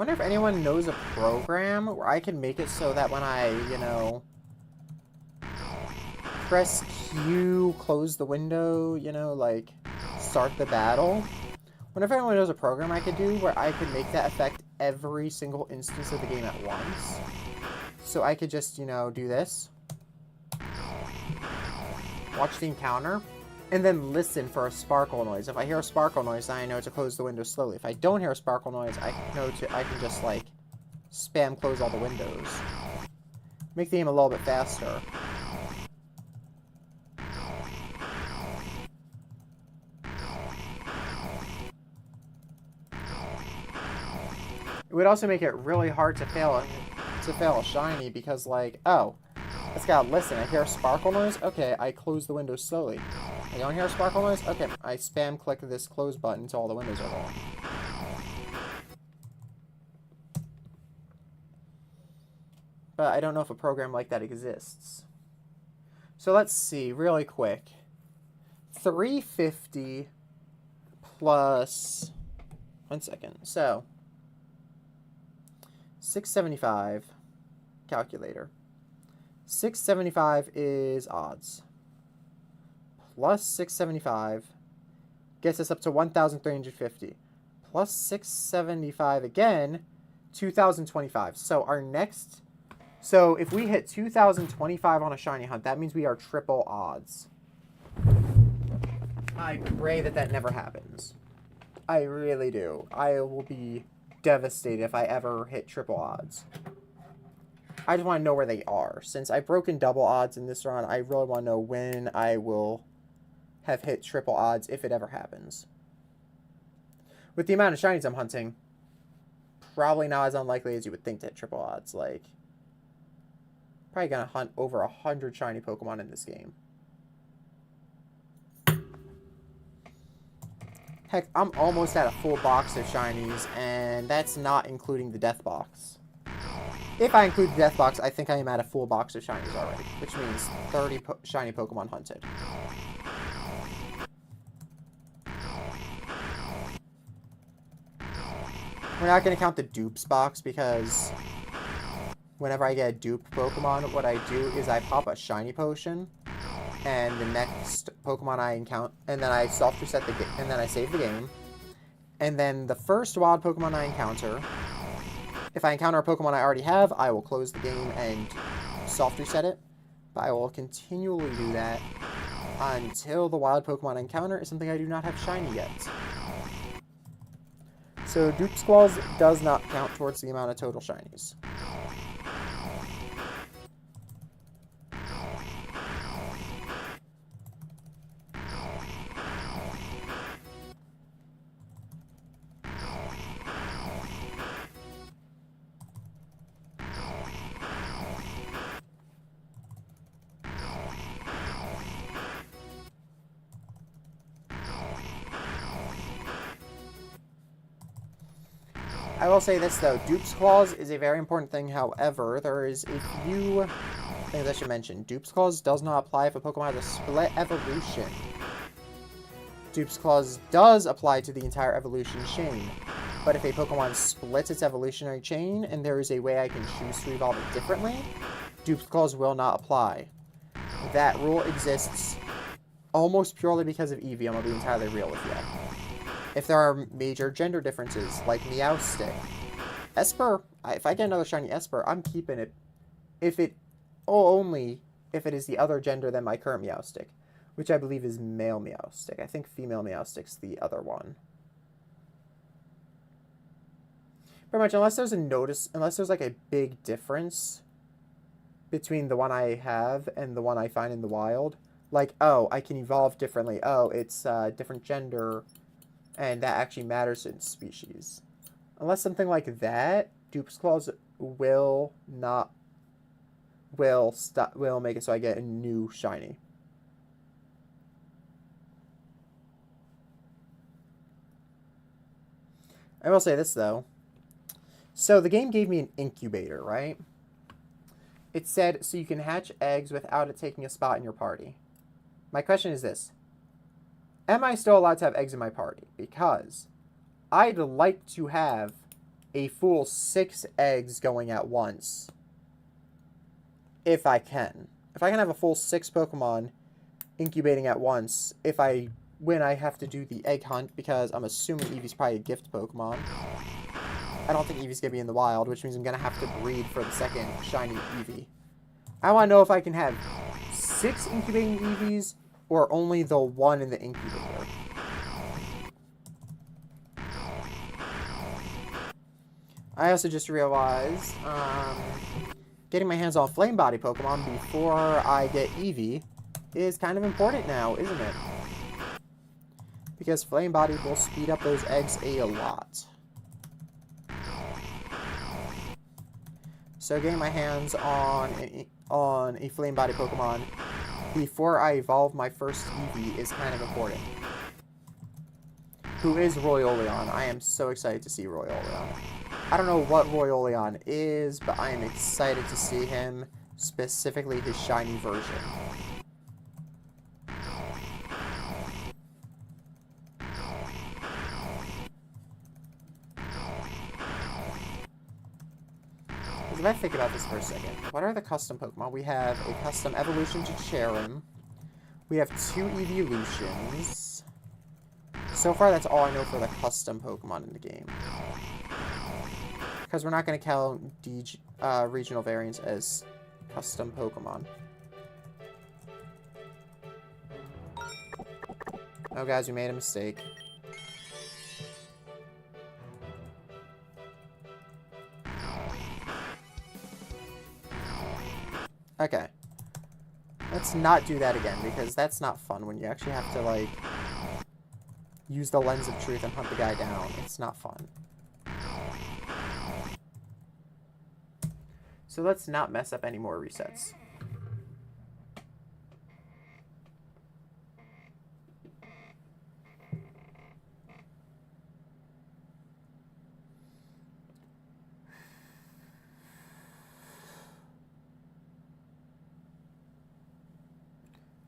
wonder if anyone knows a program where I can make it so that when I, you know, press Q, close the window, you know, like, start the battle. Wonder if anyone knows a program I could do where I could make that affect every single instance of the game at once. So I could just, you know, do this. Watch the encounter. And then listen for a sparkle noise. If I hear a sparkle noise, then I know to close the window slowly. If I don't hear a sparkle noise, I can just, like, spam close all the windows. Make the game a little bit faster. It would also make it really hard to fail a shiny because, like, oh, it's gotta listen. I hear a sparkle noise. Okay, I close the window slowly. I don't hear a sparkle noise. Okay, I spam click this close button until all the windows are gone. But I don't know if a program like that exists. So let's see, really quick. 350 plus... 1 second. So... 675. Calculator. 675 is odds. Plus 675 gets us up to 1,350. Plus 675 again, 2,025. So our next... So if we hit 2,025 on a shiny hunt, that means we are triple odds. I pray that that never happens. I really do. I will be devastated if I ever hit triple odds. I just want to know where they are. Since I've broken double odds in this run, I really want to know when I will have hit triple odds, if it ever happens. With the amount of shinies I'm hunting, probably not as unlikely as you would think to hit triple odds. Like, probably gonna hunt over 100 shiny Pokemon in this game. Heck, I'm almost at a full box of shinies, and that's not including the death box. If I include the death box, I think I am at a full box of shinies already, which means 30 shiny Pokemon hunted. We're not going to count the dupes box because whenever I get a dupe Pokemon, what I do is I pop a shiny potion, and the next Pokemon I encounter, and then I soft reset the game, and then I save the game, and then the first wild Pokemon I encounter, if I encounter a Pokemon I already have, I will close the game and soft reset it, but I will continually do that until the wild Pokemon I encounter is something I do not have shiny yet. So Dupe Squalls does not count towards the amount of total shinies. I will say this though, Dupe's Claws is a very important thing, however, there is a few things I should mention. Dupe's Claws does not apply if a Pokemon has a split evolution. Dupe's Claws does apply to the entire evolution chain, but if a Pokemon splits its evolutionary chain and there is a way I can choose to evolve it differently, Dupe's Claws will not apply. That rule exists almost purely because of Eevee, I'm going to be entirely real with you. If there are major gender differences, like Meowstic. Esper, if I get another shiny Esper, I'm keeping it. Only if it is the other gender than my current Meowstic, which I believe is male Meowstic. I think female Meowstic's the other one. Pretty much, unless there's like a big difference between the one I have and the one I find in the wild. Like, oh, I can evolve differently. Oh, it's different gender. And that actually matters in species. Unless something like that, Dupe's Claws will make it so I get a new shiny. I will say this though. So the game gave me an incubator, right? It said so you can hatch eggs without it taking a spot in your party. My question is this. Am I still allowed to have eggs in my party? Because I'd like to have a full 6 eggs going at once. If I can. If I can have a full 6 Pokemon incubating at once, when I have to do the egg hunt, because I'm assuming Eevee's probably a gift Pokemon. I don't think Eevee's going to be in the wild, which means I'm going to have to breed for the second shiny Eevee. I want to know if I can have 6 incubating Eevees or only the 1 in the incubator. I also just realized getting my hands on Flame Body Pokemon before I get Eevee is kind of important now, isn't it? Because Flame Body will speed up those eggs a lot. So getting my hands on a Flame Body Pokemon before I evolve my first Eevee is kind of important. Who is Royolion? I am so excited to see Royolion. I don't know what Royolion is, but I am excited to see him, specifically his shiny version. If I think about this for a second, what are the custom Pokemon? We have a custom evolution to Cherim. We have 2 evolutions. So far, that's all I know for the custom Pokemon in the game. Because we're not going to count regional variants as custom Pokemon. Oh, guys, we made a mistake. Okay. Let's not do that again, because that's not fun when you actually have to, like, use the lens of truth and hunt the guy down. It's not fun. So let's not mess up any more resets.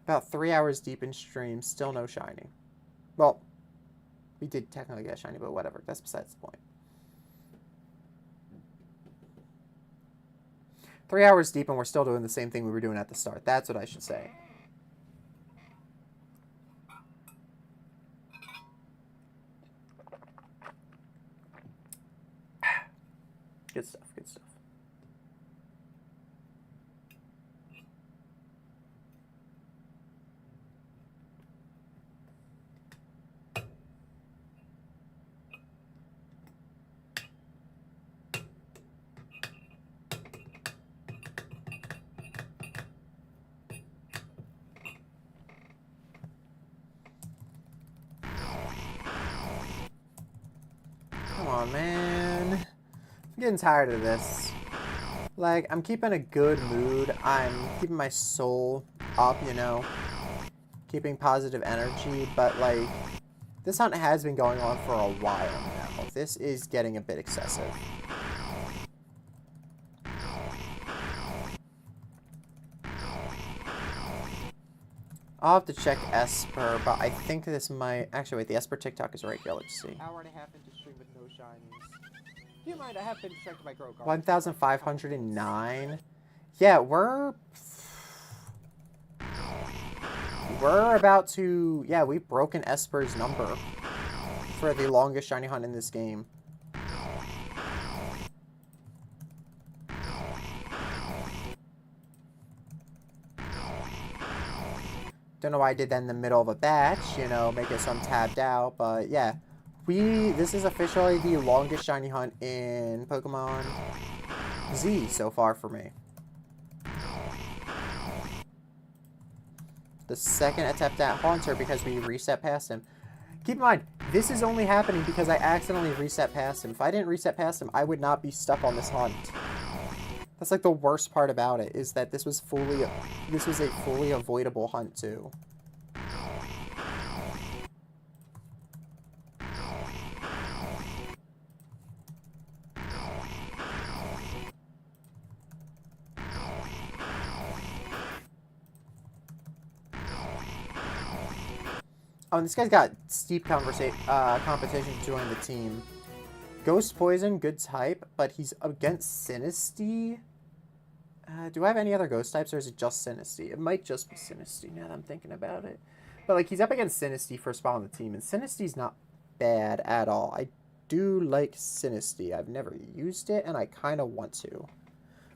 About 3 hours deep in stream, still no shiny. Well, we did technically get a shiny, but whatever. That's besides the point. 3 hours deep and we're still doing the same thing we were doing at the start. That's what I should say. Good stuff, good stuff. Come on, man. I'm getting tired of this. Like, I'm keeping a good mood. I'm keeping my soul up, you know. Keeping positive energy. But, like, this hunt has been going on for a while now. This is getting a bit excessive. I'll have to check Esper, but I think this might... Actually, wait, the Esper TikTok is right here. Let's see. Hour and a half into stream with no shinies. Keep in mind, I have been distracted by Grow Guard. 1,509? Yeah, we're about to... Yeah, we've broken Esper's number for the longest shiny hunt in this game. Don't know why I did that in the middle of a batch, you know, make it some tabbed out, but yeah. This is officially the longest shiny hunt in Pokemon Z so far for me. The second attempt at Haunter because we reset past him. Keep in mind, this is only happening because I accidentally reset past him. If I didn't reset past him, I would not be stuck on this hunt. That's like the worst part about it, is that this was a fully avoidable hunt too. Oh, and this guy's got steep competition to join the team. Ghost Poison, good type, but he's against Sinisty. Do I have any other ghost types, or is it just Sinisty? It might just be Sinisty now that I'm thinking about it. But, like, he's up against Sinisty for a spot on the team, and Sinisty's not bad at all. I do like Sinisty. I've never used it, and I kind of want to.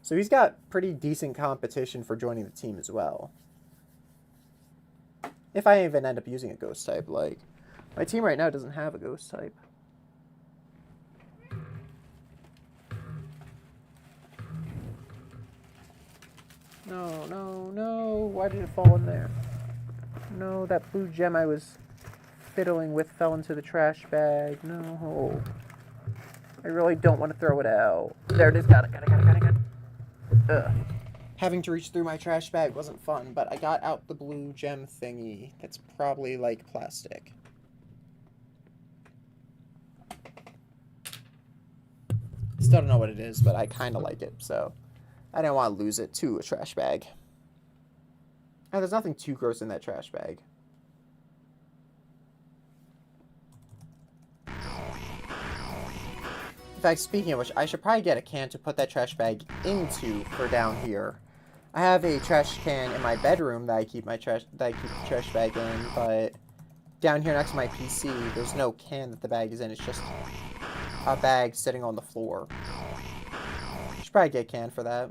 So he's got pretty decent competition for joining the team as well. If I even end up using a ghost type, like, my team right now doesn't have a ghost type. No, no, no. Why did it fall in there? No, that blue gem I was fiddling with fell into the trash bag. No. I really don't want to throw it out. There it is. Got it. Ugh. Having to reach through my trash bag wasn't fun, but I got out the blue gem thingy. That's probably like plastic. Still don't know what it is, but I kind of like it, so I didn't want to lose it to a trash bag. And there's nothing too gross in that trash bag. In fact, speaking of which, I should probably get a can to put that trash bag into for down here. I have a trash can in my bedroom that I keep the trash bag in, but down here next to my PC, there's no can that the bag is in. It's just a bag sitting on the floor. Should probably get a can for that.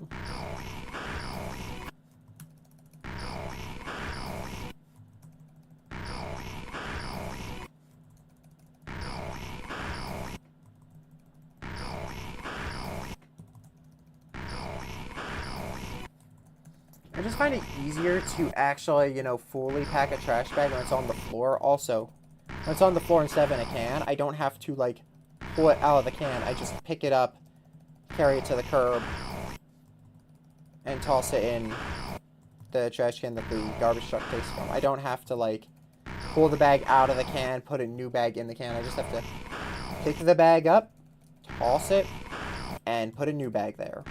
I just find it easier to actually, fully pack a trash bag when it's on the floor. Also, when it's on the floor instead of in a can, I don't have to, like, pull it out of the can. I just pick it up, carry it to the curb, and toss it in the trash can that the garbage truck takes from. I don't have to, like, pull the bag out of the can, put a new bag in the can. I just have to pick the bag up, toss it, and put a new bag there.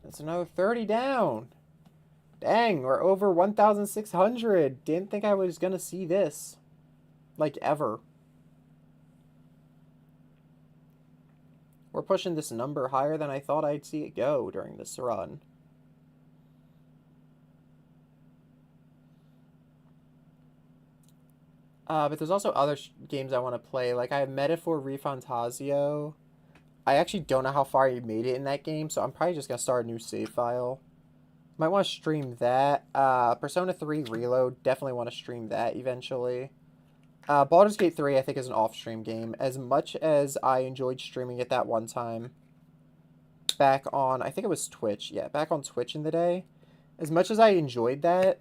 That's another 30 down. Dang, we're over 1,600. Didn't think I was gonna see this. Like, ever. We're pushing this number higher than I thought I'd see it go during this run. But there's also other games I want to play. Like, I have Metaphor Refantasio. I actually don't know how far you made it in that game, so I'm probably just going to start a new save file. Might want to stream that. Persona 3 Reload, definitely want to stream that eventually. Baldur's Gate 3, I think, is an off-stream game. As much as I enjoyed streaming it that one time, back on, I think it was Twitch. Yeah, back on Twitch in the day. As much as I enjoyed that,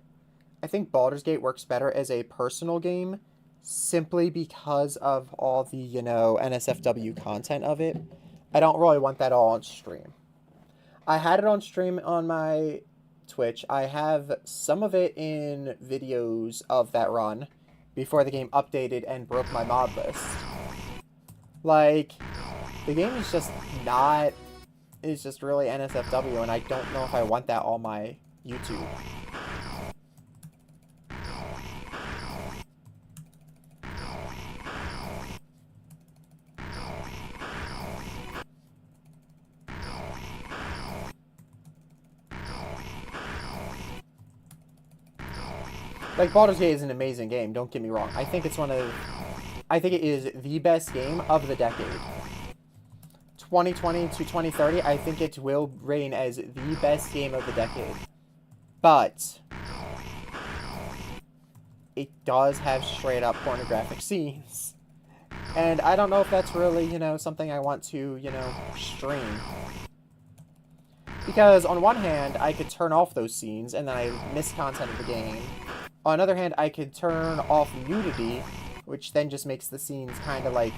I think Baldur's Gate works better as a personal game, simply because of all the, NSFW content of it. I don't really want that all on stream. I had it on stream on my Twitch. I have some of it in videos of that run before the game updated and broke my mod list. Like, the game is just not... It's just really NSFW, and I don't know if I want that on my YouTube. Like, Baldur's Gate is an amazing game, don't get me wrong. I think it is the best game of the decade. 2020 to 2030, I think it will reign as the best game of the decade. But it does have straight up pornographic scenes. And I don't know if that's really, something I want to, stream. Because on one hand, I could turn off those scenes and then I miss content of the game. On the other hand, I could turn off nudity, which then just makes the scenes kind of, like,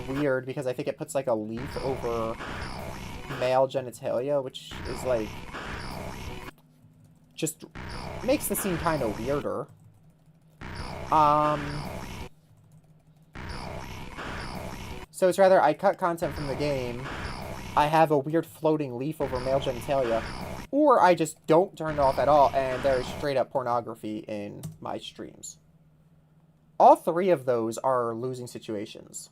weird, because I think it puts, like, a leaf over male genitalia, which is, like, just makes the scene kind of weirder. Um, so it's rather I cut content from the game, I have a weird floating leaf over male genitalia, or I just don't turn it off at all and there is straight up pornography in my streams. All three of those are losing situations.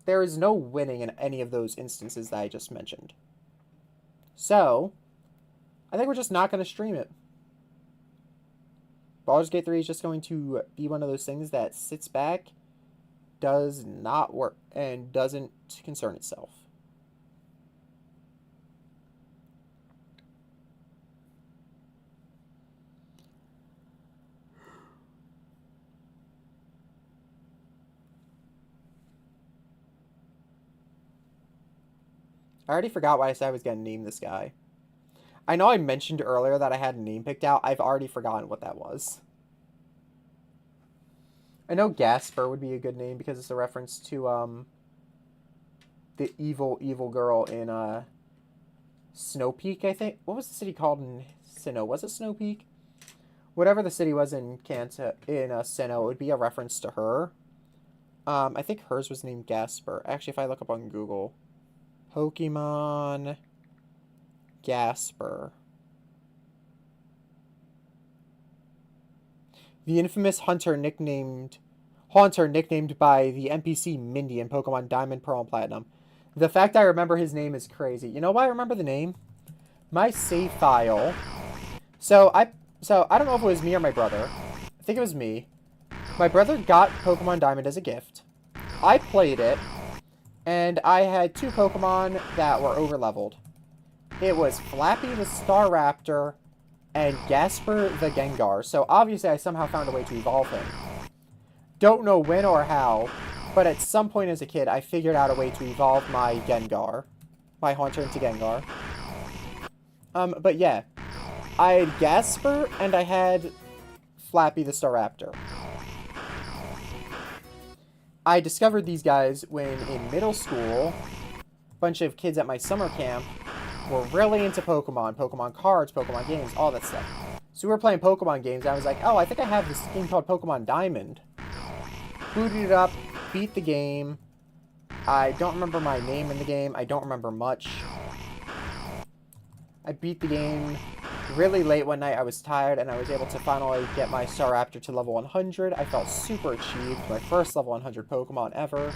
There is no winning in any of those instances that I just mentioned. So, I think we're just not going to stream it. Baldur's Gate 3 is just going to be one of those things that sits back, does not work, and doesn't concern itself. I already forgot why I said I was going to name this guy. I know I mentioned earlier that I had a name picked out. I've already forgotten what that was. I know Gasper would be a good name because it's a reference to the evil girl in Snow Peak, I think. What was the city called in Sinnoh? Was it Snow Peak? Whatever the city was in Sinnoh, it would be a reference to her. I think hers was named Gasper. Actually, if I look up on Google, Pokemon Gasper. The infamous Haunter nicknamed by the NPC Mindy in Pokemon Diamond, Pearl, and Platinum. The fact I remember his name is crazy. You know why I remember the name? My save file. So I don't know if it was me or my brother. I think it was me. My brother got Pokemon Diamond as a gift. I played it, and I had two Pokemon that were overleveled. It was Flappy the Staraptor and Gasper the Gengar. So obviously I somehow found a way to evolve him. Don't know when or how, but at some point as a kid I figured out a way to evolve my Gengar. My Haunter into Gengar. But yeah. I had Gasper and I had Flappy the Staraptor. I discovered these guys when in middle school, a bunch of kids at my summer camp were really into Pokemon. Pokemon cards, Pokemon games, all that stuff. So we were playing Pokemon games, and I was like, oh, I think I have this game called Pokemon Diamond. Booted it up, beat the game. I don't remember my name in the game. I don't remember much. I beat the game really late one night. I was tired, and I was able to finally get my Staraptor to level 100. I felt super achieved. My first level 100 Pokemon ever.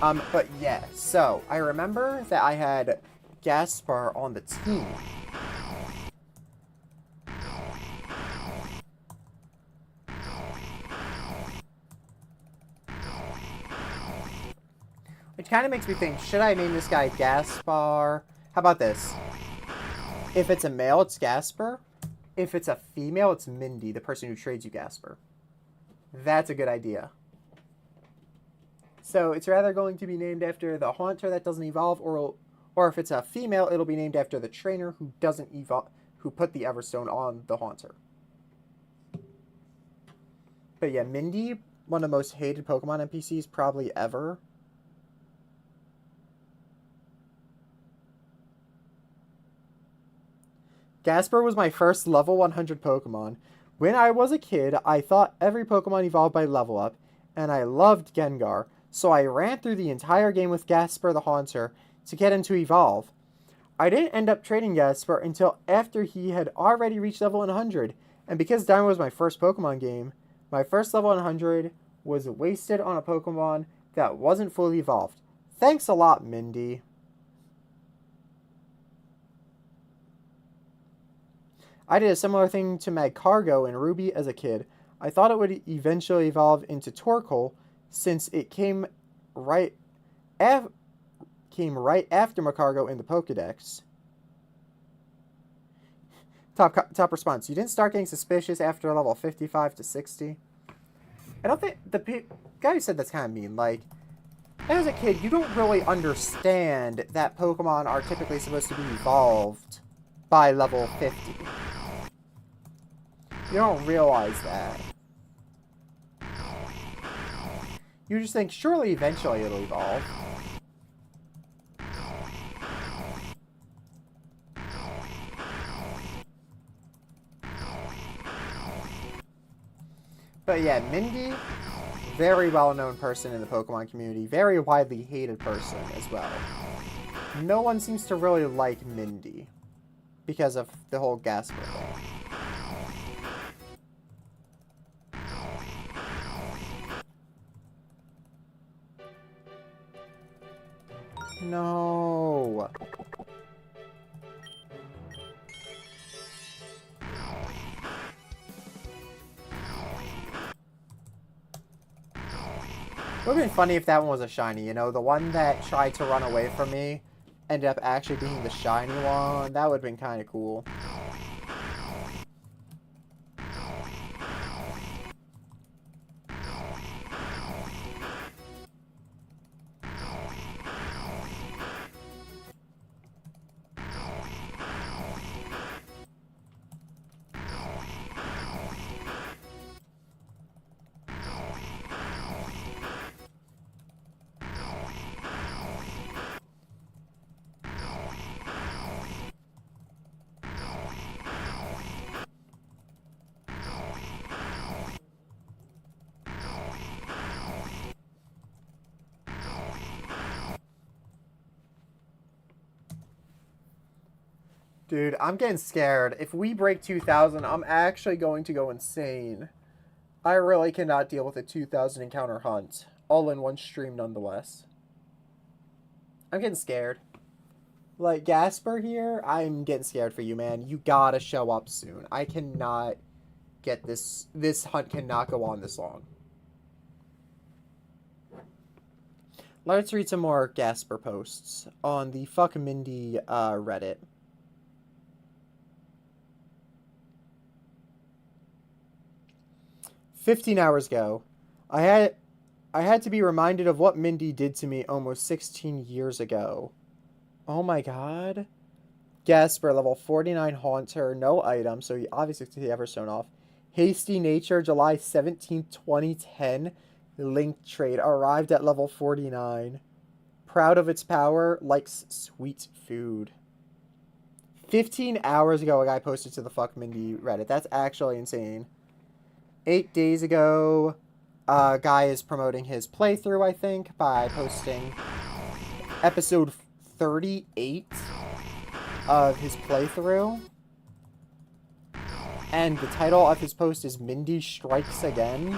But yeah, so I remember that I had Gaspar on the team. Which kind of makes me think, should I name this guy Gaspar? How about this? If it's a male, it's Gasper. If it's a female, it's Mindy, the person who trades you Gasper. That's a good idea. So it's rather going to be named after the Haunter that doesn't evolve, or if it's a female, it'll be named after the trainer who doesn't evolve, who put the Everstone on the Haunter. But yeah, Mindy, one of the most hated Pokemon NPCs probably ever. Gasper was my first level 100 Pokemon. When I was a kid, I thought every Pokemon evolved by level up, and I loved Gengar, so I ran through the entire game with Gasper the Haunter to get him to evolve. I didn't end up trading Gasper until after he had already reached level 100, and because Diamond was my first Pokemon game, my first level 100 was wasted on a Pokemon that wasn't fully evolved. Thanks a lot, Mindy. I did a similar thing to Magcargo and Ruby as a kid. I thought it would eventually evolve into Torkoal, since it came right after Magcargo in the Pokedex. Top response. You didn't start getting suspicious after level 55 to 60? I don't think... The guy who said that's kind of mean. Like, as a kid, you don't really understand that Pokemon are typically supposed to be evolved by level 50. You don't realize that. You just think, surely eventually it'll evolve. But yeah, Mindy, very well-known person in the Pokemon community. Very widely hated person as well. No one seems to really like Mindy because of the whole Gasper thing. No. It would have been funny if that one was a shiny, you know? The one that tried to run away from me ended up actually being the shiny one. That would have been kind of cool. Dude, I'm getting scared. If we break 2,000, I'm actually going to go insane. I really cannot deal with a 2,000 encounter hunt. All in one stream, nonetheless. I'm getting scared. Like, Gasper here, I'm getting scared for you, man. You gotta show up soon. I cannot get this. This hunt cannot go on this long. Let's read some more Gasper posts on the Fuck Mindy Reddit. "15 hours ago, I had to be reminded of what Mindy did to me almost 16 years ago. Oh my god. Gasper, level 49 Haunter, no item, so he obviously took the Everstone off. Hasty Nature, July 17th, 2010. Link trade, arrived at level 49. Proud of its power, likes sweet food." 15 hours ago, a guy posted to the Fuck Mindy Reddit. That's actually insane. 8 days ago, a guy is promoting his playthrough, I think, by posting episode 38 of his playthrough. And the title of his post is Mindy Strikes Again.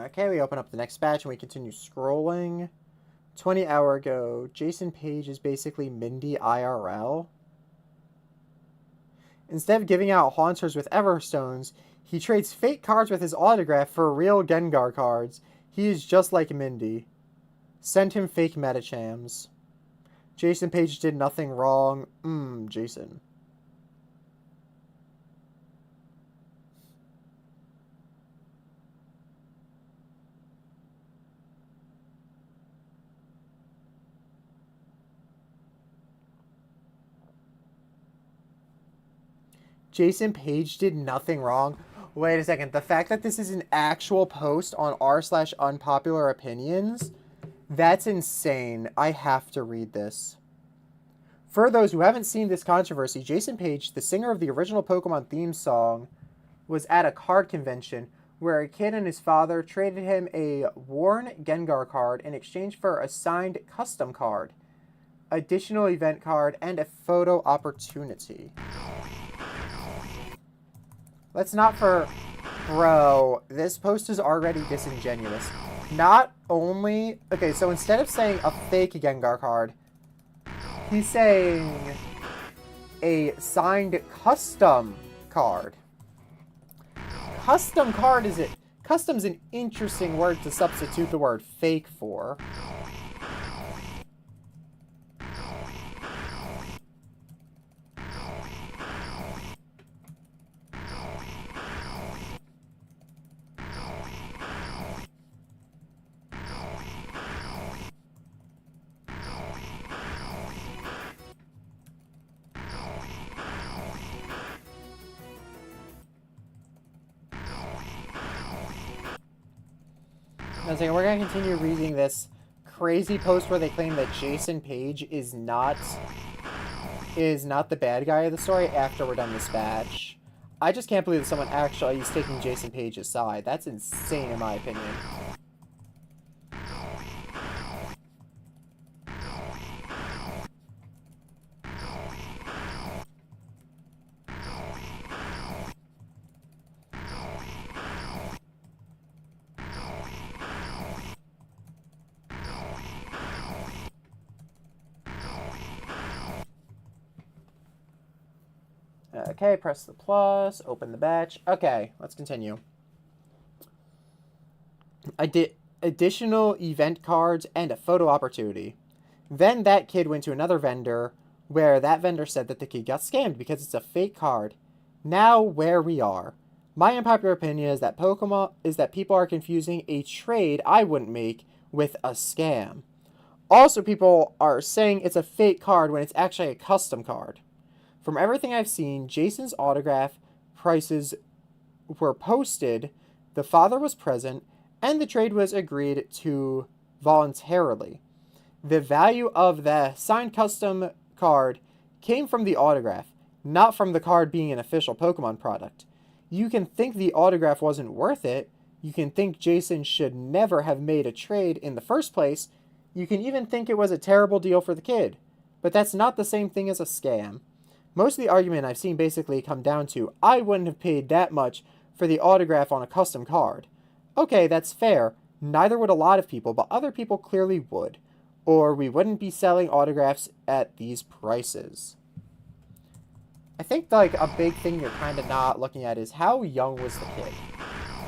Okay, we open up the next batch and we continue scrolling. 20 hour ago, Jason Page is basically Mindy IRL. Instead of giving out Haunters with Everstones, he trades fake cards with his autograph for real Gengar cards. He is just like Mindy. Send him fake Metachams. Jason Page did nothing wrong. Jason. Jason Page did nothing wrong. Wait a second. The fact that this is an actual post on r/unpopular opinions, that's insane. I have to read this. For those who haven't seen this controversy, Jason Page, the singer of the original Pokemon theme song, was at a card convention where a kid and his father traded him a worn Gengar card in exchange for a signed custom card, additional event card, and a photo opportunity. Let's not for... Bro, this post is already disingenuous. Not only... Okay, so instead of saying a fake Gengar card, he's saying a signed custom card. Custom card is it? Custom's an interesting word to substitute the word fake for. We're going to continue reading this crazy post where they claim that Jason Page is not the bad guy of the story after we're done this batch. I just can't believe that someone actually is taking Jason Page's side. That's insane in my opinion. Okay, press the plus, open the batch. Okay, let's continue. I did additional event cards and a photo opportunity. Then that kid went to another vendor where that vendor said that the kid got scammed because it's a fake card. Now where we are. My unpopular opinion is that people are confusing a trade I wouldn't make with a scam. Also, people are saying it's a fake card when it's actually a custom card. From everything I've seen, Jason's autograph prices were posted, the father was present, and the trade was agreed to voluntarily. The value of the signed custom card came from the autograph, not from the card being an official Pokemon product. You can think the autograph wasn't worth it. You can think Jason should never have made a trade in the first place. You can even think it was a terrible deal for the kid. But that's not the same thing as a scam. Most of the argument I've seen basically come down to, I wouldn't have paid that much for the autograph on a custom card. Okay, that's fair. Neither would a lot of people, but other people clearly would. Or we wouldn't be selling autographs at these prices. I think, like, a big thing you're kind of not looking at is how young was the kid?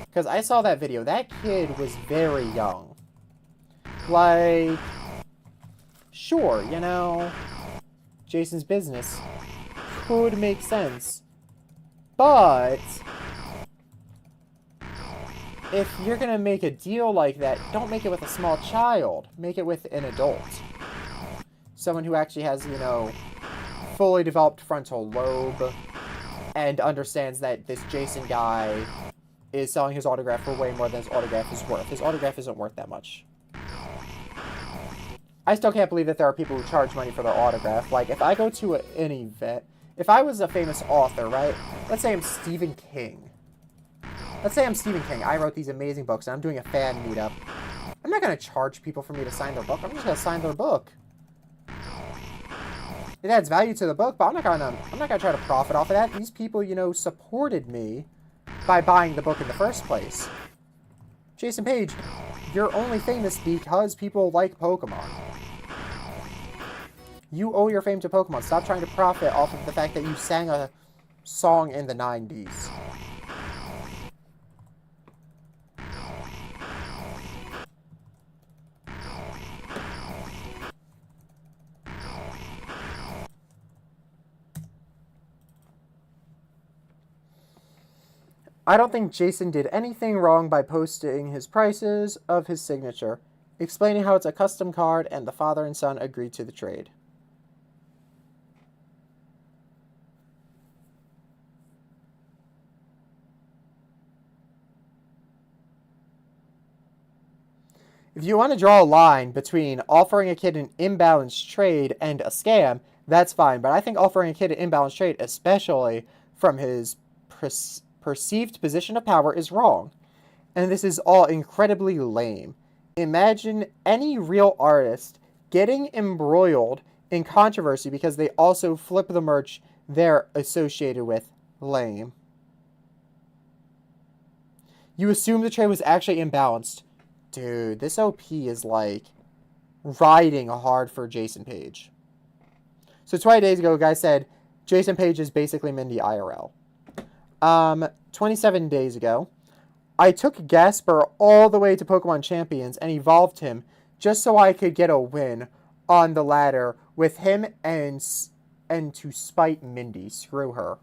Because I saw that video. That kid was very young. Like, sure, you know, Jason's business could make sense, but if you're gonna make a deal like that, don't make it with a small child. Make it with an adult. Someone who actually has, you know, fully developed frontal lobe and understands that this Jason guy is selling his autograph for way more than his autograph is worth. His autograph isn't worth that much. I still can't believe that there are people who charge money for their autograph. Like, if I go to an event, if I was a famous author, right? Let's say I'm Stephen King. I wrote these amazing books, and I'm doing a fan meetup. I'm not going to charge people for me to sign their book. I'm just going to sign their book. It adds value to the book, but I'm not gonna try to profit off of that. These people, you know, supported me by buying the book in the first place. Jason Page, you're only famous because people like Pokemon. You owe your fame to Pokemon. Stop trying to profit off of the fact that you sang a song in the 90s. I don't think Jason did anything wrong by posting his prices of his signature, explaining how it's a custom card and the father and son agreed to the trade. If you want to draw a line between offering a kid an imbalanced trade and a scam, that's fine. But I think offering a kid an imbalanced trade, especially from his perceived position of power is wrong. And this is all incredibly lame. Imagine any real artist getting embroiled in controversy because they also flip the merch they're associated with. Lame. You assume the trade was actually imbalanced. Dude, this OP is like riding hard for Jason Page. So 20 days ago, a guy said Jason Page is basically Mindy IRL. 27 days ago, I took Gasper all the way to Pokemon Champions and evolved him just so I could get a win on the ladder with him and to spite Mindy. Screw her.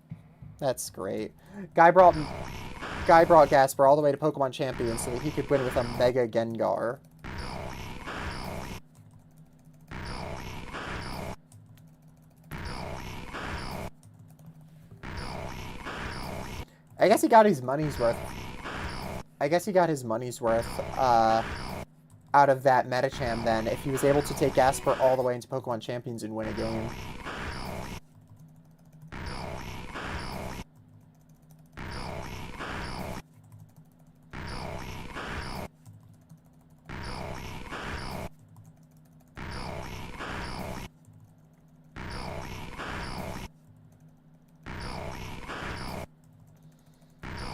That's great. Guy brought Gasper all the way to Pokemon Champions so that he could win with a Mega Gengar. I guess he got his money's worth. Out of that Medicham then, if he was able to take Gasper all the way into Pokemon Champions and win a game.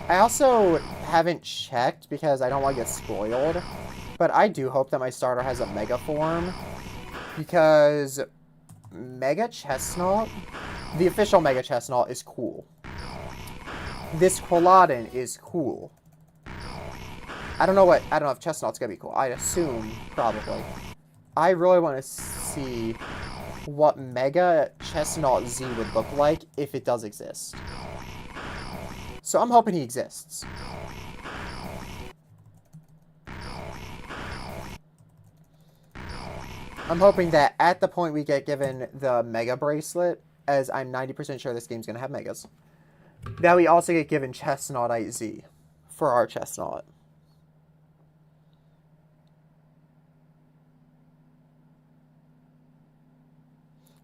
I also haven't checked because I don't want to get spoiled, but I do hope that my starter has a Mega Form, because Mega Chestnut, the official Mega Chestnut, is cool. This Quilladin is cool. I don't know if Chestnut's gonna be cool. I assume, probably. I really want to see what Mega Chestnut Z would look like if it does exist. So I'm hoping he exists. I'm hoping that at the point we get given the Mega Bracelet, as I'm 90% sure this game's going to have Megas, that we also get given Chestnut Z for our Chestnut.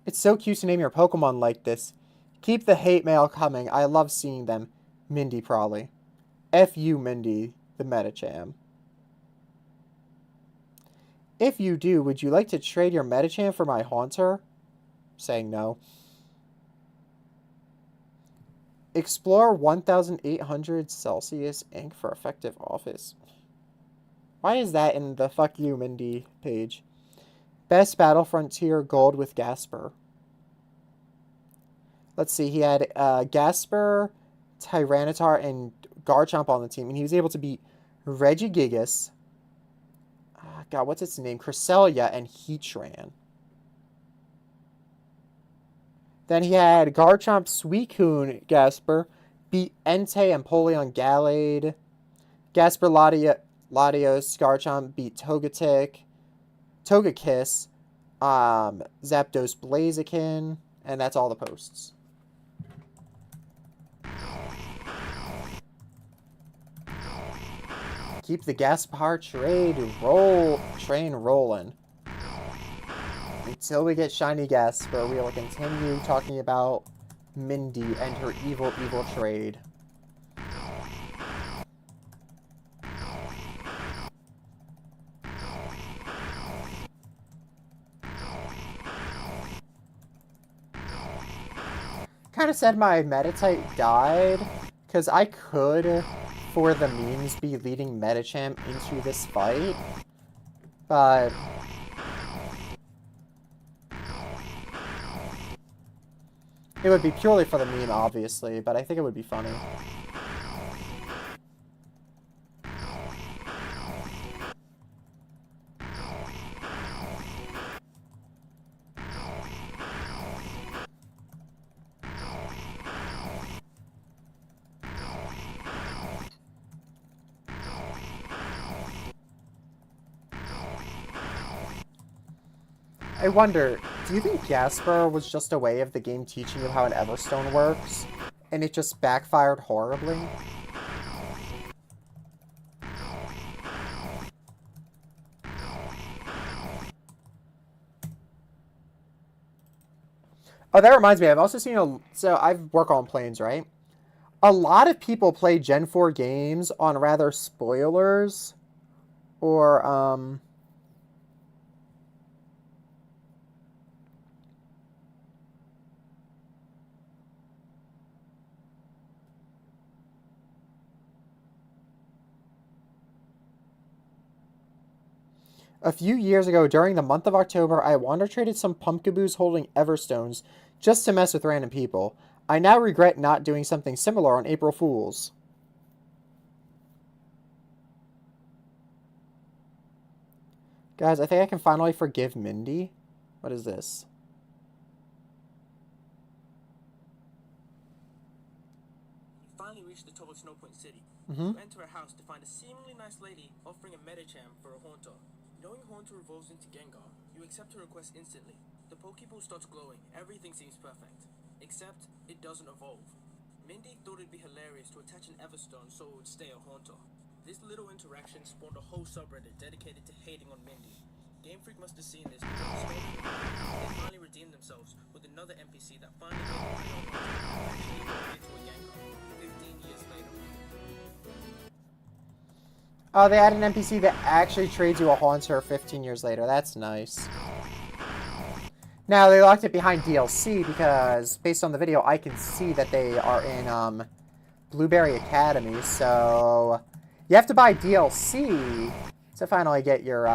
It's so cute to name your Pokemon like this. Keep the hate mail coming. I love seeing them. Mindy, probably. F you, Mindy, the Medicham. If you do, would you like to trade your Medicham for my Haunter? Saying no. Explore 1800 Celsius ink for effective office. Why is that in the fuck you, Mindy page? Best Battle Frontier Gold with Gasper. Let's see, he had Gasper, Tyranitar, and Garchomp on the team, and he was able to beat Regigigas, God, what's its name? Cresselia, and Heatran. Then he had Garchomp, Suicune, Gasper, beat Entei, and Empoleon, Gallade. Gasper, Latios, Garchomp, beat Togekiss, Zapdos, Blaziken, and that's all the posts. Keep the Gaspar train rolling. Until we get Shiny Gasper, we will continue talking about Mindy and her evil trade. Kind of said my Meditite died, because I could, for the memes, be leading Medicham into this fight, but it would be purely for the meme, obviously, but I think it would be funny. I wonder, do you think Gasper was just a way of the game teaching you how an Everstone works, and it just backfired horribly? Oh, that reminds me, I've also seen so I've worked on planes, right? a lot of people play Gen 4 games on rather spoilers or a few years ago, during the month of October, I wander traded some pumpkaboos holding Everstones just to mess with random people. I now regret not doing something similar on April Fools. Guys, I think I can finally forgive Mindy. What is this? You finally reached the top of Snowpoint City. Mm-hmm. You enter a house to find a seemingly nice lady offering a Medicham for a Haunter. Knowing Haunter evolves into Gengar, you accept her request instantly. The Pokeball starts glowing, everything seems perfect. Except, it doesn't evolve. Mindy thought it'd be hilarious to attach an Everstone so it would stay a Haunter. This little interaction spawned a whole subreddit dedicated to hating on Mindy. Game Freak must have seen this because they finally redeemed themselves with another NPC that finally gave a actually evolved into a Gengar 15 years later. Oh, they added an NPC that actually trades you a Haunter 15 years later. That's nice. Now, they locked it behind DLC because, based on the video, I can see that they are in Blueberry Academy, so you have to buy DLC to finally get your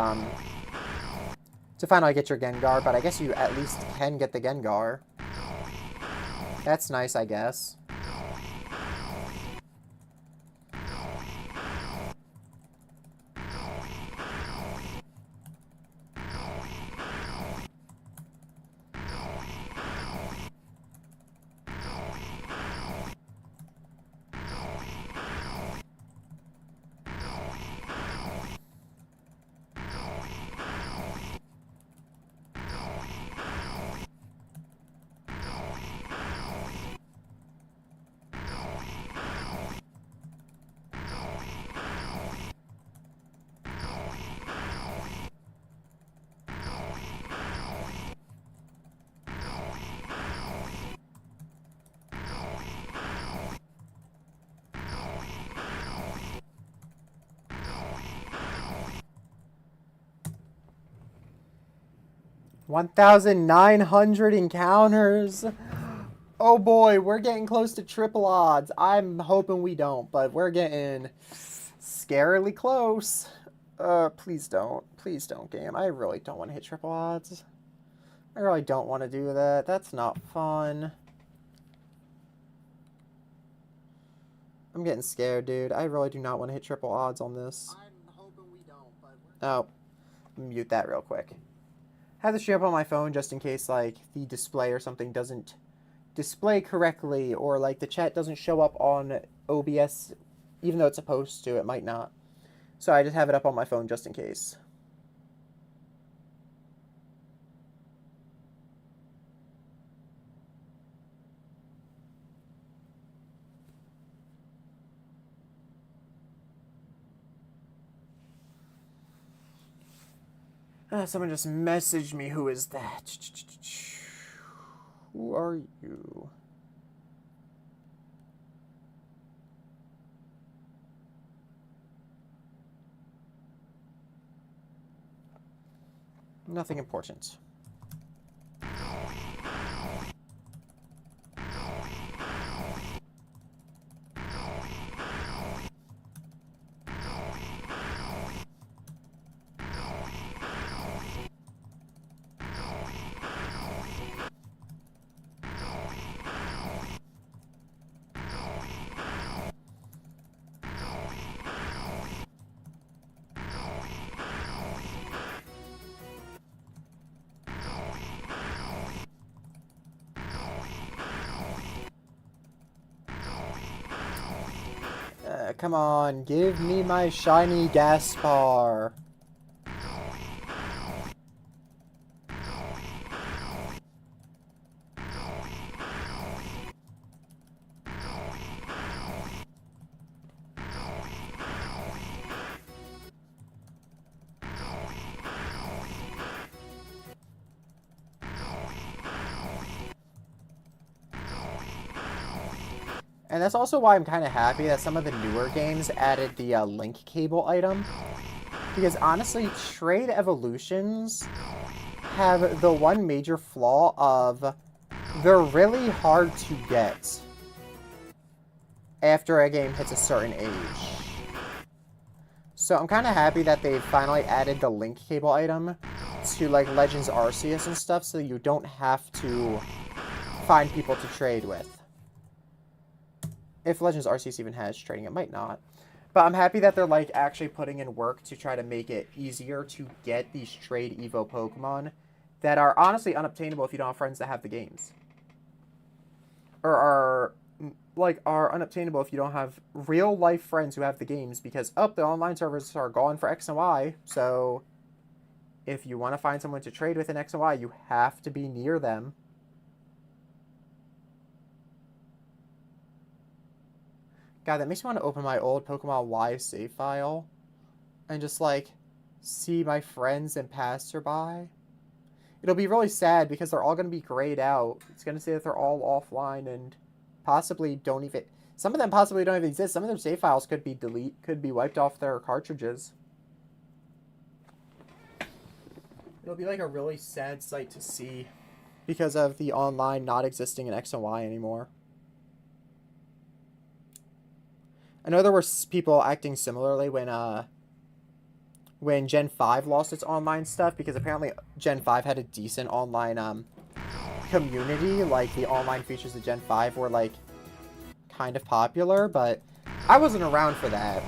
Gengar, but I guess you at least can get the Gengar. That's nice, I guess. $1,900 encounters. Oh boy, we're getting close to triple odds. I'm hoping we don't, but we're getting scarily close. Please don't. Please don't, game. I really don't want to hit triple odds. I really don't want to do that. That's not fun. I'm getting scared, dude. I really do not want to hit triple odds on this. I'm hoping we don't, but Oh, mute that real quick. Have the stream up on my phone just in case, like, the display or something doesn't display correctly, or, like, the chat doesn't show up on OBS, even though it's supposed to. It might not. So I just have it up on my phone just in case. Someone just messaged me. Who is that? Who are you? Nothing important. Come on, give me my shiny Gaspar. And that's also why I'm kind of happy that some of the newer games added the link cable item. Because honestly, trade evolutions have the one major flaw of they're really hard to get after a game hits a certain age. So I'm kind of happy that they finally added the link cable item to like Legends Arceus and stuff so you don't have to find people to trade with. If Legends Arceus even has trading, it might not. But I'm happy that they're like actually putting in work to try to make it easier to get these trade Evo Pokemon that are honestly unobtainable if you don't have friends that have the games. Or are unobtainable if you don't have real life friends who have the games because the online servers are gone for X and Y. So if you want to find someone to trade with in X and Y, you have to be near them. God, that makes me want to open my old Pokemon Y save file and just like see my friends and passerby. It'll be really sad because they're all going to be grayed out. It's going to say that they're all offline and possibly don't even... Some of them possibly don't even exist. Some of their save files could be wiped off their cartridges. It'll be like a really sad sight to see because of the online not existing in X and Y anymore. I know there were people acting similarly when Gen 5 lost its online stuff because apparently Gen 5 had a decent online community. Like the online features of Gen 5 were like kind of popular, but I wasn't around for that.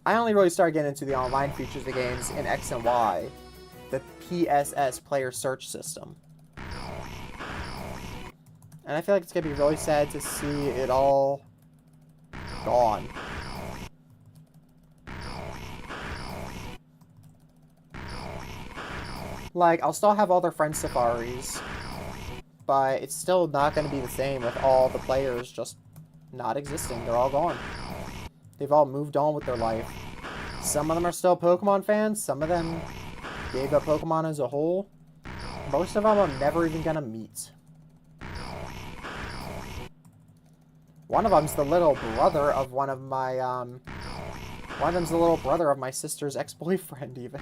I only really started getting into the online features of the games in X and Y, the PSS player search system. And I feel like it's going to be really sad to see it all gone. Like, I'll still have all their friend safaris, but it's still not going to be the same with all the players just not existing. They're all gone. They've all moved on with their life. Some of them are still Pokemon fans. Some of them gave up Pokemon as a whole. Most of them I'm never even going to meet. One of them's the little brother of one of my, one of them's the little brother of my sister's ex-boyfriend, even.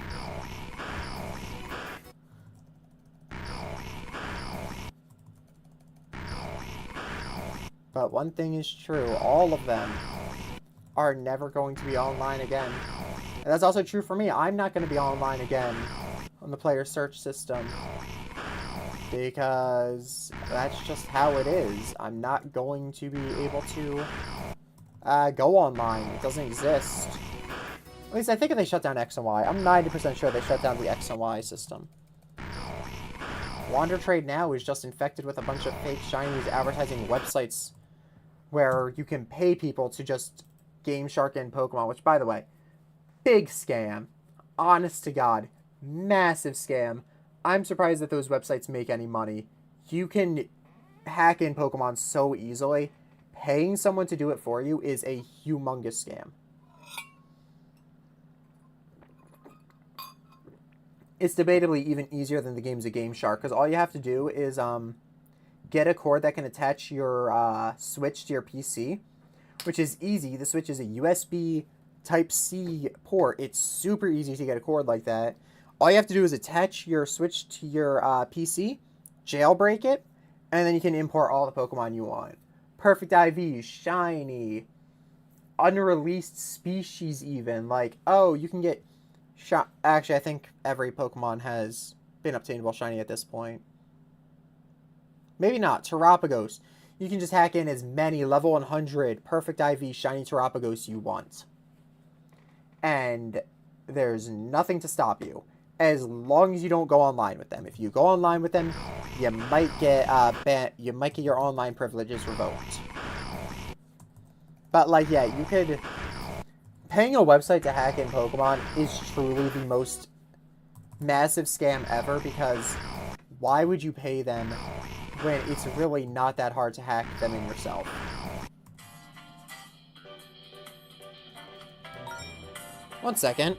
But one thing is true, all of them are never going to be online again. And that's also true for me. I'm not going to be online again on the player search system. Because that's just how it is. I'm not going to be able to go online. It doesn't exist. At least I think they shut down X and Y. I'm 90% sure they shut down the X and Y system. Wander Trade now is just infected with a bunch of fake shinies advertising websites where you can pay people to just Game Shark in Pokemon, which, by the way, big scam. Honest to God, massive scam. I'm surprised that those websites make any money. You can hack in Pokemon so easily. Paying someone to do it for you is a humongous scam. It's debatably even easier than the games of Game Shark, because all you have to do is get a cord that can attach your Switch to your PC, which is easy. The Switch is a USB Type-C port. It's super easy to get a cord like that. All you have to do is attach your Switch to your PC, jailbreak it, and then you can import all the Pokemon you want. Perfect IV, shiny, unreleased species even. Like, oh, you can get... Actually, I think every Pokemon has been obtainable shiny at this point. Maybe not. Terapagos. You can just hack in as many level 100 perfect IV shiny Terapagos you want. And there's nothing to stop you. As long as you don't go online with them. If you go online with them, you might get you might get your online privileges revoked. But like, yeah, you could... Paying a website to hack in Pokemon is truly the most massive scam ever, because why would you pay them when it's really not that hard to hack them in yourself? One second.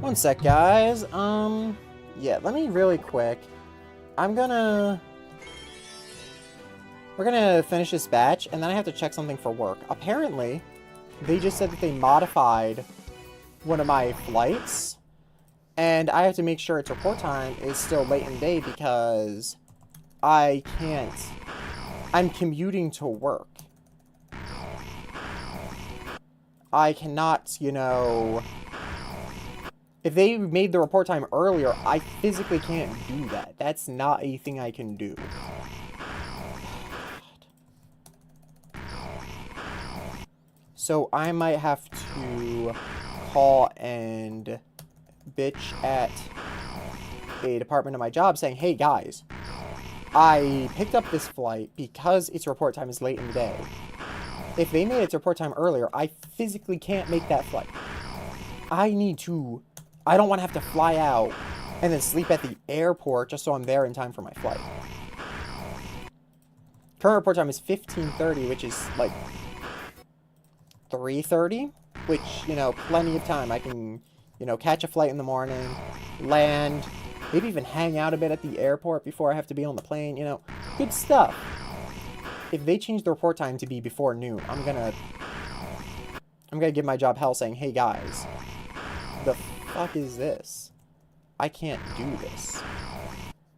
One sec, guys. Yeah, let me really quick. I'm gonna... We're gonna finish this batch, and then I have to check something for work. Apparently, they just said that they modified one of my flights, and I have to make sure its report time is still late in the day because I can't... I'm commuting to work. I cannot, you know... If they made the report time earlier, I physically can't do that. That's not a thing I can do. So I might have to call and bitch at a department of my job saying, hey guys, I picked up this flight because its report time is late in the day. If they made its report time earlier, I physically can't make that flight. I don't want to have to fly out and then sleep at the airport just so I'm there in time for my flight. Current report time is 15:30, which is like 3:30, which, you know, plenty of time. I can, you know, catch a flight in the morning, land, maybe even hang out a bit at the airport before I have to be on the plane, you know, good stuff. If they change the report time to be before noon, I'm gonna give my job hell saying, hey guys, the fuck is this? I can't do this.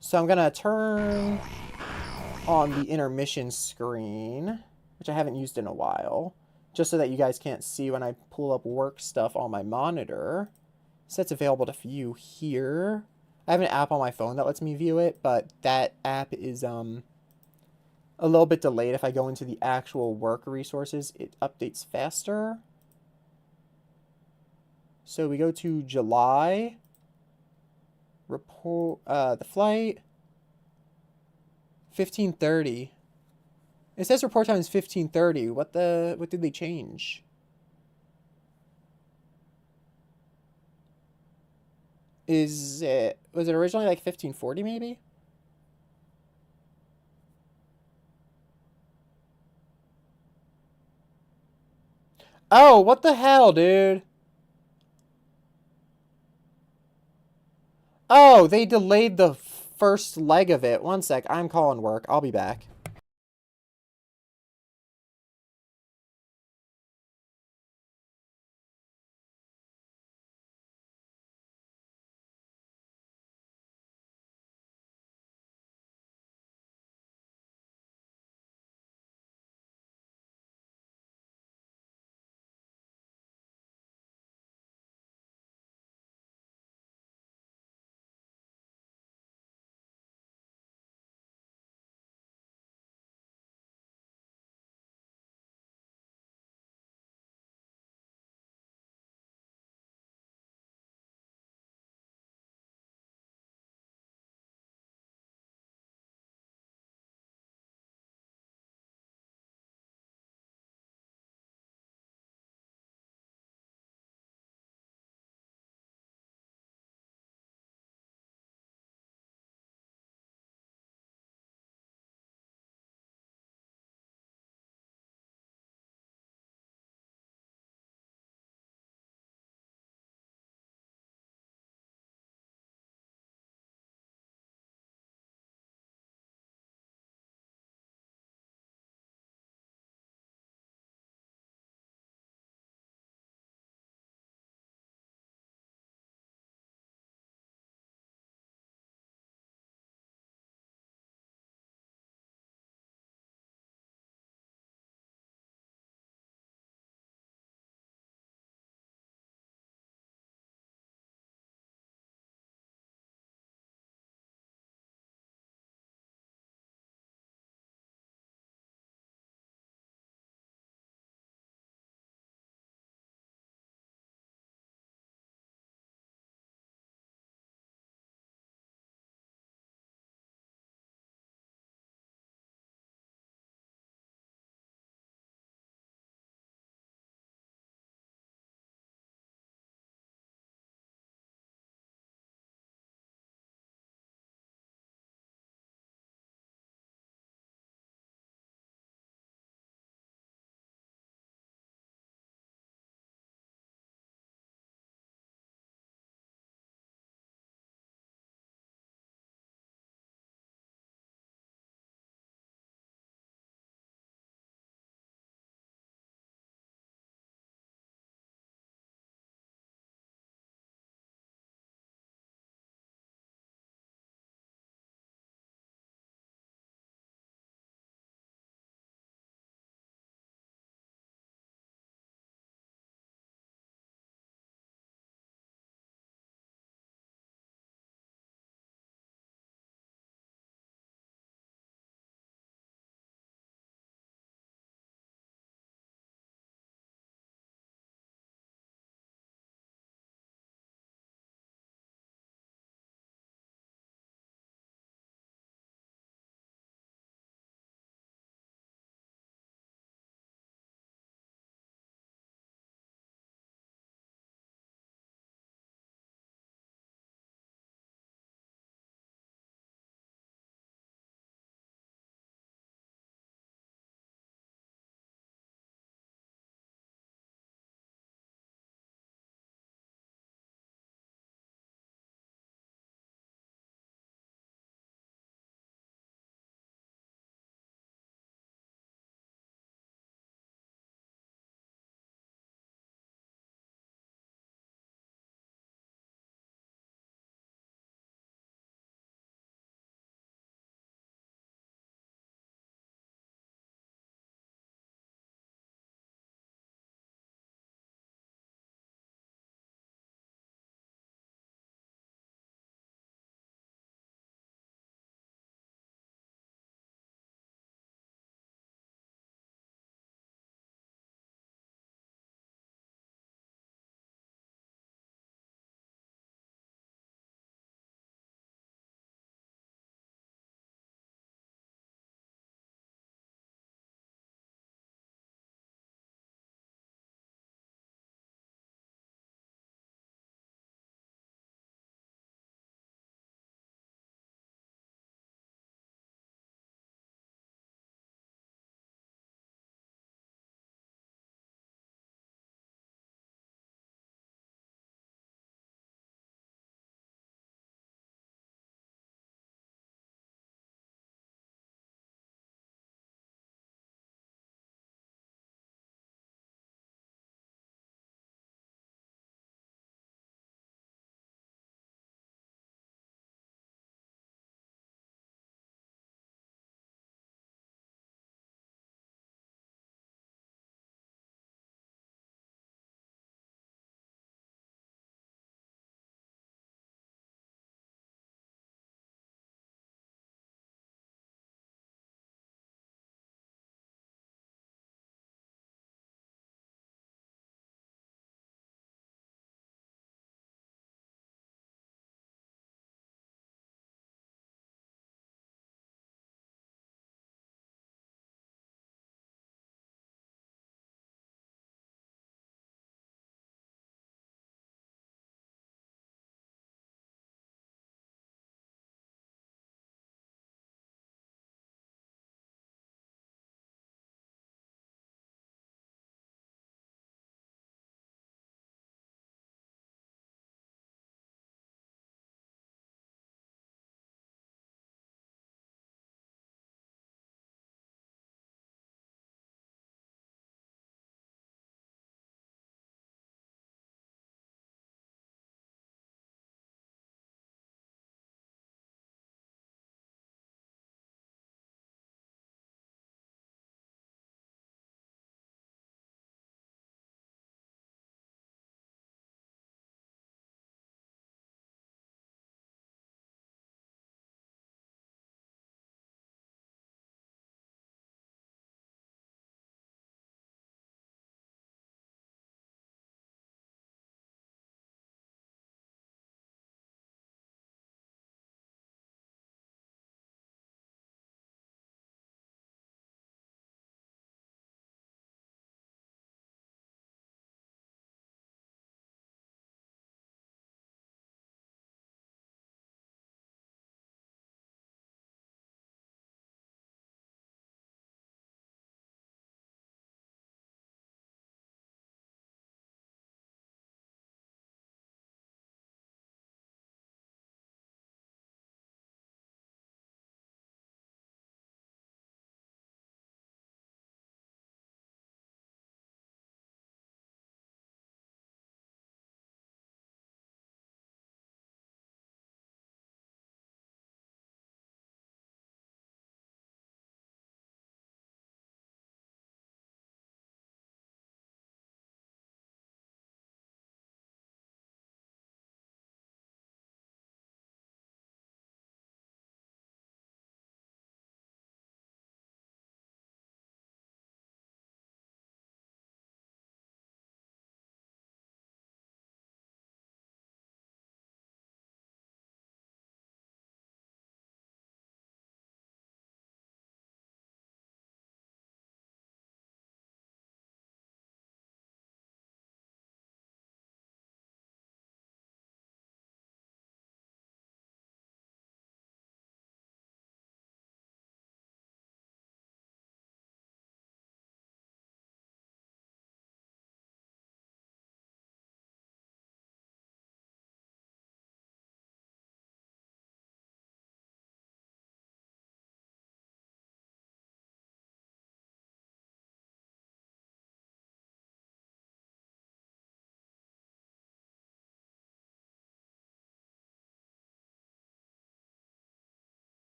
So I'm gonna turn on the intermission screen, which I haven't used in a while, just so that you guys can't see when I pull up work stuff on my monitor. So it's available to view here. I have an app on my phone that lets me view it, but that app is a little bit delayed. If I go into the actual work resources, it updates faster. So we go to July. Report the flight 15:30. It says report time is 15:30. What did they change? Was it originally like 15:40 maybe? Oh, what the hell, dude? Oh, they delayed the first leg of it. One sec, I'm calling work. I'll be back.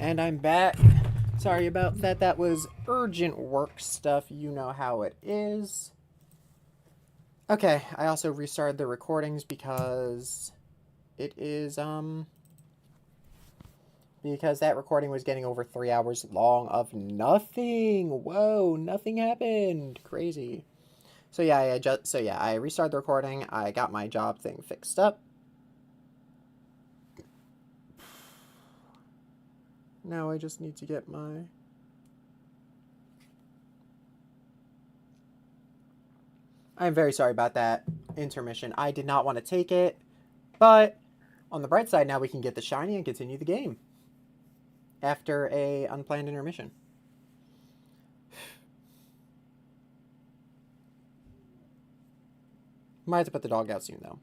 And I'm back. Sorry about that. That was urgent work stuff. You know how it is. Okay, I also restarted the recordings because it is, because that recording was getting over 3 hours long of nothing. Whoa, nothing happened. Crazy. So yeah, I restarted the recording. I got my job thing fixed up. Now I just need to get my... I'm very sorry about that intermission. I did not want to take it, but on the bright side, now we can get the shiny and continue the game after a unplanned intermission. Might have to put the dog out soon, though.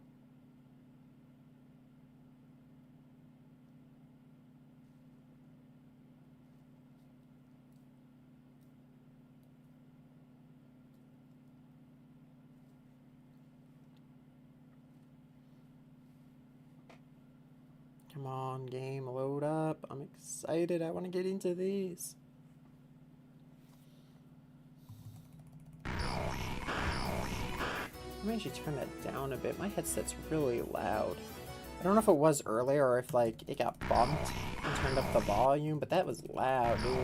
Come on, game, load up. I'm excited. I want to get into these. Let me actually turn that down a bit. My headset's really loud. I don't know if it was earlier or if, like, it got bumped and turned up the volume, but that was loud, dude.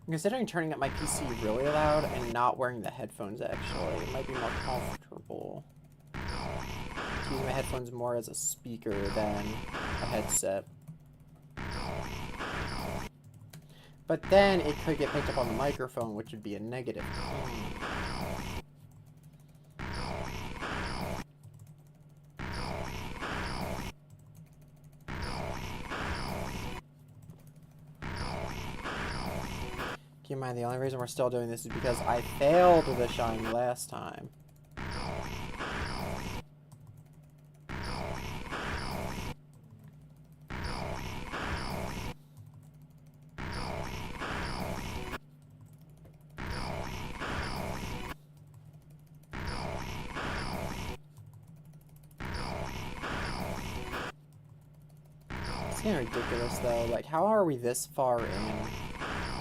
I'm considering turning up my PC really loud and not wearing the headphones, actually. It might be more comfortable. Using my headphones more as a speaker than a headset. But then it could get picked up on the microphone, which would be a negative. Keep in mind, the only reason we're still doing this is because I failed the shiny last time. It's getting ridiculous, though. Like, how are we this far in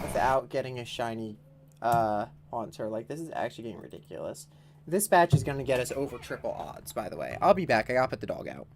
without getting a shiny Haunter? Like, this is actually getting ridiculous. This batch is going to get us over triple odds, by the way. I'll be back. I gotta put the dog out.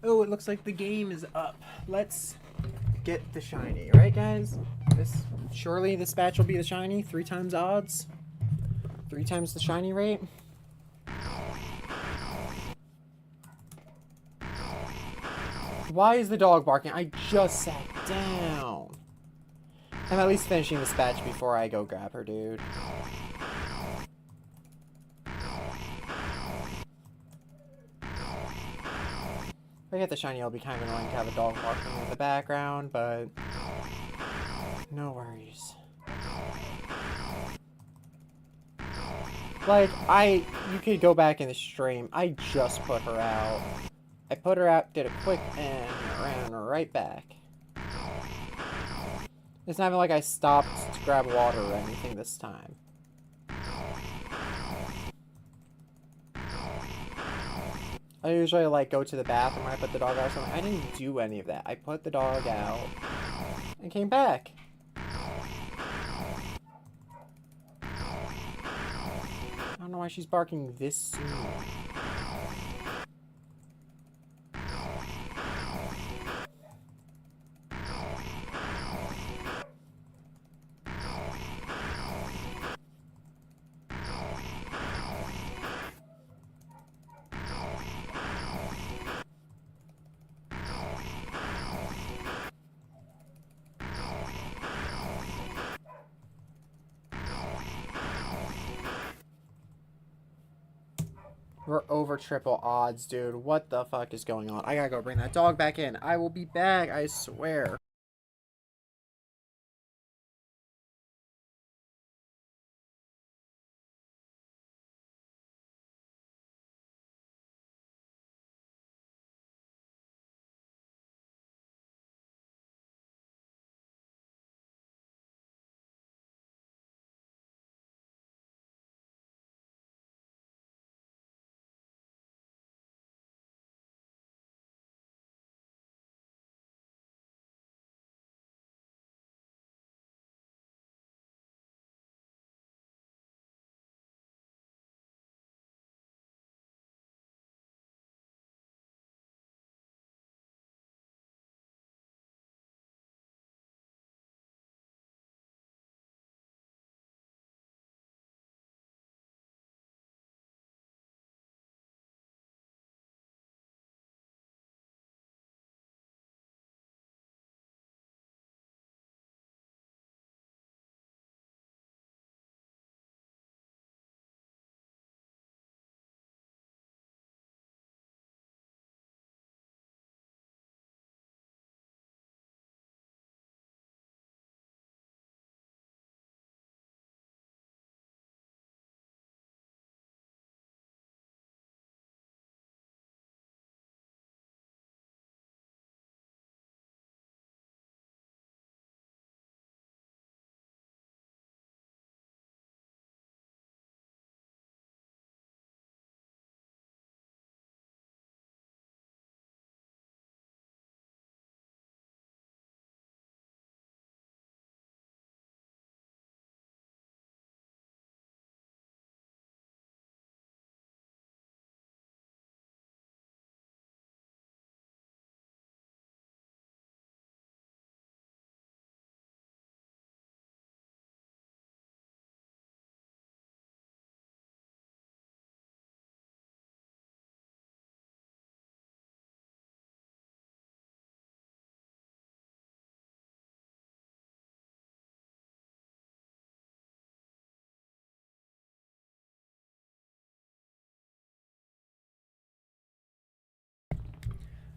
Oh, it looks like the game is up. Let's get the shiny, right, guys? Surely this batch will be the shiny. 3 times odds. 3 times the shiny rate. Why is the dog barking? I just sat down. I'm at least finishing this batch before I go grab her, dude. If I get the shiny, it'll be kind of annoying to have a dog barking in the background, but no worries. Like, you could go back in the stream. I just put her out. I put her out, did a quick, and ran right back. It's not even like I stopped to grab water or anything this time. I usually, like, go to the bathroom when I put the dog out or something. I didn't do any of that. I put the dog out and came back. I don't know why she's barking this soon. We're over triple odds, dude. What the fuck is going on? I gotta go bring that dog back in. I will be back, I swear.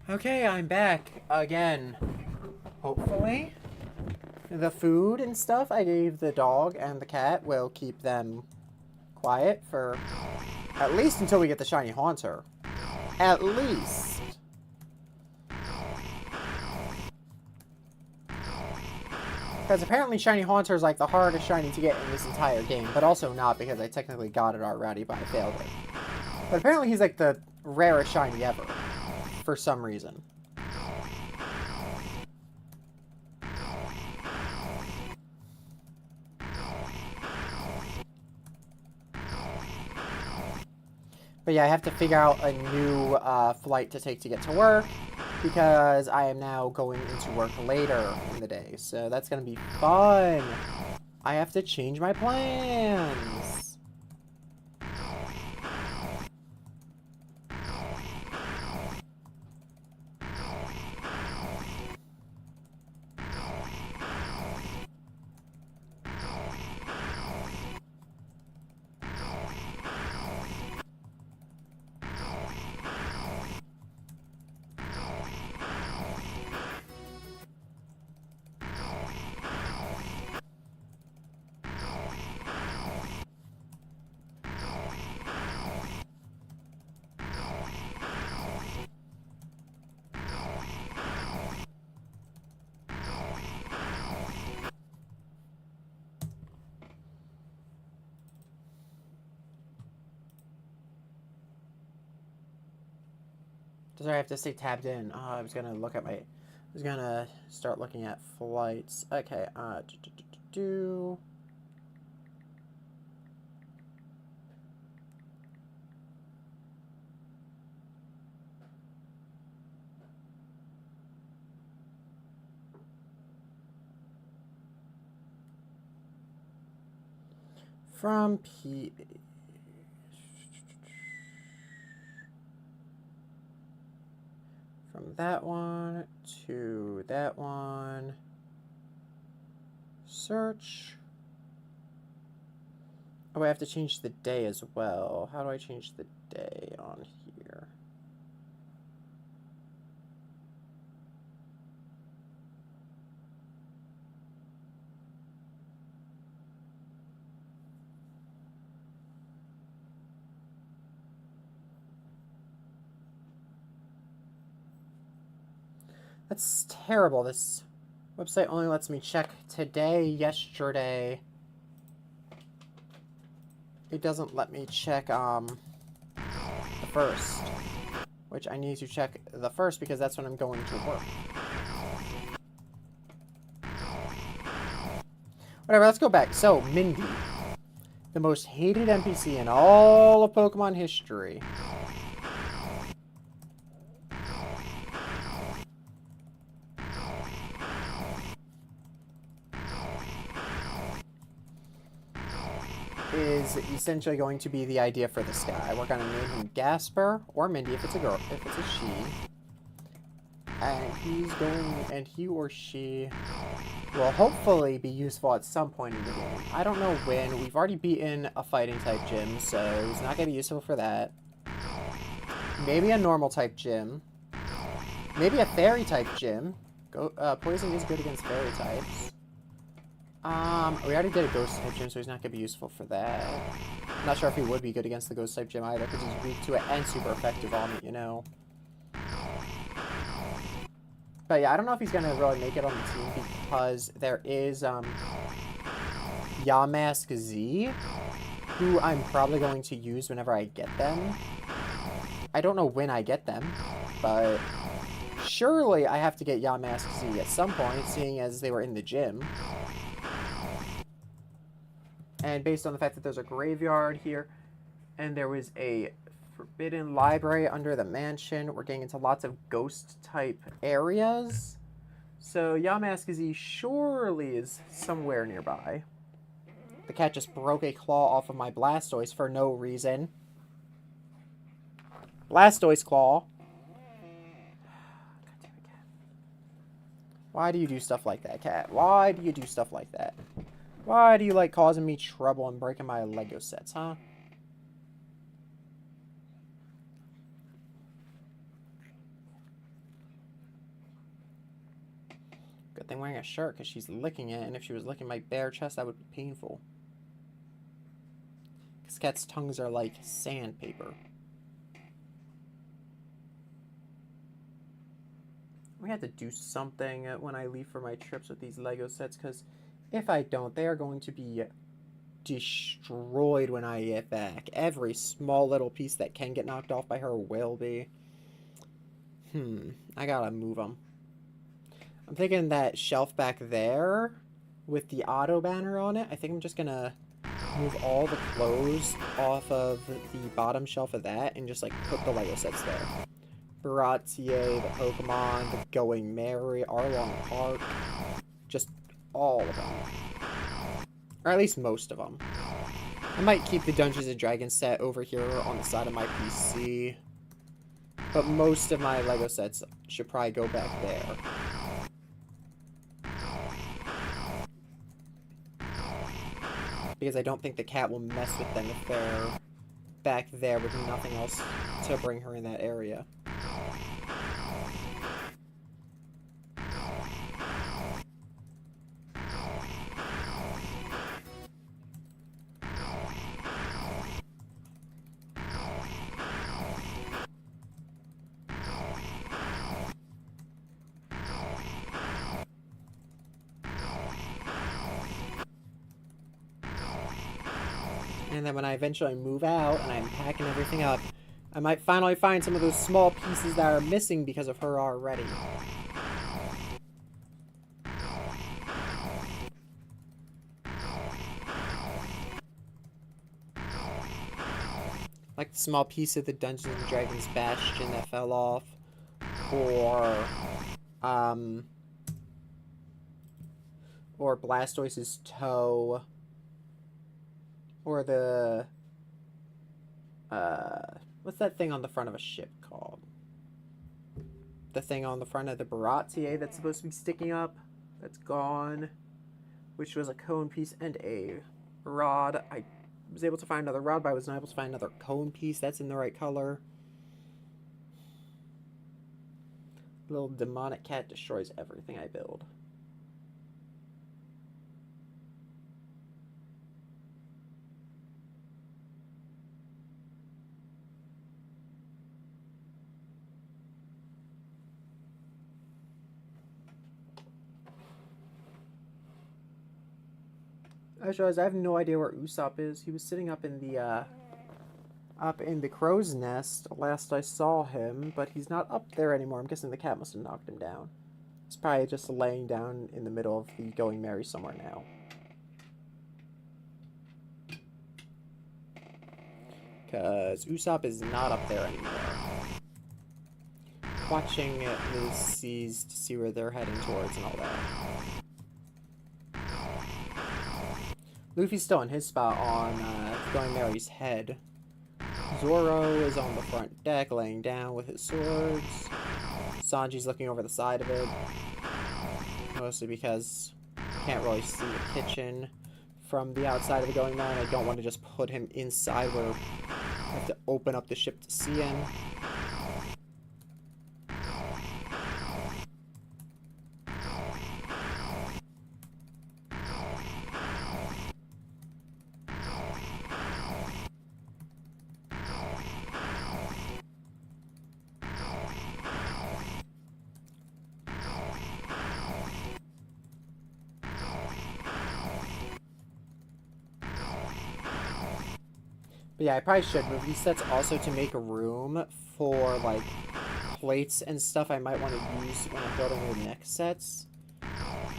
Okay, I'm back again. Hopefully, the food and stuff I gave the dog and the cat will keep them quiet for at least until we get the shiny haunter. At least. Because apparently shiny haunter is like the hardest shiny to get in this entire game, but also not because I technically got it already, but I failed it. But apparently he's like the rarest shiny ever. For some reason. But yeah, I have to figure out a new flight to take to get to work because I am now going into work later in the day. So that's going to be fun. I have to change my plans. Does I have to stay tabbed in? Oh, I was gonna look at my. I was gonna start looking at flights. Okay. Do. From P. From that one to that one. Search. Oh, I have to change the day as well. How do I change the day on here? That's terrible. This website only lets me check today, yesterday. It doesn't let me check the first, which I need to check the first because that's when I'm going to work. Whatever, let's go back. So, Mindy, the most hated NPC in all of Pokemon history. Is essentially going to be the idea for this guy. We're gonna name him Gasper or Mindy if it's a girl, if it's a she. And he or she will hopefully be useful at some point in the game. I don't know when. We've already beaten a fighting type gym, so he's not gonna be useful for that. Maybe a normal type gym. Maybe a fairy type gym. Poison is good against fairy types. We already did a ghost type gym, so he's not gonna be useful for that. I'm not sure if he would be good against the ghost type gym either, because he's weak to it and super effective on it, you know. But yeah, I don't know if he's gonna really make it on the team because there is Yamask Z, who I'm probably going to use whenever I get them. I don't know when I get them, but surely I have to get Yamask Z at some point, seeing as they were in the gym. And based on the fact that there's a graveyard here, and there was a forbidden library under the mansion, we're getting into lots of ghost-type areas. So Yamask Z surely is somewhere nearby. The cat just broke a claw off of my Blastoise for no reason. Blastoise claw. God damn it, cat. Why do you do stuff like that, cat? Why do you do stuff like that? Why do you like causing me trouble and breaking my Lego sets, huh? Good thing wearing a shirt because she's licking it, and if she was licking my bare chest, that would be painful. Because cats' tongues are like sandpaper. We have to do something when I leave for my trips with these Lego sets, because if I don't, they are going to be destroyed when I get back. Every small little piece that can get knocked off by her will be. I gotta move them. I'm thinking that shelf back there with the auto banner on it, I think I'm just gonna move all the clothes off of the bottom shelf of that and just like put the Lego sets there. Baratier, the Pokemon, the Going Merry, Arlong Park, just all of them. Or at least most of them. I might keep the Dungeons & Dragons set over here on the side of my PC. But most of my Lego sets should probably go back there. Because I don't think the cat will mess with them if they're back there with nothing else to bring her in that area. And then when I eventually move out and I'm packing everything up, I might finally find some of those small pieces that are missing because of her already. Like the small piece of the Dungeons and Dragons bastion that fell off. Or Blastoise's toe. Or the, what's that thing on the front of a ship called? The thing on the front of the Baratier that's supposed to be sticking up. That's gone. Which was a cone piece and a rod. I was able to find another rod, but I was not able to find another cone piece that's in the right color. Little demonic cat destroys everything I build. I realized I have no idea where Usopp is. He was sitting up in the crow's nest last I saw him, but he's not up there anymore. I'm guessing the cat must have knocked him down. He's probably just laying down in the middle of the Going Merry somewhere now. Because Usopp is not up there anymore. Watching the seas to see where they're heading towards and all that. Luffy's still in his spot on Going Merry's head. Zoro is on the front deck, laying down with his swords. Sanji's looking over the side of it. Mostly because you can't really see the kitchen from the outside of the Going Merry, and I don't want to just put him inside where I have to open up the ship to see him. But yeah, I probably should move these sets also to make room for, like, plates and stuff I might want to use when I'm building the next sets.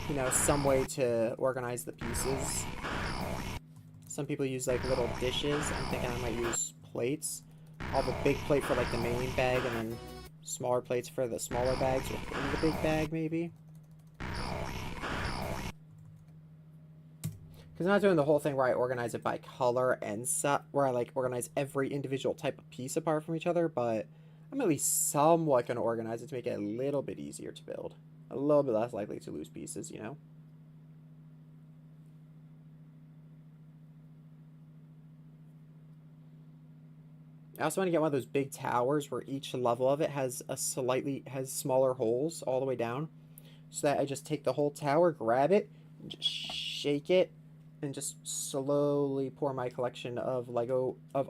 You know, some way to organize the pieces. Some people use, like, little dishes. I'm thinking I might use plates. I'll have a big plate for, like, the main bag, and then smaller plates for the smaller bags within the big bag, maybe. Because I'm not doing the whole thing where I organize it by color and where I like organize every individual type of piece apart from each other, but I'm at least somewhat going to organize it to make it a little bit easier to build. A little bit less likely to lose pieces, you know? I also want to get one of those big towers where each level of it has smaller holes all the way down. So that I just take the whole tower, grab it, and just shake it, and just slowly pour my collection of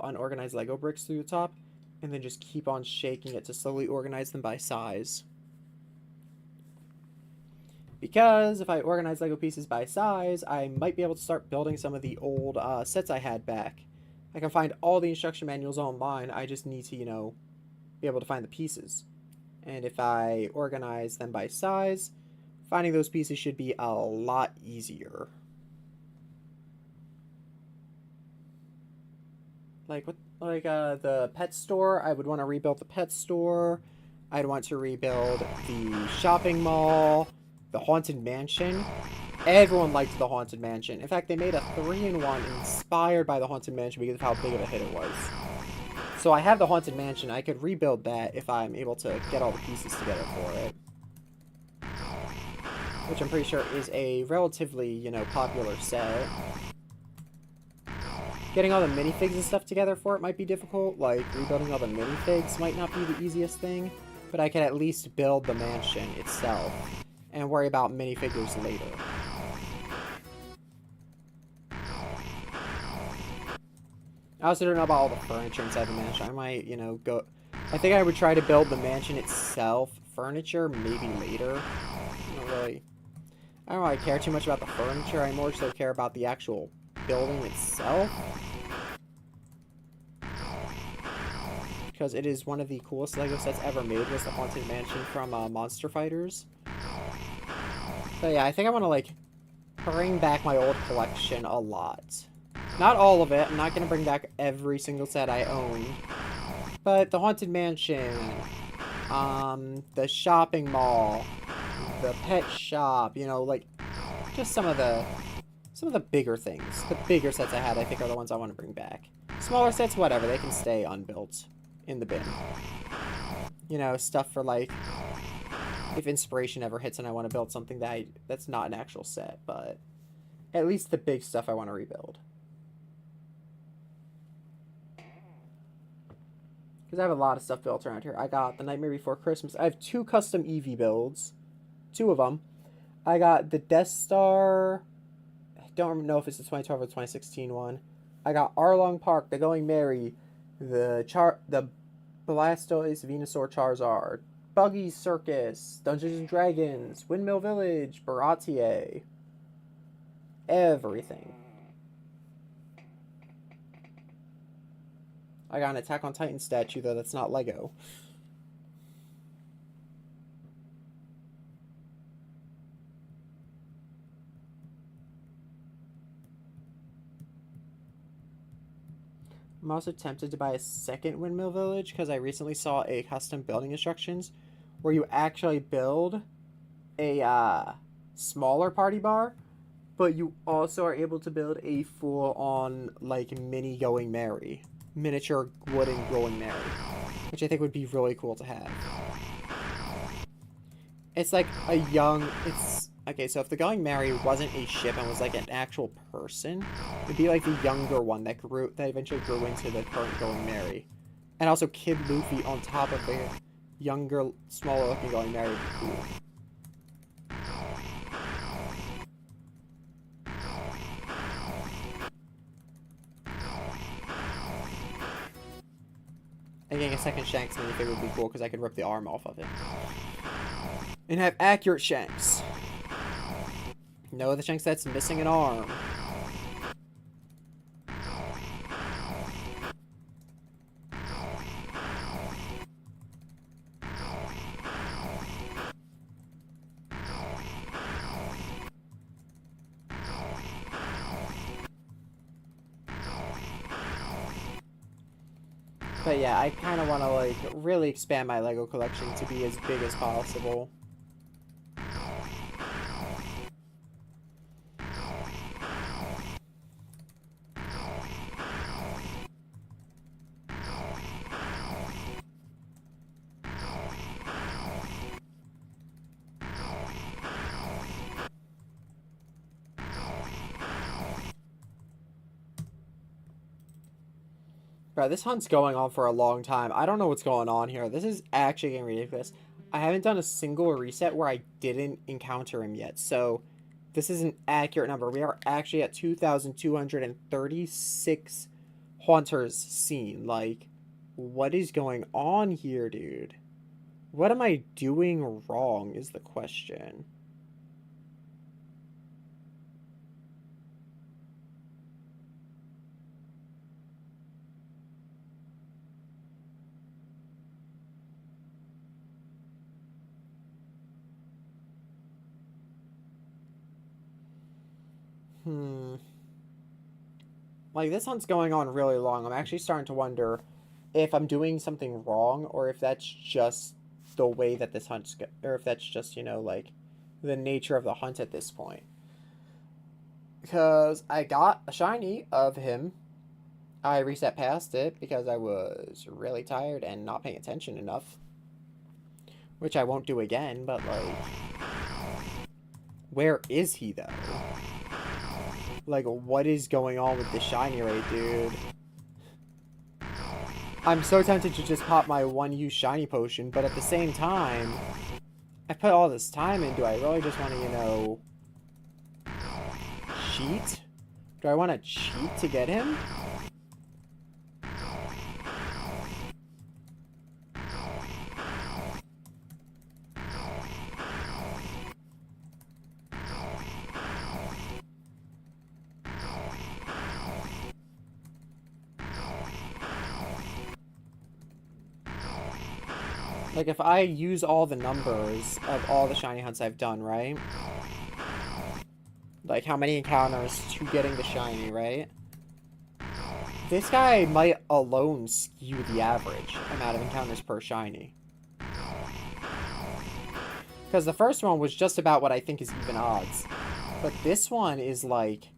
unorganized Lego bricks through the top, and then just keep on shaking it to slowly organize them by size. Because if I organize Lego pieces by size, I might be able to start building some of the old sets I had back. I can find all the instruction manuals online, I just need to, you know, be able to find the pieces. And if I organize them by size, finding those pieces should be a lot easier. The pet store, I would want to rebuild the pet store. I'd want to rebuild the shopping mall, the haunted mansion. Everyone liked the haunted mansion. In fact, they made a 3-in-1 inspired by the haunted mansion because of how big of a hit it was. So I have the haunted mansion. I could rebuild that if I'm able to get all the pieces together for it. Which I'm pretty sure is a relatively, you know, popular set. Getting all the minifigs and stuff together for it might be difficult. Like, rebuilding all the minifigs might not be the easiest thing. But I can at least build the mansion itself and worry about minifigures later. I also don't know about all the furniture inside the mansion. I might, you know, go... I think I would try to build the mansion itself. Furniture, maybe later. I don't really care too much about the furniture. I more so care about the actual building itself. because it is one of the coolest Lego sets ever made, was the Haunted Mansion from Monster Fighters. But yeah, I think I want to, like, bring back my old collection a lot. Not all of it. I'm not going to bring back every single set I owned. But the Haunted Mansion, the shopping mall, the pet shop, you know, like, just some of the bigger things. The bigger sets I had, I think, are the ones I want to bring back. Smaller sets, whatever, they can stay unbuilt in the bin. You know, stuff for, like, if inspiration ever hits and I want to build something that's not an actual set, but at least the big stuff I want to rebuild. Because I have a lot of stuff built around here. I got the Nightmare Before Christmas. I have 2 custom Eevee builds. 2 of them. I got the Death Star. I don't know if it's the 2012 or 2016 one. I got Arlong Park, the Going Merry, the Blastoise Venusaur Charizard, Buggy's Circus, Dungeons and Dragons, Windmill Village, Baratier. Everything. I got an Attack on Titan statue, though. That's not Lego. I'm also tempted to buy a second Windmill Village because I recently saw a custom building instructions where you actually build a smaller party bar, but you also are able to build a full-on, like, miniature wooden Going Merry, which I think would be really cool to have. It's like okay, so if the Going Merry wasn't a ship and was like an actual person, it'd be like the younger one that eventually grew into the current Going Merry. And also Kid Luffy on top of the younger, smaller looking Going Merry would be cool. And getting a second Shanks minifig would be cool because I could rip the arm off of it. And have accurate Shanks. No, the Shanks that's missing an arm. But yeah, I kind of want to, like, really expand my Lego collection to be as big as possible. Bro, this hunt's going on for a long time. I don't know what's going on here. This is actually getting ridiculous. I haven't done a single reset where I didn't encounter him yet. So, this is an accurate number. We are actually at 2,236 haunters seen. Like, what is going on here, dude? What am I doing wrong is the question. Like, this hunt's going on really long. I'm actually starting to wonder if I'm doing something wrong or if that's just the way that this hunt's or if that's just, you know, like, the nature of the hunt at this point. Because I got a shiny of him. I reset past it because I was really tired and not paying attention enough. Which I won't do again, but, like, where is he, though? Like, what is going on with the shiny rate, dude? I'm so tempted to just pop my one-use shiny potion, but at the same time, I put all this time in. Do I really just want to, you know, cheat? Do I want to cheat to get him? Like, if I use all the numbers of all the shiny hunts I've done, right? Like, how many encounters to getting the shiny, right? This guy might alone skew the average amount of encounters per shiny. Because the first one was just about what I think is even odds. But this one is like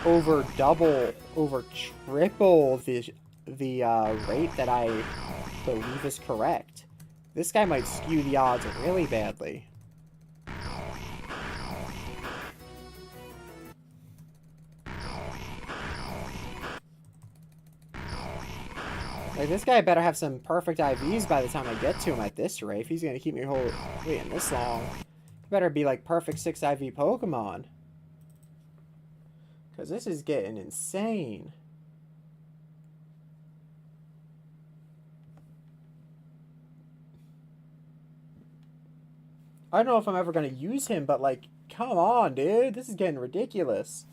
over double, over triple the rate that I believe is correct. This guy might skew the odds really badly. Like, this guy better have some perfect IVs by the time I get to him at this rate. If he's going to keep me waiting this long, he better be like perfect 6 IV Pokemon. Because this is getting insane. I don't know if I'm ever going to use him, but like, come on, dude. This is getting ridiculous.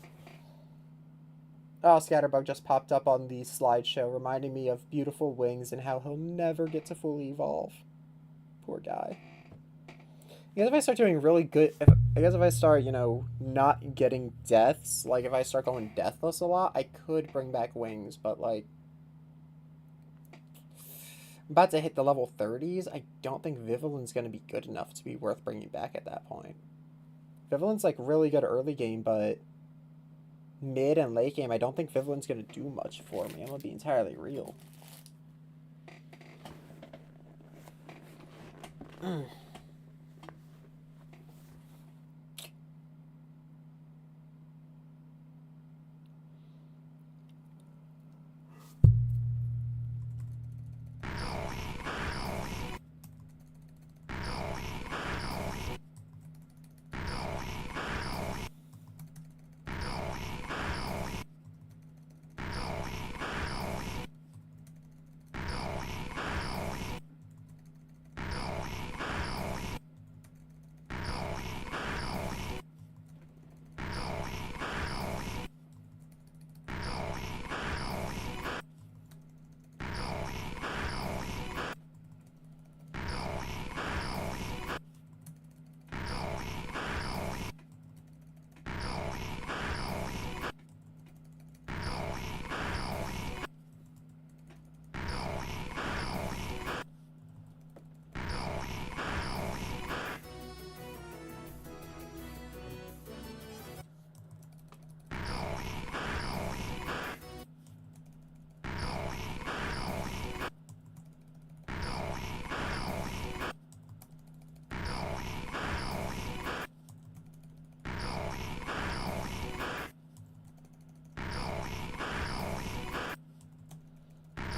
Oh, Scatterbug just popped up on the slideshow, reminding me of Beautiful Wings and how he'll never get to fully evolve. Poor guy. I guess if I start doing really good, I guess if I start, you know, not getting deaths, like if I start going deathless a lot, I could bring back Wings, but like, I'm about to hit the level 30s. I don't think Vivilin's going to be good enough to be worth bringing back at that point. Vivilin's like really good early game, but mid and late game, I don't think Vivilin's going to do much for me. I'm going to be entirely real.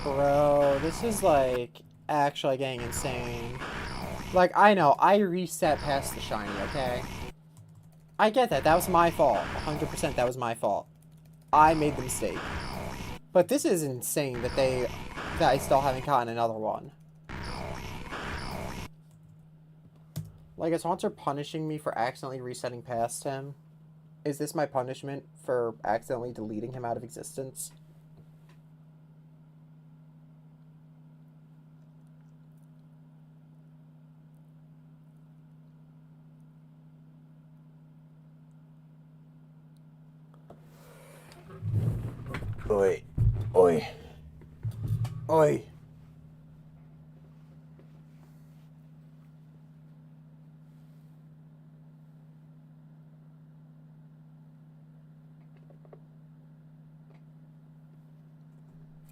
Bro, this is like actually getting insane. Like, I know, I reset past the shiny, okay? I get that, that was my fault. 100% that was my fault. I made the mistake. But this is insane that I still haven't gotten another one. Like, is Haunter punishing me for accidentally resetting past him? Is this my punishment for accidentally deleting him out of existence? Oi. Oi. Oi.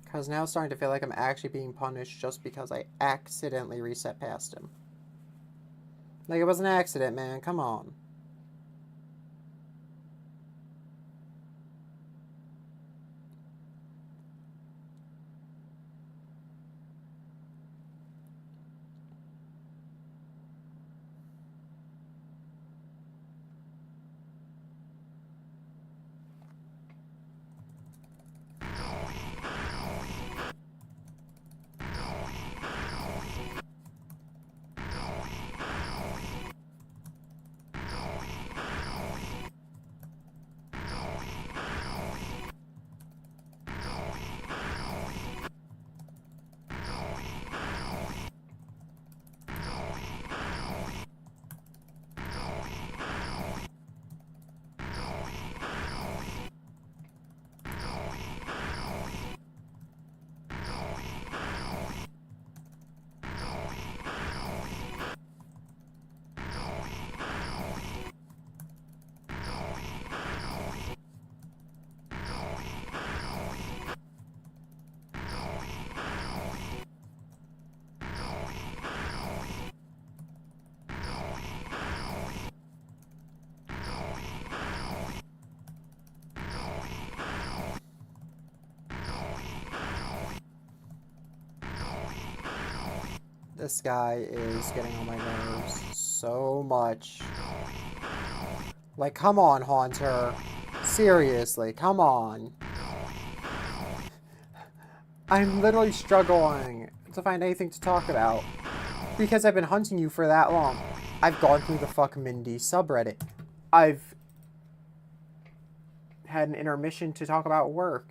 Because now it's starting to feel like I'm actually being punished just because I accidentally reset past him. Like, it was an accident, man. Come on. This guy is getting on my nerves so much. Like, come on, Haunter. Seriously, come on. I'm literally struggling to find anything to talk about. Because I've been hunting you for that long. I've gone through the Fuck Mindy subreddit. I've had an intermission to talk about work.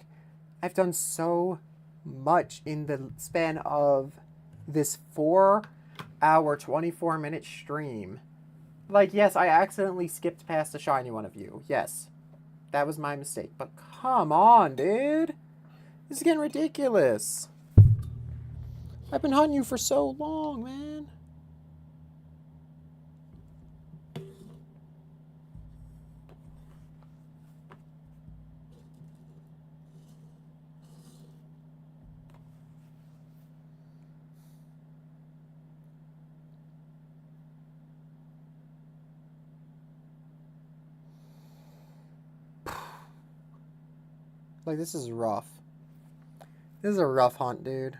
I've done so much in the span of this 4-hour, 24-minute stream. Like, yes, I accidentally skipped past a shiny one of you. Yes, that was my mistake. But come on, dude. This is getting ridiculous. I've been hunting you for so long, man. Like, this is rough. This is a rough hunt, dude.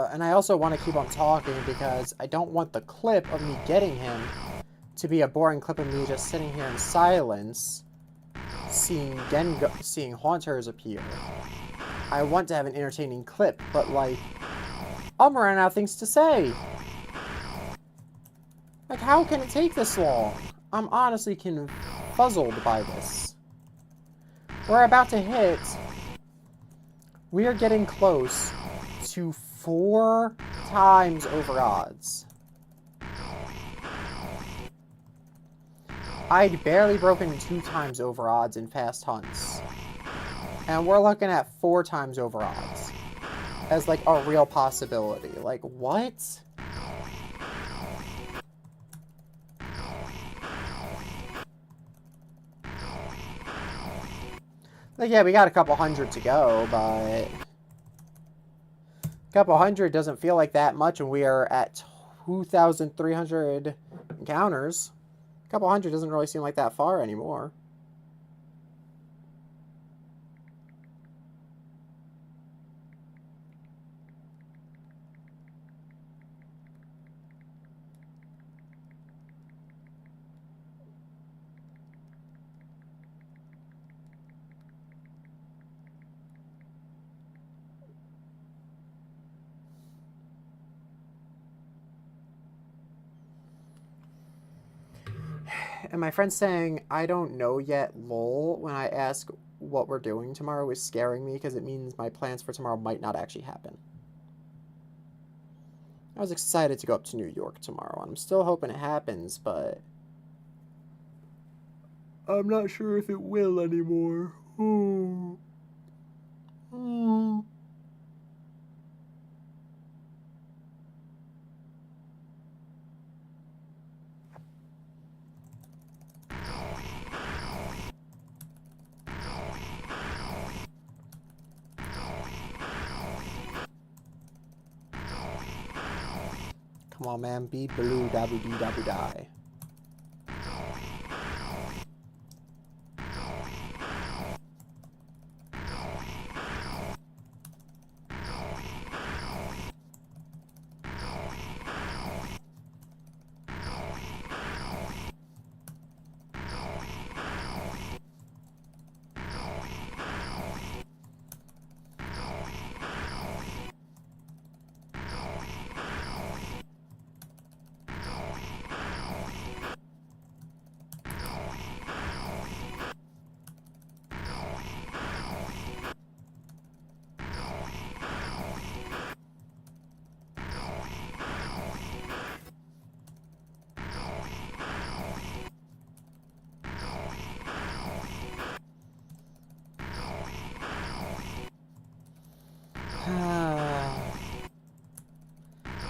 And I also want to keep on talking because I don't want the clip of me getting him to be a boring clip of me just sitting here in silence, seeing Haunters appear. I want to have an entertaining clip, but like, I'm running out of things to say. Like, how can it take this long? I'm honestly confuzzled by this. We're about to hit. We are getting close to 4 times over odds. I'd barely broken 2 times over odds in fast hunts. And we're looking at 4 times over odds as like a real possibility. Like, what? Like, yeah, we got a couple hundred to go, but a couple hundred doesn't feel like that much when we are at 2,300 encounters. A couple hundred doesn't really seem like that far anymore. And my friend saying, I don't know yet, lol, when I ask what we're doing tomorrow is scaring me because it means my plans for tomorrow might not actually happen. I was excited to go up to New York tomorrow. I'm still hoping it happens, but I'm not sure if it will anymore. Come on, man. Be blue, daboo dee daboo die.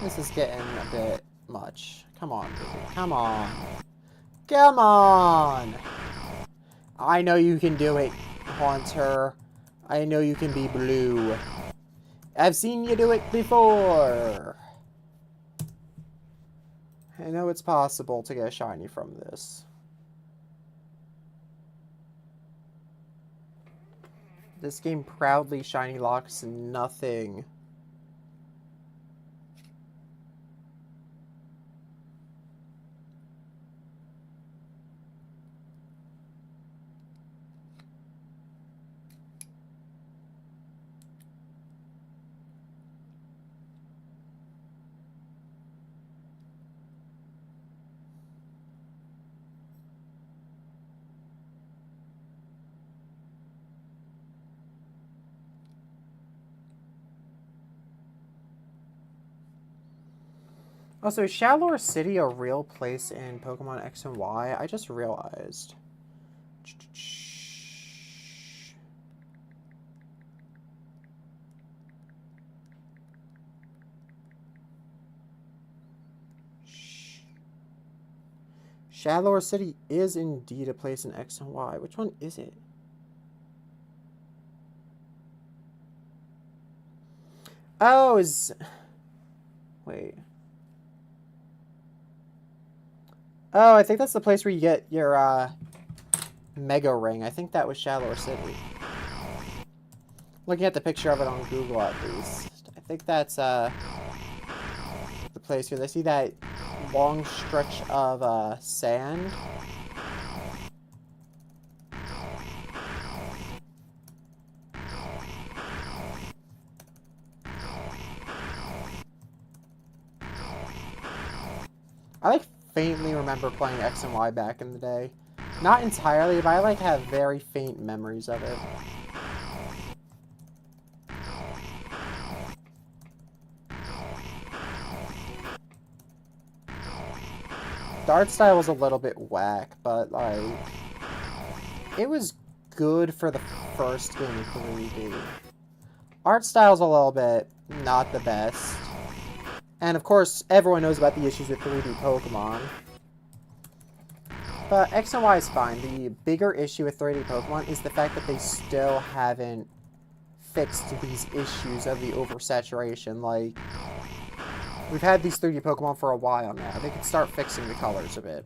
This is getting a bit much. Come on, baby. Come on. Come on! I know you can do it, Haunter. I know you can be blue. I've seen you do it before. I know it's possible to get a shiny from this. This game proudly shiny locks nothing. Also, is Shallow City a real place in Pokemon X and Y? I just realized. Shallow City is indeed a place in X and Y. Which one is it? Oh, is... Wait. Oh, I think that's the place where you get your, Mega Ring. I think that was Shallow City. Looking at the picture of it on Google, at least. I think that's, the place here. They see that long stretch of, sand. I, like, faintly remember playing X and Y back in the day. Not entirely, but I, like, have very faint memories of it. The art style was a little bit whack, but, like, it was good for the first game in 3D. Art style's a little bit not the best. And, of course, everyone knows about the issues with 3D Pokemon. But X and Y is fine. The bigger issue with 3D Pokemon is the fact that they still haven't fixed these issues of the oversaturation. Like, we've had these 3D Pokemon for a while now. They could start fixing the colors a bit.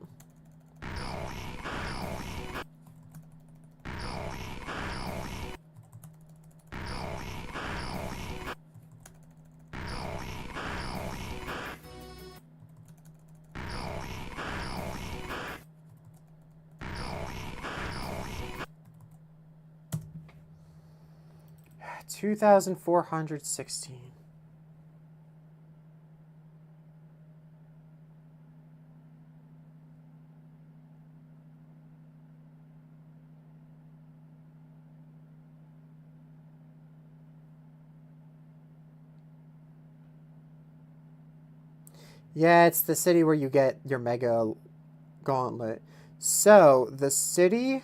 $2,416. Yeah, it's the city where you get your Mega Gauntlet. So, the city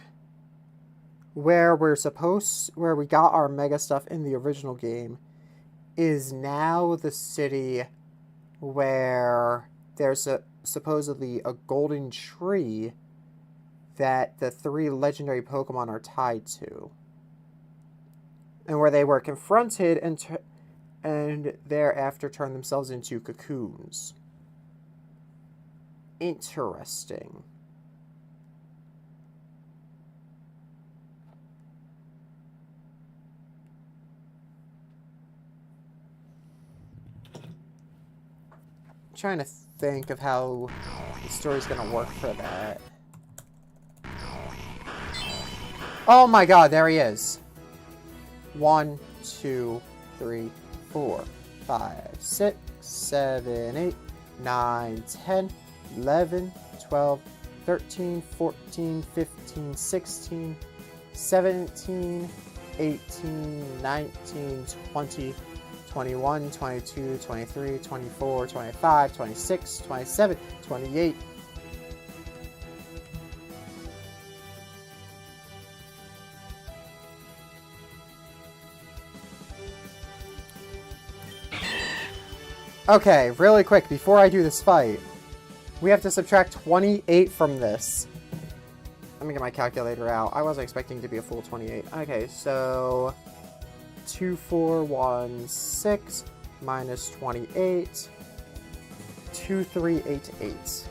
where where we got our Mega stuff in the original game is now the city where there's supposedly a golden tree that the 3 legendary Pokemon are tied to. And where they were confronted and thereafter turned themselves into cocoons. Interesting. I'm trying to think of how the story's gonna work for that. Oh my god, there he is. 1, 2, 3, 4, 5, 6, 7, 8, 9, 10, 11, 12, 13, 14, 15, 16, 17, 18, 19, 20, 21, 22, 23, 24, 25, 26, 27, 28. Okay, really quick, before I do this fight, we have to subtract 28 from this. Let me get my calculator out. I wasn't expecting to be a full 28. Okay, so 2416 minus 28, 2388.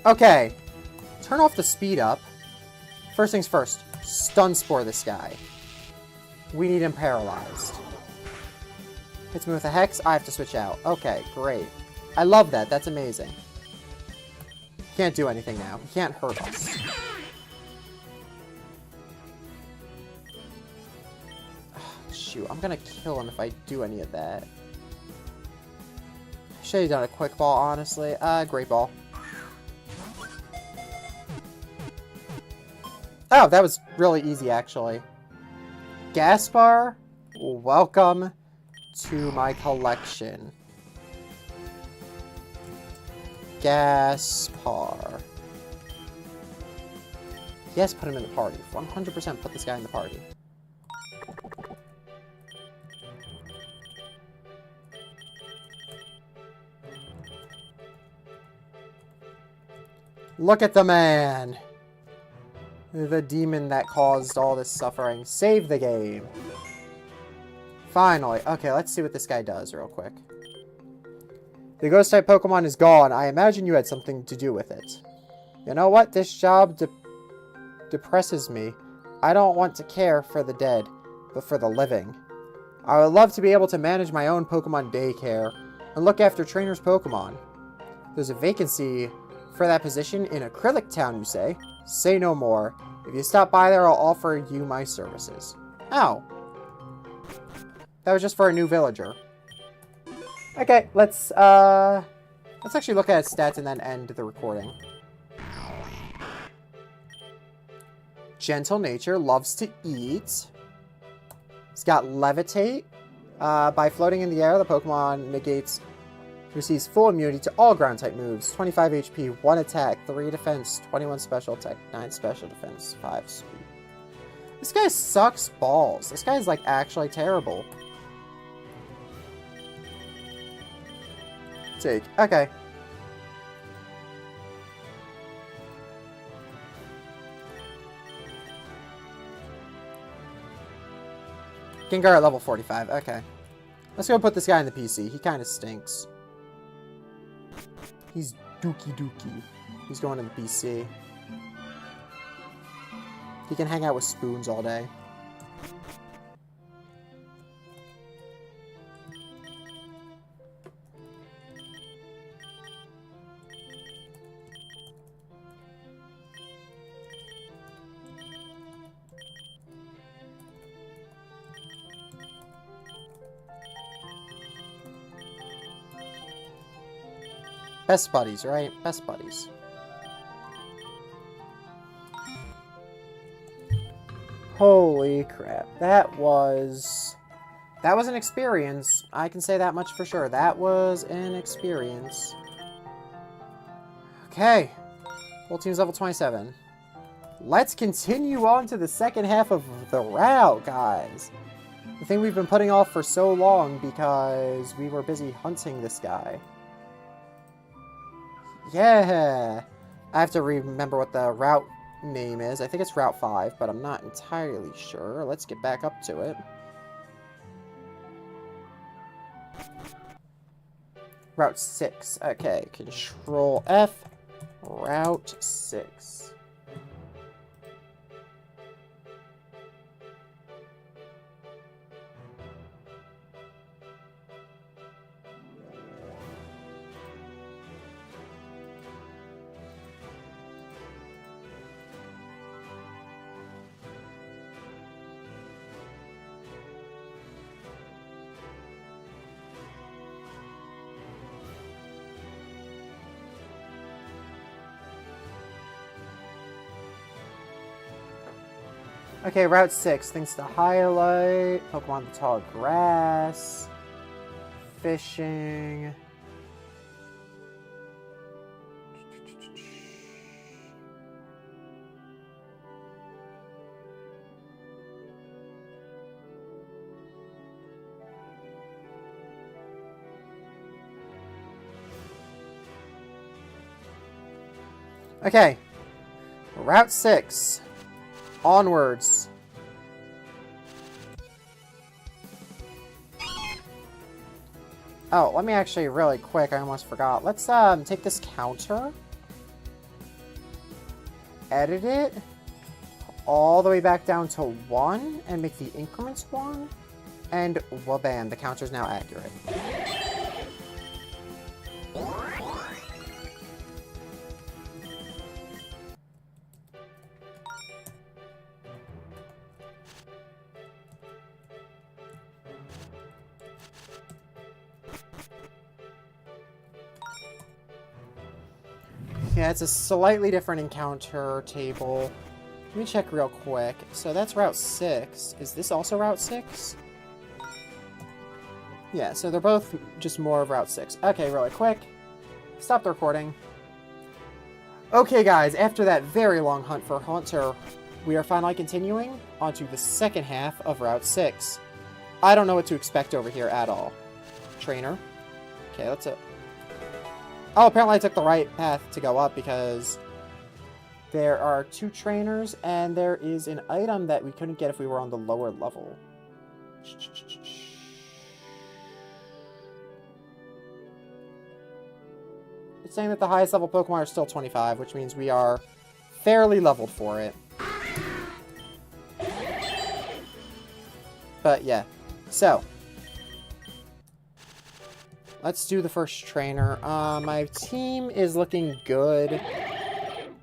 Okay, turn off the speed up. First things first, stun spore this guy. We need him paralyzed. Hits me with a hex, I have to switch out. Okay, great. I love that, that's amazing. He can't do anything now. He can't hurt us. Shoot, I'm gonna kill him if I do any of that. Should have done a quick ball, honestly. Great ball. Oh, that was really easy, actually. Gaspar, welcome to my collection. Gaspar. Yes, put him in the party. 100% put this guy in the party. Look at the man! The demon that caused all this suffering. Save the game. Finally. Okay, let's see what this guy does real quick. The ghost-type Pokemon is gone. I imagine you had something to do with it. You know what? This job depresses me. I don't want to care for the dead, but for the living. I would love to be able to manage my own Pokemon daycare and look after trainers' Pokemon. There's a vacancy for that position in Acrylic Town, you say? Say no more. If you stop by there, I'll offer you my services. Oh. That was just for a new villager. Okay, let's actually look at his stats and then end the recording. Gentle nature, loves to eat. He's got levitate. By floating in the air, the Pokemon receives full immunity to all ground-type moves. 25 HP, 1 attack, 3 defense, 21 special attack, 9 special defense, 5 speed. This guy sucks balls. This guy's, like, actually terrible. Take. Okay. Gengar at level 45. Okay. Let's go put this guy in the PC. He kind of stinks. He's dookie. He's going to the PC. He can hang out with spoons all day. Best buddies, right? Best buddies. Holy crap. That was an experience. I can say that much for sure. That was an experience. Okay. Whole team's level 27. Let's continue on to the second half of the route, guys. The thing we've been putting off for so long because we were busy hunting this guy. Yeah! I have to remember what the route name is. I think it's Route 5, but I'm not entirely sure. Let's get back up to it. Route 6. Okay, Control F. Route 6. Okay, Route 6. Things to highlight. Pokemon the tall grass. Fishing. Okay. Route 6. Onwards. Oh, let me actually really quick, I almost forgot. Let's take this counter, edit it all the way back down to 1 and make the increments 1. And wabam, the counter's now accurate. Yeah, it's a slightly different encounter table. Let me check real quick. So that's Route 6. Is this also Route 6? Yeah, so they're both just more of Route 6. Okay, really quick. Stop the recording. Okay, guys, after that very long hunt for Haunter, we are finally continuing onto the second half of Route 6. I don't know what to expect over here at all. Trainer. Okay, that's it. Oh, apparently I took the right path to go up because there are 2 trainers and there is an item that we couldn't get if we were on the lower level. It's saying that the highest level Pokemon are still 25, which means we are fairly leveled for it. But yeah, so let's do the first trainer. My team is looking good.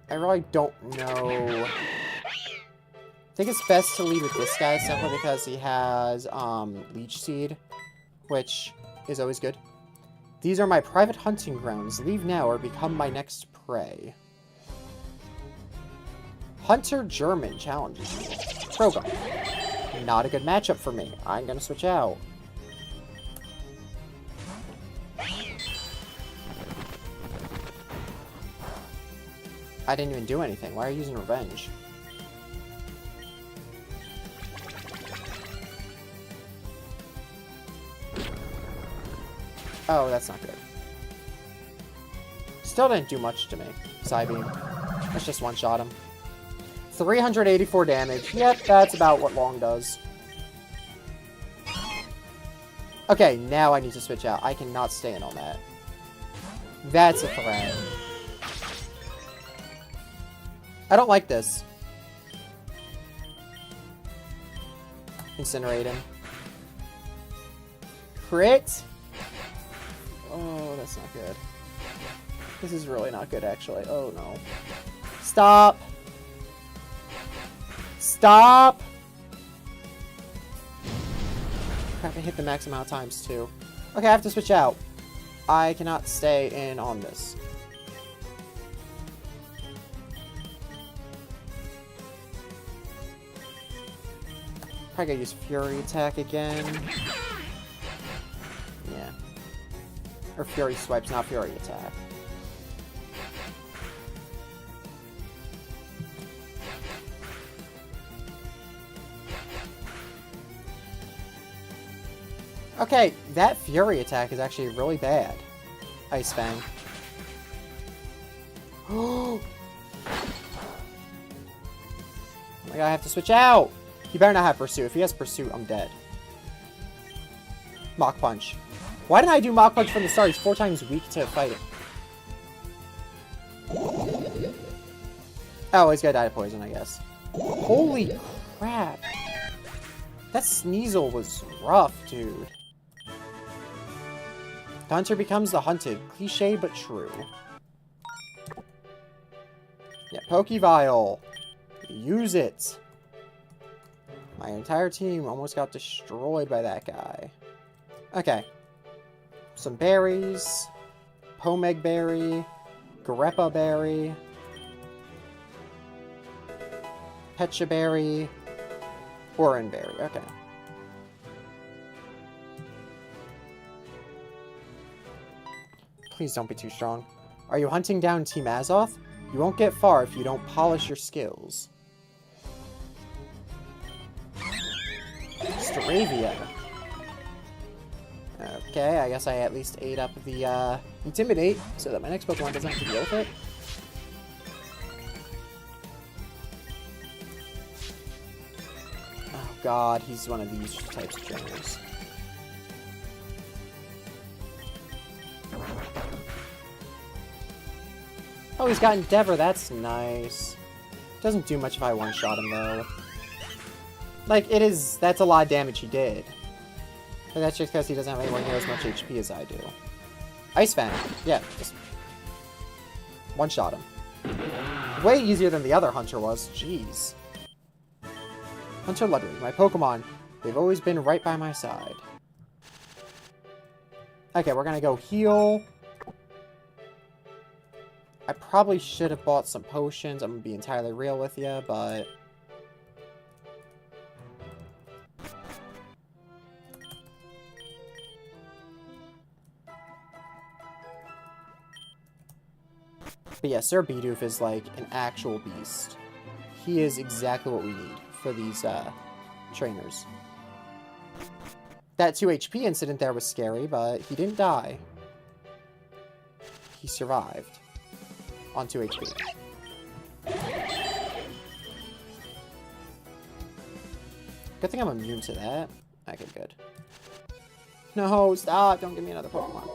I really don't know. I think it's best to leave with this guy simply because he has Leech Seed, which is always good. These are my private hunting grounds. Leave now or become my next prey. Hunter German challenges me. Program. Not a good matchup for me. I'm gonna switch out. I didn't even do anything. Why are you using Revenge? Oh, that's not good. Still didn't do much to me. Psybeam. Let's just one-shot him. 384 damage. Yep, that's about what Long does. Okay, now I need to switch out. I cannot stay in on that. That's a threat. I don't like this. Incinerate him. Crit? Oh, that's not good. This is really not good, actually. Oh, no. Stop! Stop! Crap, I hit the max amount of times, too. Okay, I have to switch out. I cannot stay in on this. Probably gotta use Fury Attack again. Yeah. Or Fury Swipes, not Fury Attack. Okay, that Fury Attack is actually really bad. Ice Fang. Oh my god, I have to switch out! He better not have Pursuit. If he has Pursuit, I'm dead. Mach Punch. Why didn't I do Mach Punch from the start? He's 4 times weak to fighting. Oh, he's gonna die to poison, I guess. Holy crap. That Sneasel was rough, dude. The hunter becomes the hunted. Cliche, but true. Yeah, Pokevile. Use it. My entire team almost got destroyed by that guy. Okay. Some berries. Pomeg Berry. Greppa Berry. Pecha Berry. Oran Berry. Okay. Please don't be too strong. Are you hunting down Team Azoth? You won't get far if you don't polish your skills. Staravia. Okay, I guess I at least ate up the Intimidate, so that my next Pokemon doesn't have to deal with it. god, he's one of these types of trainers. Oh, he's got Endeavor, that's nice. Doesn't do much if I one-shot him, though. Like, that's a lot of damage he did. But that's just because he doesn't have anywhere near as much HP as I do. Ice Fan, yeah, just one-shot him. Way easier than the other Hunter was, jeez. Hunter Ludwig, my Pokemon, they've always been right by my side. Okay, we're gonna go heal. I probably should have bought some potions, I'm gonna be entirely real with you, but... But yeah, Sir Bidoof is like an actual beast. He is exactly what we need for these trainers. That 2 HP incident there was scary, but he didn't die. He survived on 2 HP. Good thing I'm immune to that. Okay, good. No, stop! Don't give me another Pokemon.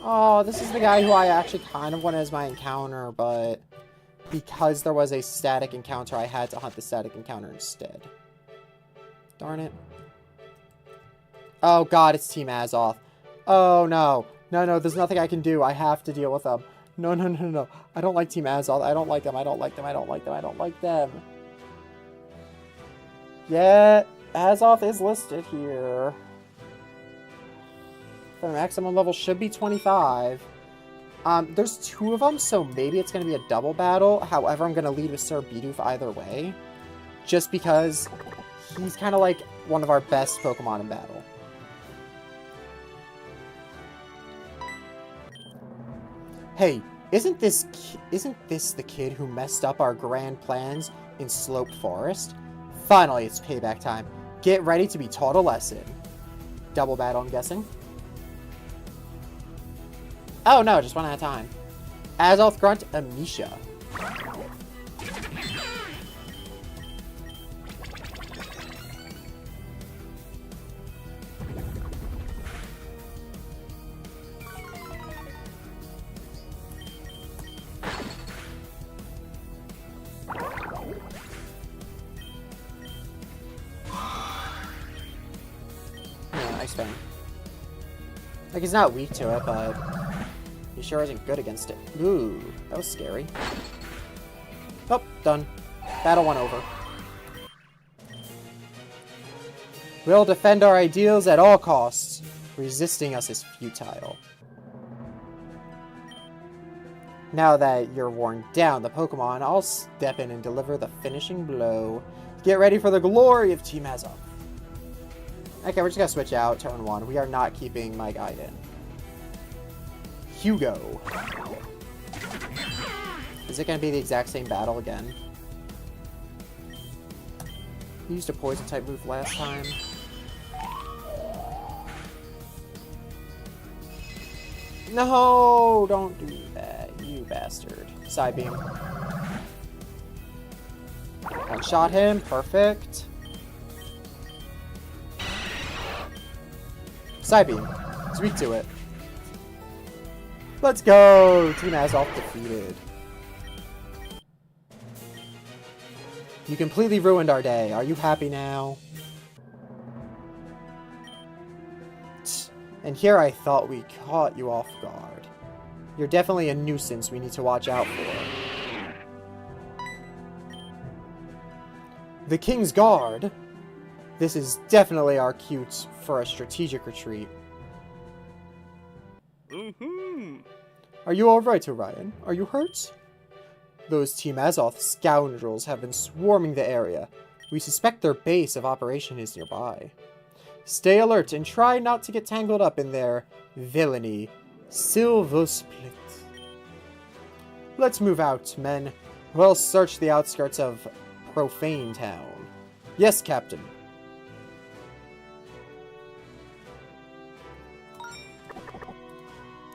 Oh, this is the guy who I actually kind of wanted as my encounter, but because there was a static encounter, I had to hunt the static encounter instead. Darn it. Oh god, it's Team Azoth. Oh no. No, there's nothing I can do. I have to deal with them. No. I don't like Team Azoth. I don't like them. I don't like them. Yeah, Azoth is listed here. Their maximum level should be 25. There's 2 of them, so maybe it's going to be a double battle. However, I'm going to lead with Sir Bidoof either way. Just because he's kind of like one of our best Pokemon in battle. Hey, isn't this the kid who messed up our grand plans in Slope Forest? Finally, it's payback time. Get ready to be taught a lesson. Double battle, I'm guessing. Oh no, just one at a time. Azoth Grunt, Amisha. Yeah, Ice Fang. Like, he's not weak to it, but he sure isn't good against it. Ooh, that was scary. Oh, done. Battle 1 over. We'll defend our ideals at all costs. Resisting us is futile. Now that you're worn down, the Pokemon, I'll step in and deliver the finishing blow. Get ready for the glory of Team Azoth. Okay, we're just gonna switch out turn 1. We are not keeping my guide in. Hugo. Is it gonna be the exact same battle again? He used a poison type move last time. No, don't do that, you bastard. Side beam. One shot him, perfect. Side beam. He's weak to it. Let's go! Team Azoth defeated. You completely ruined our day. Are you happy now? And here I thought we caught you off guard. You're definitely a nuisance we need to watch out for. The King's Guard? This is definitely our cue for a strategic retreat. Are you alright, Orion? Are you hurt? Those Team Azoth scoundrels have been swarming the area. We suspect their base of operation is nearby. Stay alert and try not to get tangled up in their villainy. Silversplit. Let's move out, men. We'll search the outskirts of Profane Town. Yes, Captain.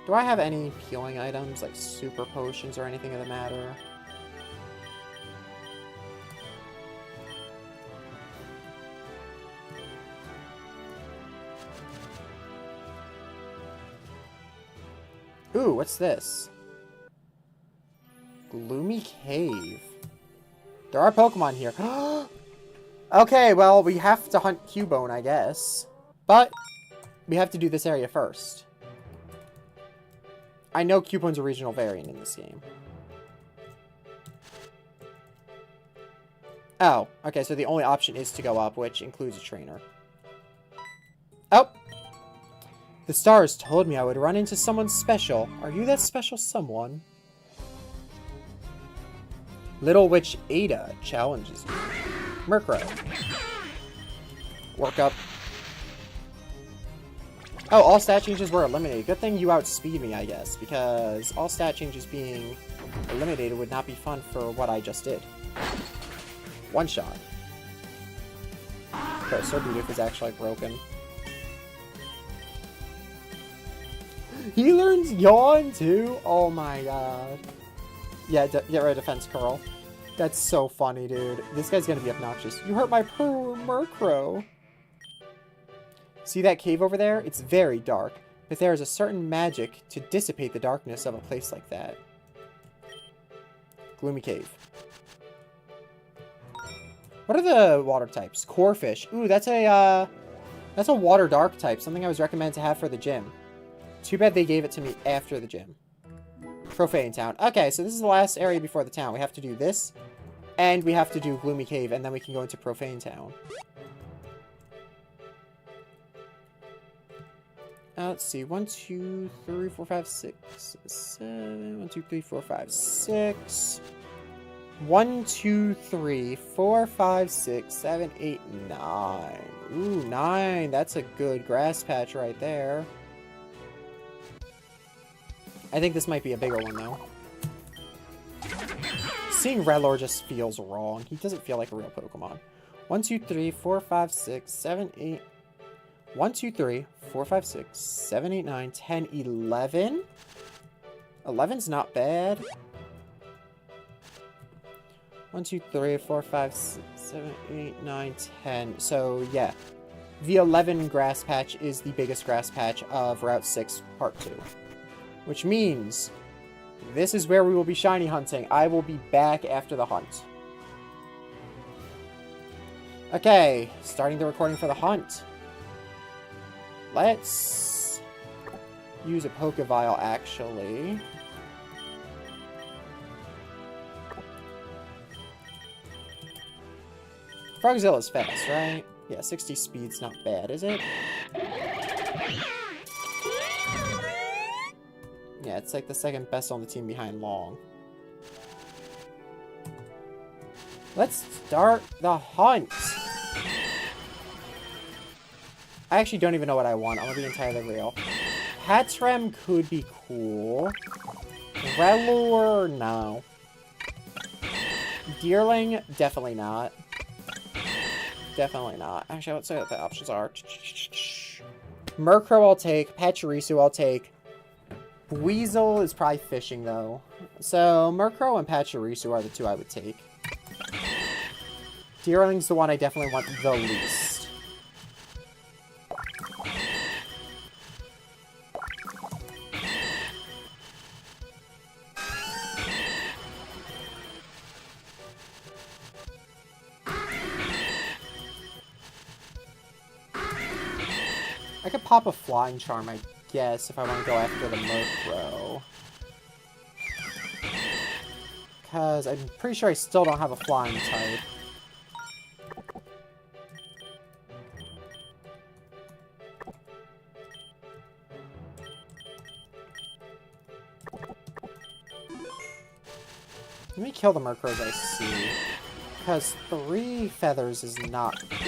Do I have any healing items, like super potions or anything of the matter? Ooh, what's this? Gloomy Cave. There are Pokemon here. Okay, well, we have to hunt Cubone, I guess. But we have to do this area first. I know Cubone's a regional variant in this game. Oh, okay, so the only option is to go up, which includes a trainer. Oh! The stars told me I would run into someone special. Are you that special someone? Little Witch Ada challenges me. Murkrow. Work up. Oh, all stat changes were eliminated. Good thing you outspeed me, I guess, because all stat changes being eliminated would not be fun for what I just did. One shot. Okay, Sir Bidoof is actually broken. He learns Yawn too? Oh my god. Yeah, get rid of Defense Curl. That's so funny, dude. This guy's gonna be obnoxious. You hurt my poor Murkrow. See that cave over there? It's very dark, but there is a certain magic to dissipate the darkness of a place like that. Gloomy Cave. What are the water types? Corphish. Ooh, that's a water dark type. Something I was recommended to have for the gym. Too bad they gave it to me after the gym. Profane Town. Okay, so this is the last area before the town. We have to do this, and we have to do Gloomy Cave, and then we can go into Profane Town. Let's see. 1, 2, 3, 4, 5, 6, 7. 1, 2, 3, 4, 5, 6. 1, 2, 3, 4, 5, 6, 7, 8, 9. Ooh, 9. That's a good grass patch right there. I think this might be a bigger one, though. Seeing Rellor just feels wrong. He doesn't feel like a real Pokemon. 1, 2, 3, 4, 5, 6, 7, 8. 1, 2, 3, 4, 5, 6, 7, 8, 9, 10, 11? 11's not bad. 1, 2, 3, 4, 5, 6, 7, 8, 9, 10. So, yeah. The 11 grass patch is the biggest grass patch of Route 6, Part 2. Which means this is where we will be shiny hunting. I will be back after the hunt. Okay, starting the recording for the hunt. Let's use a Pokeball, actually. Frogzilla's fast, right? Yeah, 60 speed's not bad, is it? Yeah, it's like the second best on the team behind Long. Let's start the hunt! I actually don't even know what I want. I'm gonna be entirely real. Hattrem could be cool. Rellor, no. Deerling, definitely not. Definitely not. Actually, let's see what the options are. Murkrow I'll take. Pachirisu I'll take. Weasel is probably fishing, though. So, Murkrow and Pachirisu are the two I would take. Deerling's the one I definitely want the least. I could pop a Flying Charm, I guess, if I want to go after the Murkrow. Because I'm pretty sure I still don't have a Flying type. Let me kill the Murkrows I see. Because 3 feathers is not good.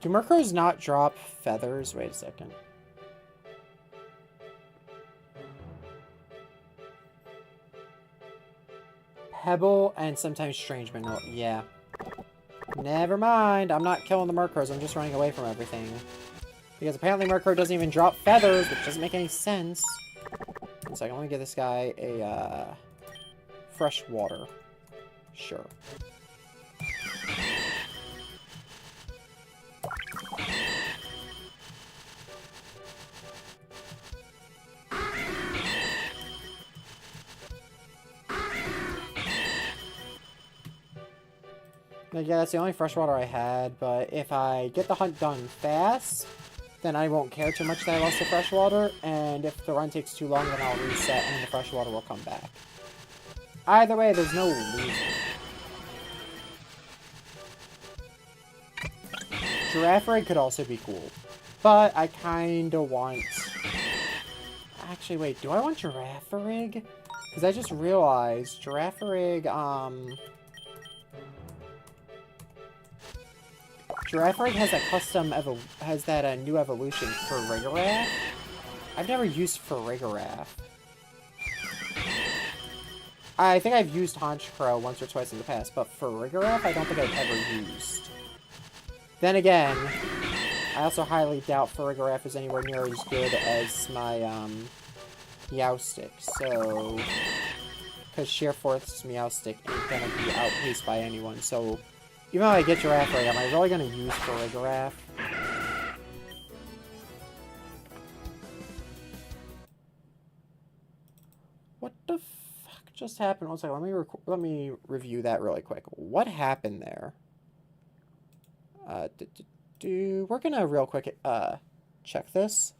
Do Murkrows not drop feathers? Wait a second. Pebble and sometimes strange mineral. Yeah. Never mind. I'm not killing the Murkrows. I'm just running away from everything. Because apparently Murkrow doesn't even drop feathers, which doesn't make any sense. One second. Let me give this guy a fresh water. Sure. Yeah, that's the only fresh water I had, but if I get the hunt done fast, then I won't care too much that I lost the fresh water, and if the run takes too long, then I'll reset and the fresh water will come back. Either way, there's no losing. Giraffe could also be cool, but I kinda want... Actually, wait, do I want Giraffe Rig? Because I just realized Giraffe Rig, Giraffe has a custom has that new evolution for Farigiraf. I've never used Farigiraf. I think I've used Honchkrow once or twice in the past, but Farigiraf I don't think I've ever used. Then again, I also highly doubt Farigiraf is anywhere near as good as my Meowstic, so... Because Sheer Force Meowstic ain't gonna be outpaced by anyone, so... Even though I get Giraffe Rig, am I really going to use Farigiraf? What the fuck just happened? One second, let me review that really quick. What happened there? We're gonna real quick check this.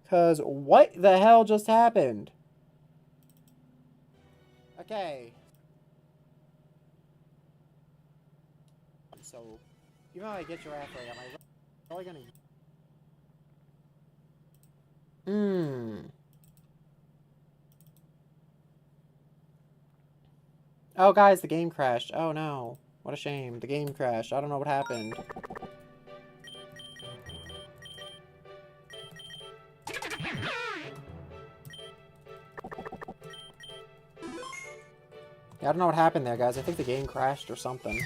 Because what the hell just happened? Okay. So, even though I get Giraffe Rig, am I really gonna... Oh, guys, the game crashed. Oh, no. What a shame. The game crashed. I don't know what happened. Yeah, I don't know what happened there, guys. I think the game crashed or something.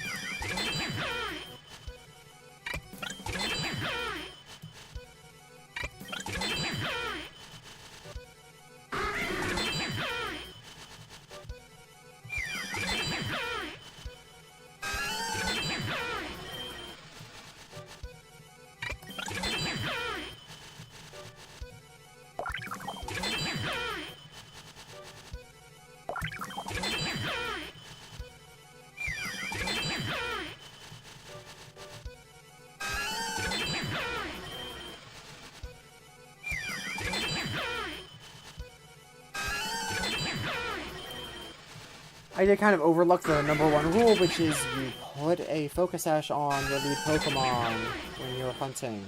I did kind of overlook the #1 rule, which is you put a Focus Sash on your lead Pokemon when you're hunting.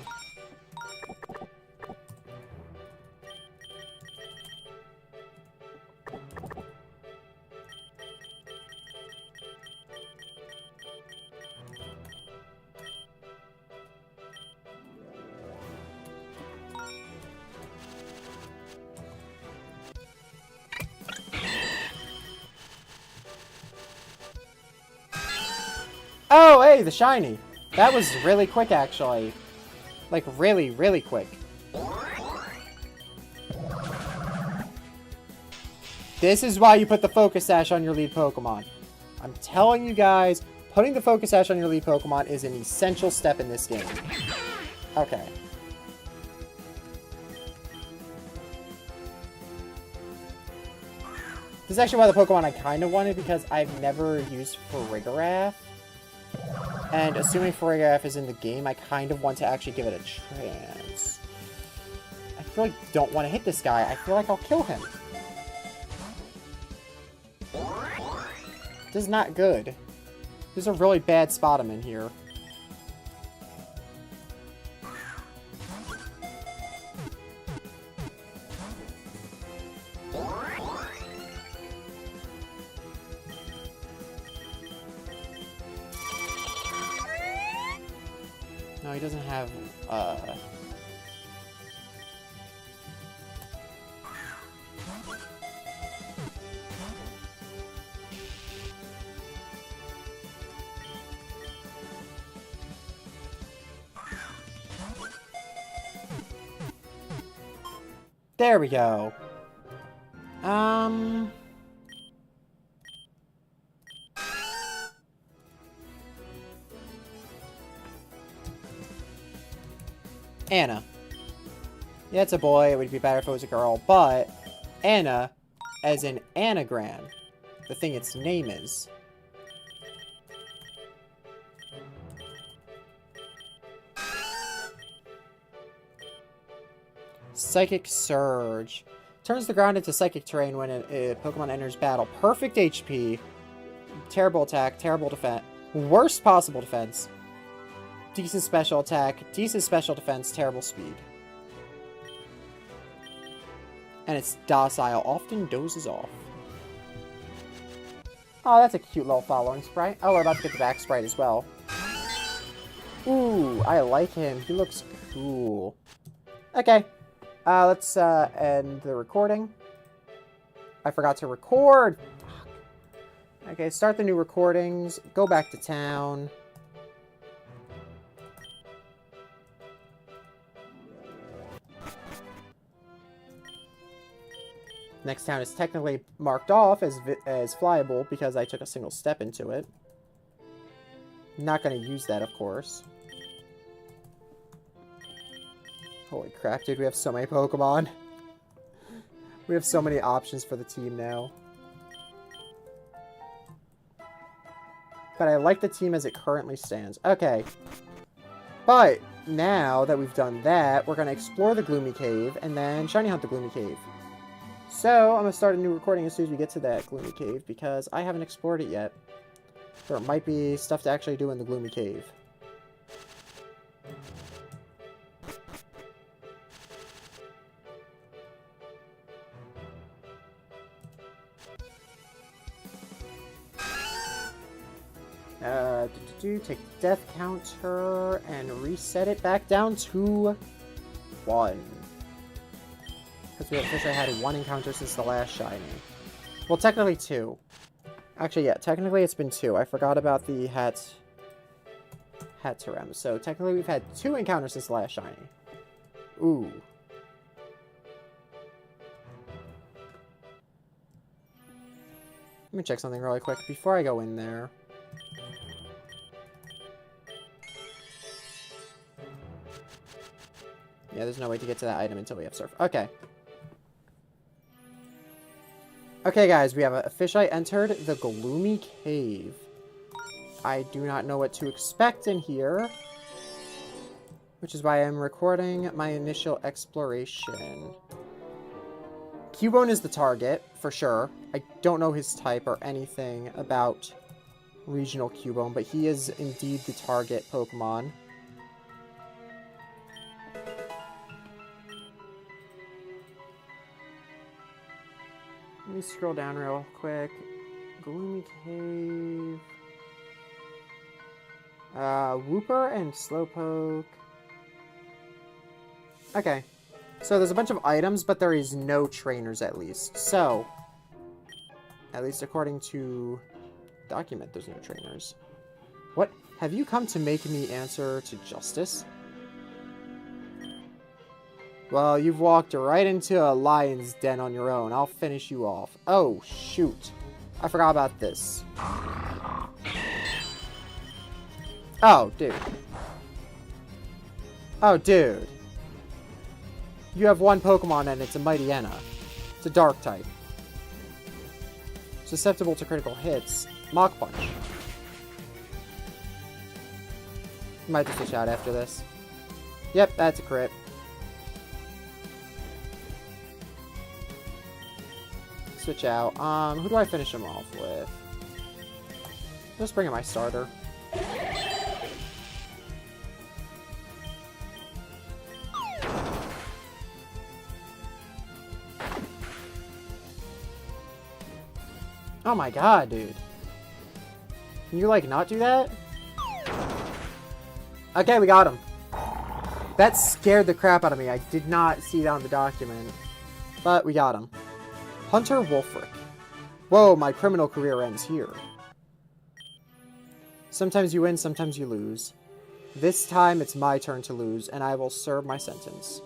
Oh, hey, the shiny. That was really quick, actually. Like, really, really quick. This is why you put the Focus Sash on your lead Pokemon. I'm telling you guys, putting the Focus Sash on your lead Pokemon is an essential step in this game. Okay. This is actually one of the Pokemon I kind of wanted because I've never used Farigiraf. And assuming Farigiraf is in the game, I kind of want to actually give it a chance. I really don't want to hit this guy. I feel like I'll kill him. This is not good. There's a really bad spot I'm in here. he doesn't have, There we go. Anna. Yeah, it's a boy. It would be better if it was a girl, but Anna, as in anagram, the thing its name is. Psychic Surge. Turns the ground into psychic terrain when a Pokemon enters battle. Perfect HP. Terrible attack. Terrible defense. Worst possible defense. Decent special attack. Decent special defense. Terrible speed. And it's docile. Often dozes off. Oh, that's a cute little following sprite. Oh, we're about to get the back sprite as well. Ooh, I like him. He looks cool. Okay. Let's end the recording. I forgot to record. Fuck. Okay, start the new recordings. Go back to town. Next town is technically marked off as flyable because I took a single step into it. Not going to use that, of course. Holy crap, dude, we have so many Pokemon. We have so many options for the team now. But I like the team as it currently stands. Okay. But now that we've done that, we're going to explore the Gloomy Cave and then shiny hunt the Gloomy Cave. So, I'm going to start a new recording as soon as we get to that Gloomy Cave because I haven't explored it yet. There might be stuff to actually do in the Gloomy Cave. Take the death counter and reset it back down to 1. Because we officially had 1 encounter since the last shiny. Well, technically 2. Actually, yeah, technically it's been 2. I forgot about the Hatterem. So technically we've had 2 encounters since the last shiny. Ooh. Let me check something really quick before I go in there. Yeah, there's no way to get to that item until we have Surf. Okay. Okay, guys, we have officially entered the Gloomy Cave. I do not know what to expect in here, which is why I'm recording my initial exploration. Cubone is the target, for sure. I don't know his type or anything about regional Cubone, but he is indeed the target Pokemon. Let me scroll down real quick. Gloomy Cave. Wooper and Slowpoke. Okay. So there's a bunch of items, but there is no trainers at least. So, at least according to document, there's no trainers. What? Have you come to make me answer to justice? Well, you've walked right into a lion's den on your own. I'll finish you off. Oh, shoot. I forgot about this. Oh, dude. Oh, dude. You have 1 Pokemon and it's a Mightyena. It's a Dark type. Susceptible to critical hits. Mach Punch. Might just switch out after this. Yep, that's a crit. Switch out. Who do I finish him off with? Just bring in my starter. Oh my god, dude. Can you, like, not do that? Okay, we got him. That scared the crap out of me. I did not see that on the document. But we got him. Hunter Wolfric. Whoa, my criminal career ends here. Sometimes you win, sometimes you lose. This time it's my turn to lose, and I will serve my sentence.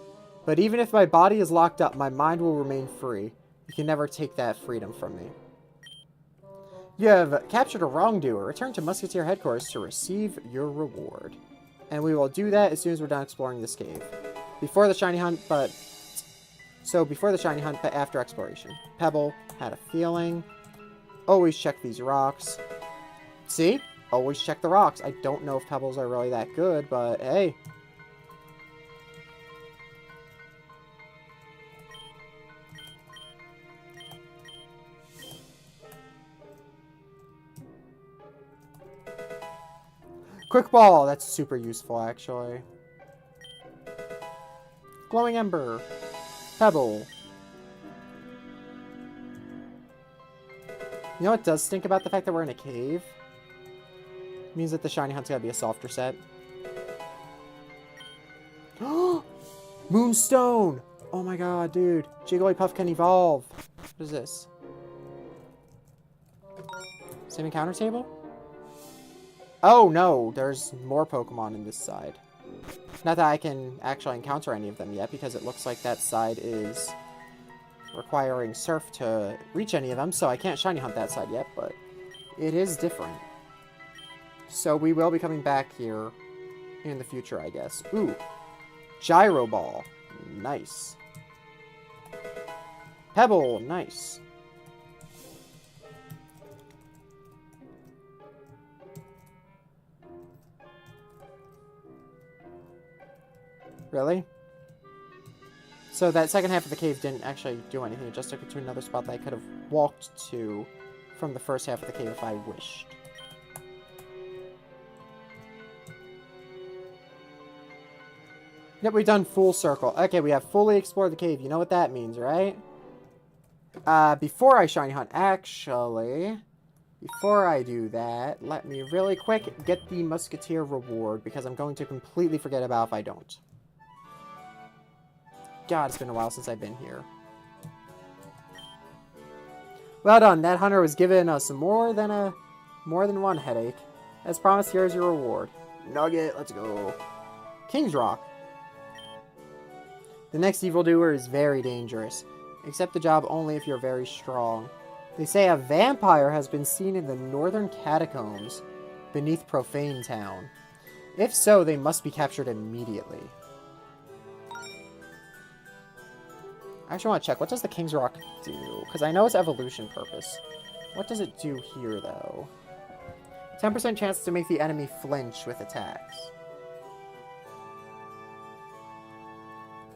But even if my body is locked up, my mind will remain free. You can never take that freedom from me. You have captured a wrongdoer. Return to Musketeer headquarters to receive your reward. And we will do that as soon as we're done exploring this cave. Before the shiny hunt, but after exploration. Pebble, had a feeling. Always check these rocks. See? Always check the rocks. I don't know if pebbles are really that good, but hey. Quick ball! That's super useful, actually. Glowing ember. Pebble. You know what does stink about the fact that we're in a cave? It means that the shiny hunt's gotta be a softer set. Moonstone! Oh my god, dude. Jigglypuff can evolve. What is this? Same encounter table? Oh no, there's more Pokemon in this side. Not that I can actually encounter any of them yet, because it looks like that side is requiring Surf to reach any of them, so I can't shiny hunt that side yet, but it is different. So we will be coming back here in the future, I guess. Ooh, Gyro Ball. Nice. Pebble. Nice. Really? So that second half of the cave didn't actually do anything. It just took it to another spot that I could have walked to from the first half of the cave if I wished. Yep, we've done full circle. Okay, we have fully explored the cave. You know what that means, right? Before I shiny hunt, actually, before I do that, let me really quick get the Musketeer reward, because I'm going to completely forget about if I don't. God, it's been a while since I've been here. Well done. That hunter was giving us more than one headache. As promised, here's your reward. Nugget, let's go. King's Rock. The next evildoer is very dangerous. Accept the job only if you're very strong. They say a vampire has been seen in the northern catacombs beneath Profane Town. If so, they must be captured immediately. I actually want to check. What does the King's Rock do? Because I know it's evolution purpose. What does it do here, though? 10% chance to make the enemy flinch with attacks.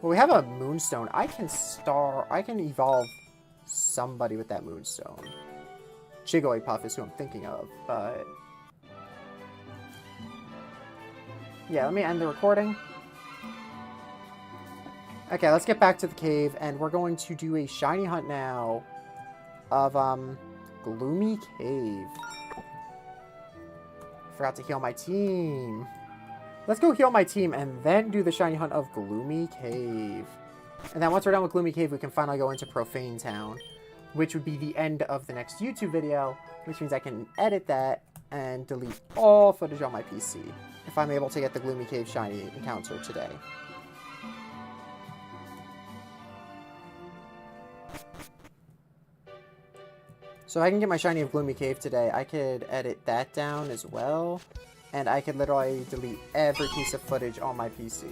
Well, we have a Moonstone. I can evolve somebody with that Moonstone. Jigglypuff is who I'm thinking of, but... yeah, let me end the recording. Okay, let's get back to the cave, and we're going to do a shiny hunt now of, Gloomy Cave. Forgot to heal my team. Let's go heal my team, and then do the shiny hunt of Gloomy Cave. And then once we're done with Gloomy Cave, we can finally go into Profane Town, which would be the end of the next YouTube video, which means I can edit that and delete all footage on my PC, if I'm able to get the Gloomy Cave shiny encounter today. So if I can get my shiny of Gloomy Cave today, I could edit that down as well. And I could literally delete every piece of footage on my PC.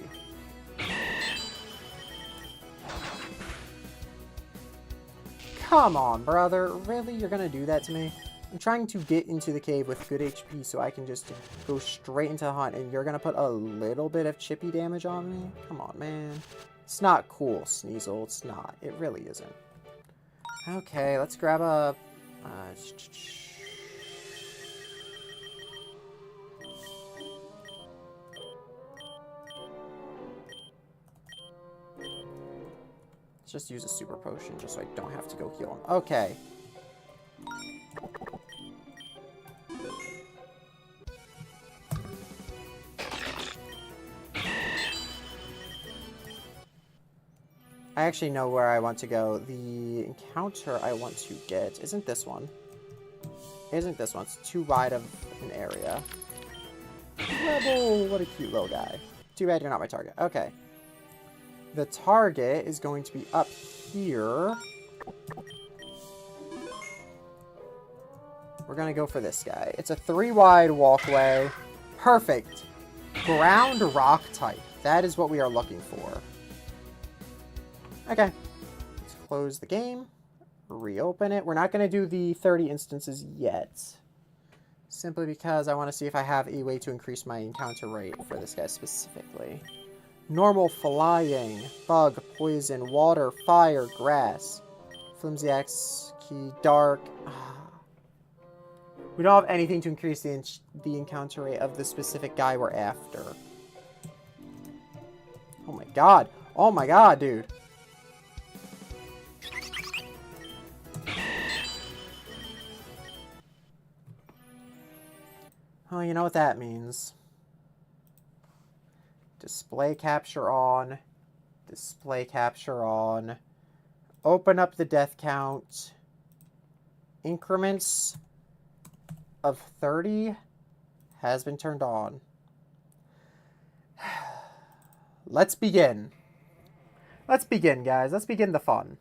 Come on, brother. Really? You're gonna do that to me? I'm trying to get into the cave with good HP so I can just go straight into the hunt, and you're gonna put a little bit of chippy damage on me? Come on, man. It's not cool, Sneasel. It's not. It really isn't. Okay, let's grab a... let's just use a super potion just so I don't have to go heal him. Okay. I actually know where I want to go. The encounter I want to get isn't this one. Isn't this one. It's too wide of an area. Rebel! What a cute little guy. Too bad you're not my target. Okay. The target is going to be up here. We're going to go for this guy. It's a 3-wide walkway. Perfect. Ground rock type. That is what we are looking for. Okay. Let's close the game. Reopen it. We're not going to do the 30 instances yet. Simply because I want to see if I have a way to increase my encounter rate for this guy specifically. Normal, flying, bug, poison, water, fire, grass. Flimsy axe, key, dark. We don't have anything to increase the encounter rate of the specific guy we're after. Oh my god. Oh my god, dude. Oh, you know what that means. Display capture on. Display capture on. Open up the death count. Increments of 30 has been turned on. Let's begin. Let's begin, guys. Let's begin the fun.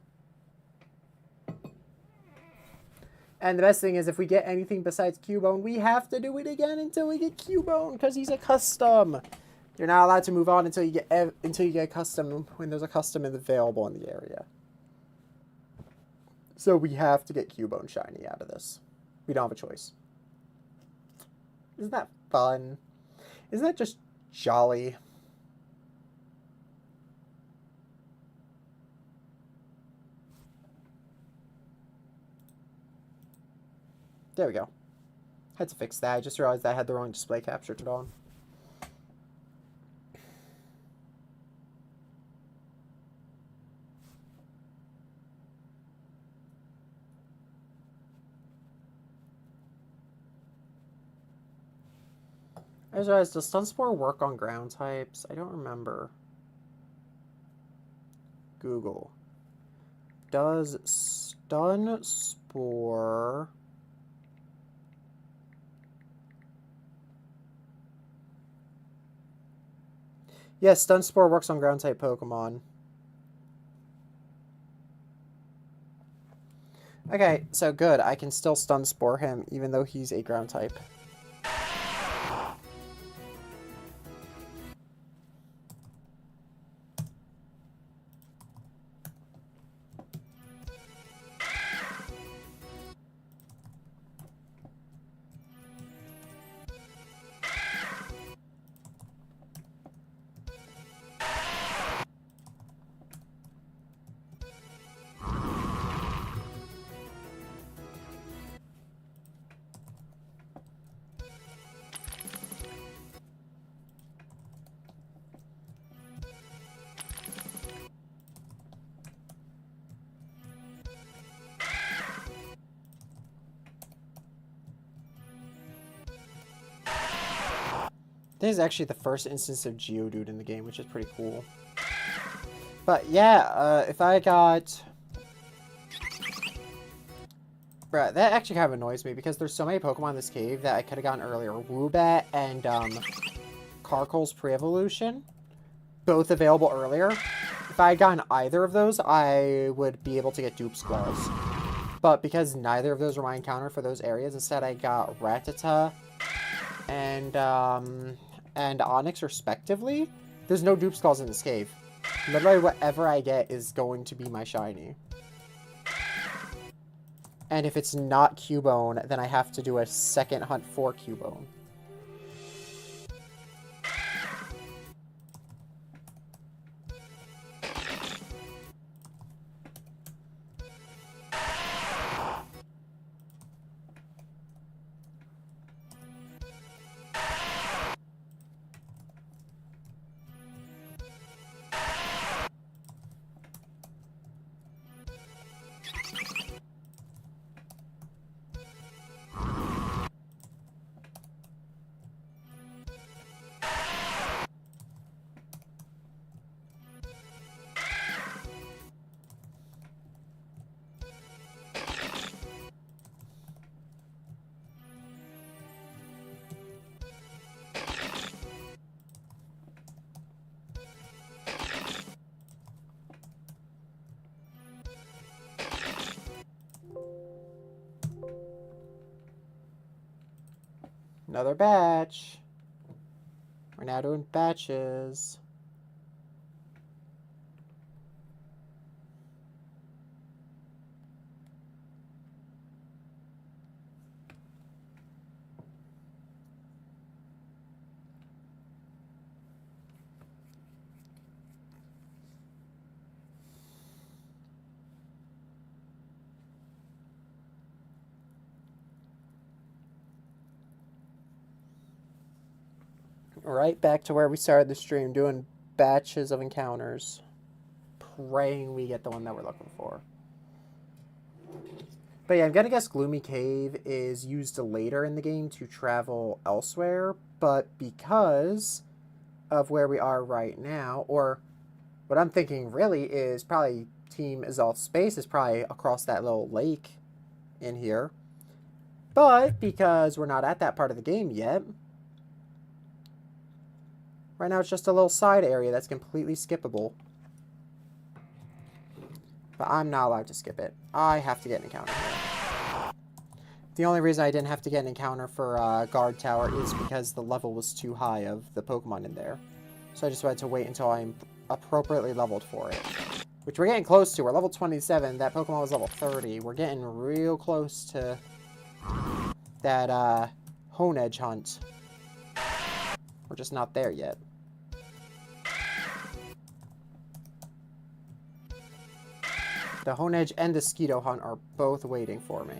And the best thing is, if we get anything besides Cubone, we have to do it again until we get Cubone, because he's a custom. You're not allowed to move on until you get a custom when there's a custom available in the area. So we have to get Cubone shiny out of this. We don't have a choice. Isn't that fun? Isn't that just jolly? There we go. Had to fix that. I just realized I had the wrong display capture turned on. I just realized, does Stun Spore work on ground types? I don't remember. Google. Does Stun Spore... Yes, Stun Spore works on ground type Pokemon. Okay, so good. I can still Stun Spore him even though he's a ground type. This is actually the first instance of Geodude in the game, which is pretty cool. But yeah, if I got... Bruh, that actually kind of annoys me because there's so many Pokemon in this cave that I could have gotten earlier. Woobat and Carkol's pre-evolution, both available earlier. If I had gotten either of those, I would be able to get Dupe Squalls. But because neither of those were my encounter for those areas, instead I got Rattata and Onyx respectively. There's no Dupe Skulls in this cave. Literally whatever I get is going to be my shiny. And if it's not Cubone, then I have to do a second hunt for Cubone. Another batch. We're now doing batches. Right back to where we started the stream, doing batches of encounters. Praying we get the one that we're looking for. But yeah, I'm gonna guess Gloomy Cave is used later in the game to travel elsewhere, but because of where we are right now, or what I'm thinking really is probably Team Azal's space is probably across that little lake in here. But because we're not at that part of the game yet, right now it's just a little side area that's completely skippable. But I'm not allowed to skip it. I have to get an encounter here. The only reason I didn't have to get an encounter for Guard Tower is because the level was too high of the Pokemon in there. So I just had to wait until I'm appropriately leveled for it. Which we're getting close to. We're level 27. That Pokemon was level 30. We're getting real close to that Honedge hunt. We're just not there yet. The Honedge and the Skeeto hunt are both waiting for me.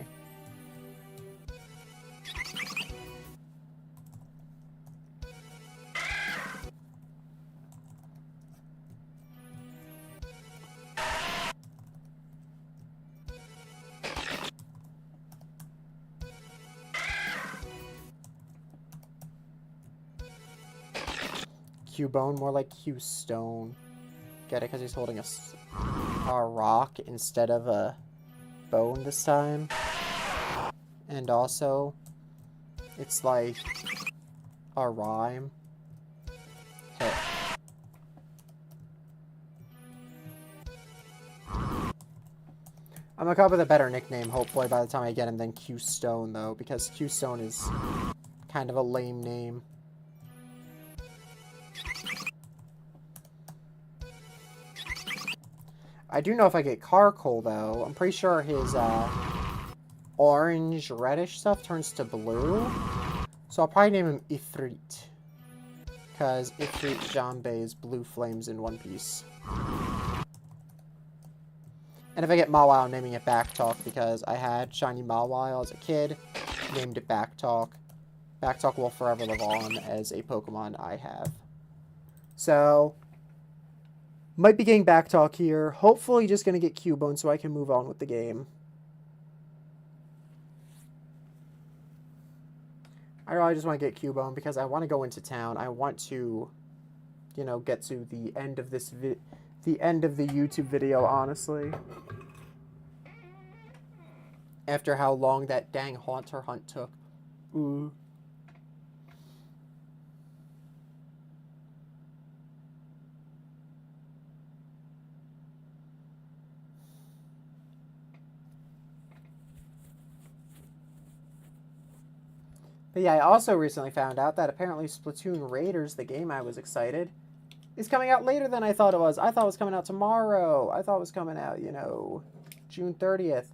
Cubone, more like Q-Stone. Get it? Because he's holding a rock instead of a bone this time. And also, it's like a rhyme. Hey. I'm gonna come up with a better nickname, hopefully, by the time I get him than Q-Stone, though, because Q-Stone is kind of a lame name. I do know if I get Carkol, though, I'm pretty sure his orange-reddish stuff turns to blue. So I'll probably name him Ifrit. Because Ifrit Jambe is blue flames in One Piece. And if I get Mawile, I'm naming it Backtalk because I had Shiny Mawile as a kid. Named it Backtalk. Backtalk will forever live on as a Pokemon I have. So might be getting Backtalk here. Hopefully just going to get Cubone so I can move on with the game. I really just want to get Cubone because I want to go into town. I want to, you know, get to the end of this the end of the YouTube video, honestly. After how long that dang Haunter hunt took. Ooh. But yeah, I also recently found out that apparently Splatoon Raiders, the game I was excited, is coming out later than I thought it was. I thought it was coming out tomorrow. I thought it was coming out, you know, June 30th.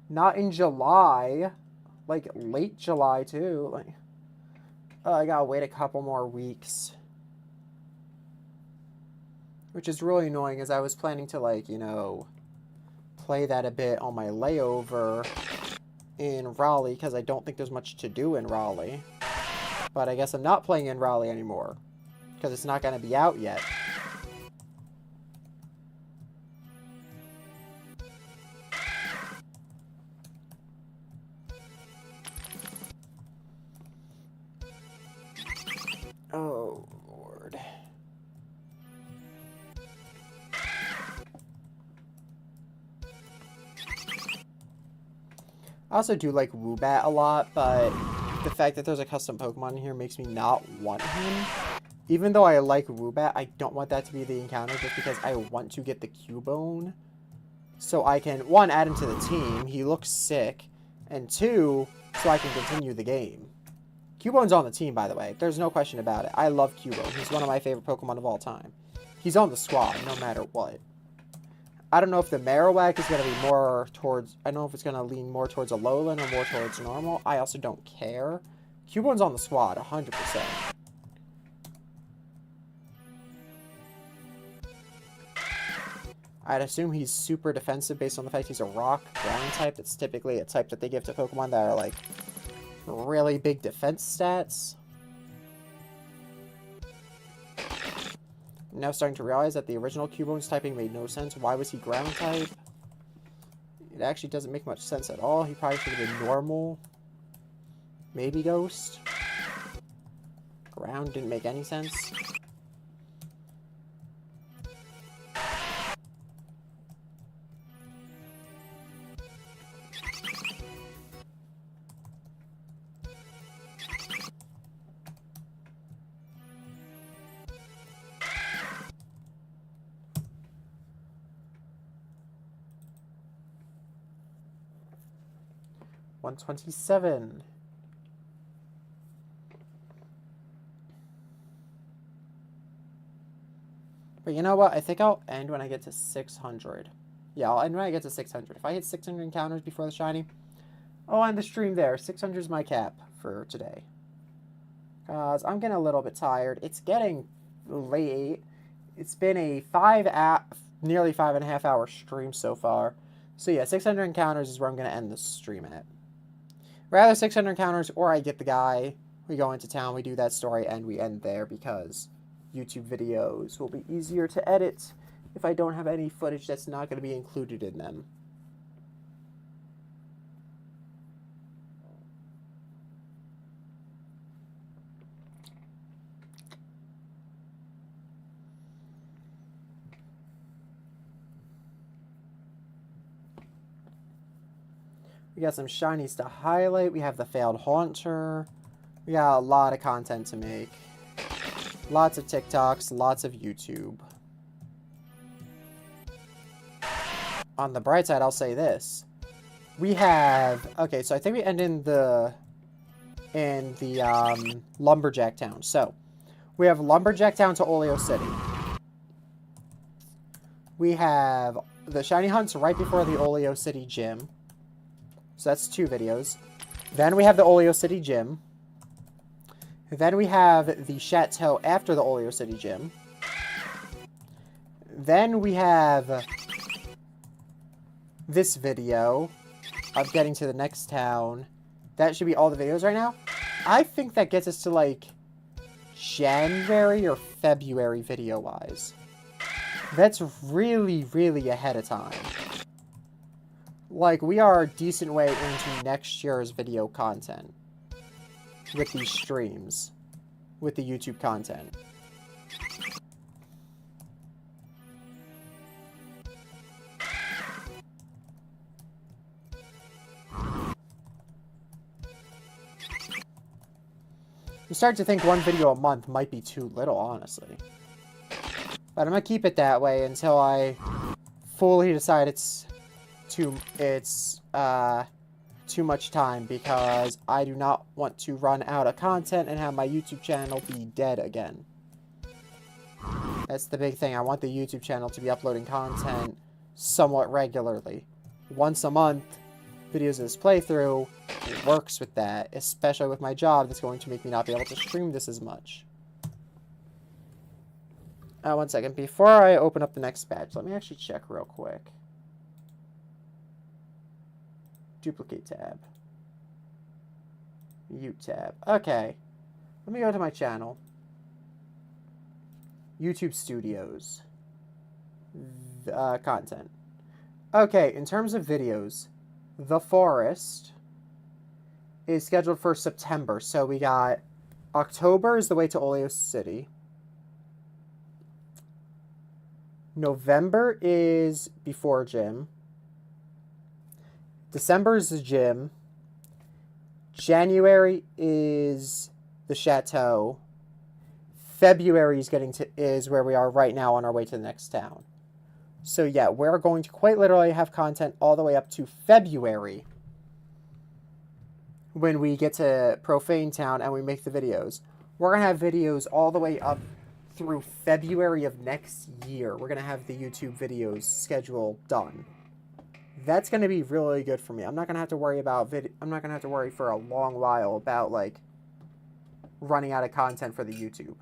Not in July. Like, late July, too. Like, I gotta wait a couple more weeks. Which is really annoying, as I was planning to, like, you know, play that a bit on my layover in Raleigh, because I don't think there's much to do in Raleigh. But I guess I'm not playing in Raleigh anymore, because it's not going to be out yet. Oh, Lord. I also do like Woobat a lot, but the fact that there's a custom Pokemon in here makes me not want him. Even though I like Woobat, I don't want that to be the encounter just because I want to get the Cubone. So I can, one, add him to the team. He looks sick. And two, so I can continue the game. Cubone's on the team, by the way. There's no question about it. I love Cubone. He's one of my favorite Pokemon of all time. He's on the squad, no matter what. I don't know if the Marowak is going to be more towards... I don't know if it's going to lean more towards a Alolan or more towards normal. I also don't care. Cubone's on the squad, 100%. I'd assume he's super defensive based on the fact he's a rock ground type. That's typically a type that they give to Pokemon that are, like, really big defense stats. I'm now starting to realize that the original Cubone's typing made no sense. Why was he ground type? It actually doesn't make much sense at all. He probably should have been normal. Maybe ghost. Ground didn't make any sense. $127. But you know what? I think I'll end when I get to 600. Yeah, I'll end when I get to 600. If I hit 600 encounters before the shiny, I'll end the stream there. 600 is my cap for today. Because I'm getting a little bit tired. It's getting late. It's been a nearly 5.5 hour stream so far. So yeah, 600 encounters is where I'm going to end the stream at. Rather 600 encounters, or I get the guy, we go into town, we do that story, and we end there, because YouTube videos will be easier to edit if I don't have any footage that's not going to be included in them. We got some shinies to highlight. We have the failed Haunter. We got a lot of content to make. Lots of TikToks, lots of YouTube. On the bright side, I'll say this. We have... Okay, so I think we end in the Lumberjack Town. So, we have Lumberjack Town to Oleo City. We have the shiny hunts right before the Oleo City Gym. So that's 2 videos. Then we have the Oleo City Gym. Then we have the Chateau after the Oleo City Gym. Then we have this video of getting to the next town. That should be all the videos right now. I think that gets us to, like, January or February video-wise. That's really, really ahead of time. Like, we are a decent way into next year's video content. With these streams. With the YouTube content. I'm starting to think one video a month might be too little, honestly. But I'm gonna keep it that way until I fully decide it's too much time, because I do not want to run out of content and have my YouTube channel be dead again. That's the big thing. I want the YouTube channel to be uploading content somewhat regularly. Once a month, videos of this playthrough, it works with that, especially with my job that's going to make me not be able to stream this as much. One second. Before I open up the next badge, let me actually check real quick. Duplicate tab. Mute tab. Okay. Let me go to my channel. YouTube Studios. Content. Okay, in terms of videos, The Forest is scheduled for September. So we got October is the way to Oleo City. November is before gym. December is the gym. January is the Chateau. February is where we are right now on our way to the next town. So yeah, we're going to quite literally have content all the way up to February, when we get to Profane Town and we make the videos. We're going to have videos all the way up through February of next year. We're going to have the YouTube videos schedule done. That's going to be really good for me. I'm not going to have to worry about I'm not going to have to worry for a long while about like running out of content for the YouTube.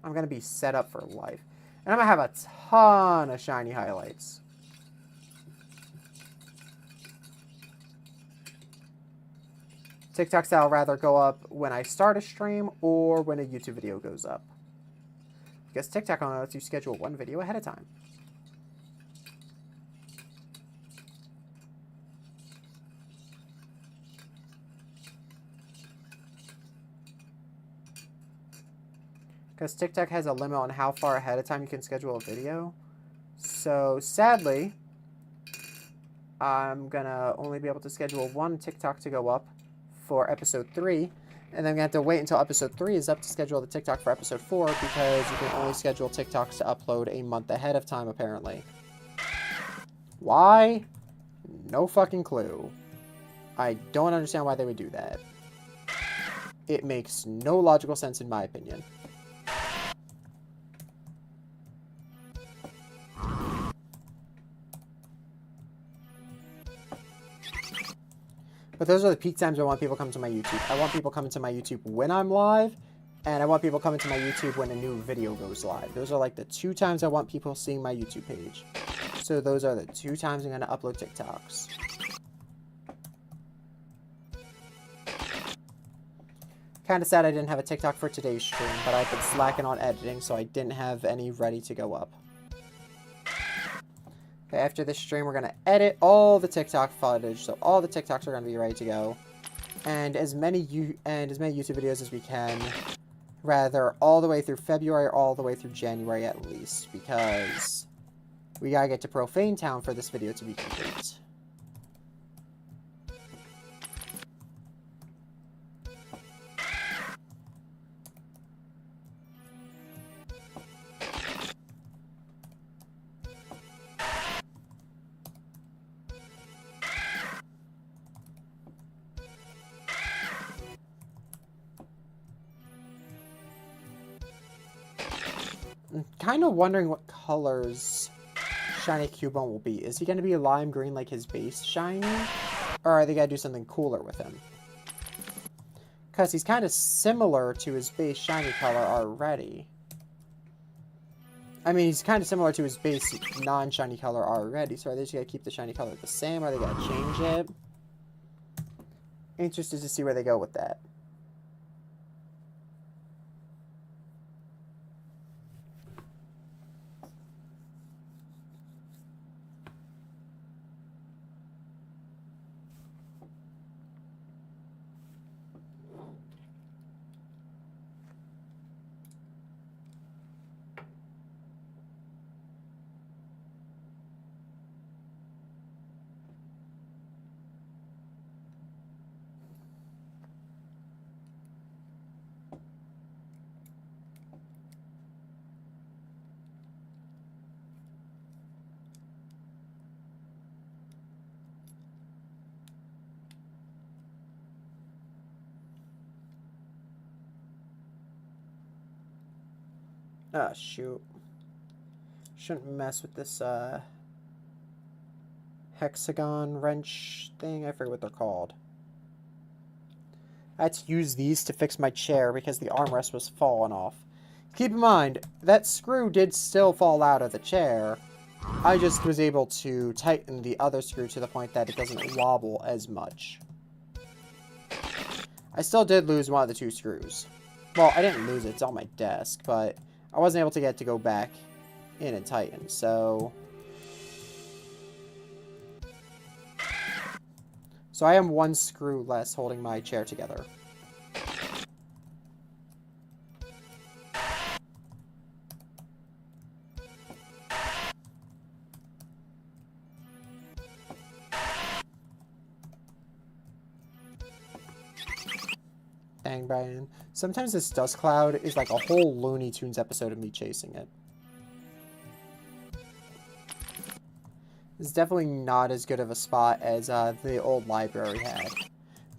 I'm going to be set up for life. And I'm going to have a ton of shiny highlights. TikToks that'll rather go up when I start a stream or when a YouTube video goes up. Because TikTok only lets you schedule one video ahead of time. Because TikTok has a limit on how far ahead of time you can schedule a video. So, sadly, I'm going to only be able to schedule one TikTok to go up for episode 3. And then I'm going to have to wait until episode 3 is up to schedule the TikTok for episode 4 because you can only schedule TikToks to upload a month ahead of time, apparently. Why? No fucking clue. I don't understand why they would do that. It makes no logical sense in my opinion. But those are the peak times I want people coming to my YouTube. I want people coming to my YouTube when I'm live, and I want people coming to my YouTube when a new video goes live. Those are like the 2 times I want people seeing my YouTube page. So those are the 2 times I'm going to upload TikToks. Kind of sad I didn't have a TikTok for today's stream, but I've been slacking on editing, so I didn't have any ready to go up. Okay, after this stream, we're going to edit all the TikTok footage, so all the TikToks are going to be ready to go. And as many YouTube videos as we can, rather all the way through February, all the way through January at least, because we got to get to Profane Town for this video to be complete. I'm kind of wondering what colors Shiny Cubone will be. Is he going to be lime green like his base shiny? Or are they going to do something cooler with him? Because he's kind of similar to his base shiny color already. I mean, he's kind of similar to his base non-shiny color already. So are they just going to keep the shiny color the same? Or are they going to change it? Interested to see where they go with that. Ah, shoot. Shouldn't mess with this, hexagon wrench thing. I forget what they're called. I had to use these to fix my chair because the armrest was falling off. Keep in mind, that screw did still fall out of the chair. I just was able to tighten the other screw to the point that it doesn't wobble as much. I still did lose one of the 2 screws. Well, I didn't lose it. It's on my desk, but I wasn't able to get it to go back in and tighten, so... So I am 1 screw less holding my chair together. Dang, Brian. Sometimes this dust cloud is like a whole Looney Tunes episode of me chasing it. It's definitely not as good of a spot as the old library had.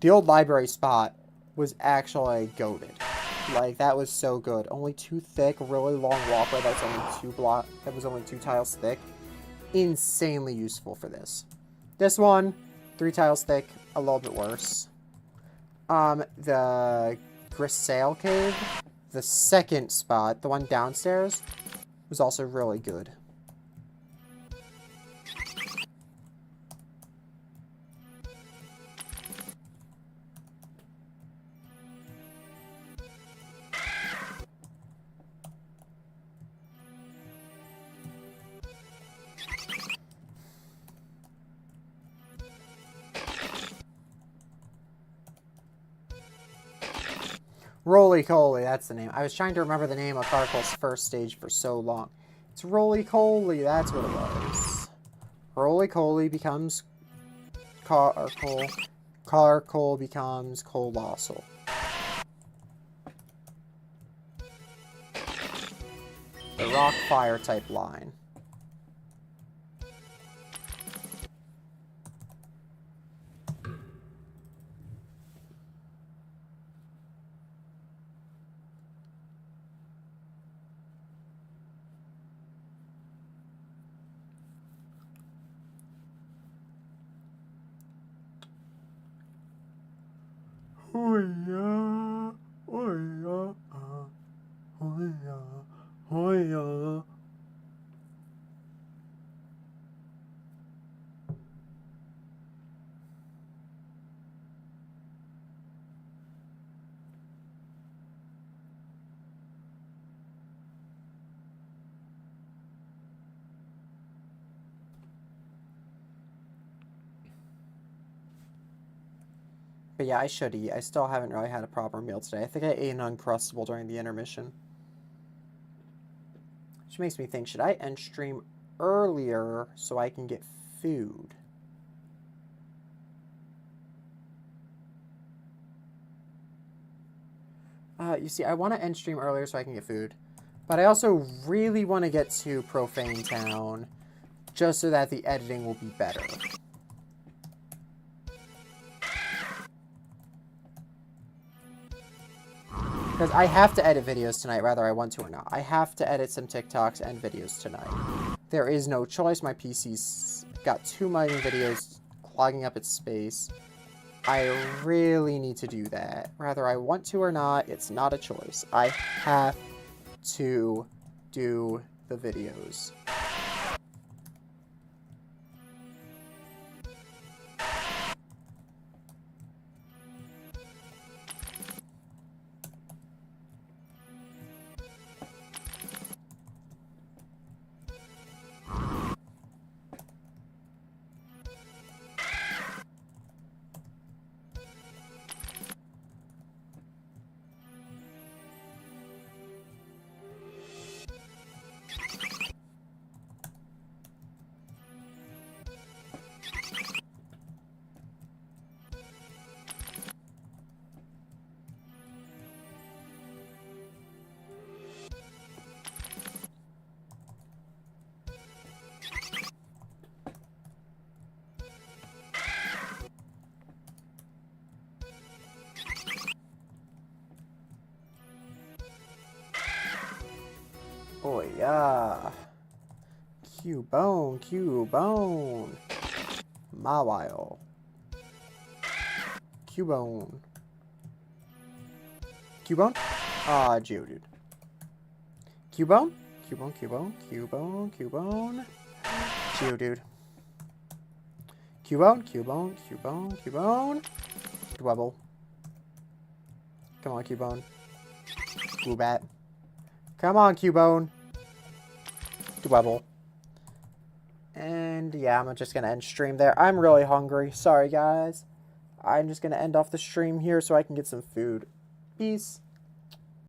The old library spot was actually goated. Like, that was so good. Only 2 thick, really long walkway that's only 2 tiles thick. Insanely useful for this. This one, 3 tiles thick, a little bit worse. The Grisaille Cave, the second spot, the one downstairs, was also really good. Roly-Coly, that's the name. I was trying to remember the name of Carcoal's first stage for so long. It's Roly-Coly, that's what it was. Roly-Coly becomes Carcoal. Carcoal becomes Colossal. The rock-fire type line. Oh yeah, oh yeah, oh yeah, oh yeah. But yeah, I should eat. I still haven't really had a proper meal today. I think I ate an Uncrustable during the intermission. Which makes me think, should I end stream earlier so I can get food? You see, I want to end stream earlier so I can get food. But I also really want to get to Profane Town just so that the editing will be better. Because I have to edit videos tonight, whether I want to or not. I have to edit some TikToks and videos tonight. There is no choice. My PC's got too many videos clogging up its space. I really need to do that. Whether I want to or not, it's not a choice. I have to do the videos. Oh yeah. Cubone, Cubone. Mawile. Cubone. Cubone? Ah, Geodude. Cubone? Cubone, Cubone, Cubone, Cubone. Geodude. Cubone, Cubone, Cubone, Cubone. Dwebble. Come on, Cubone. Woobat. Come on, Cubone. Dwebble. And yeah, I'm just going to end stream there. I'm really hungry. Sorry, guys. I'm just going to end off the stream here so I can get some food. Peace.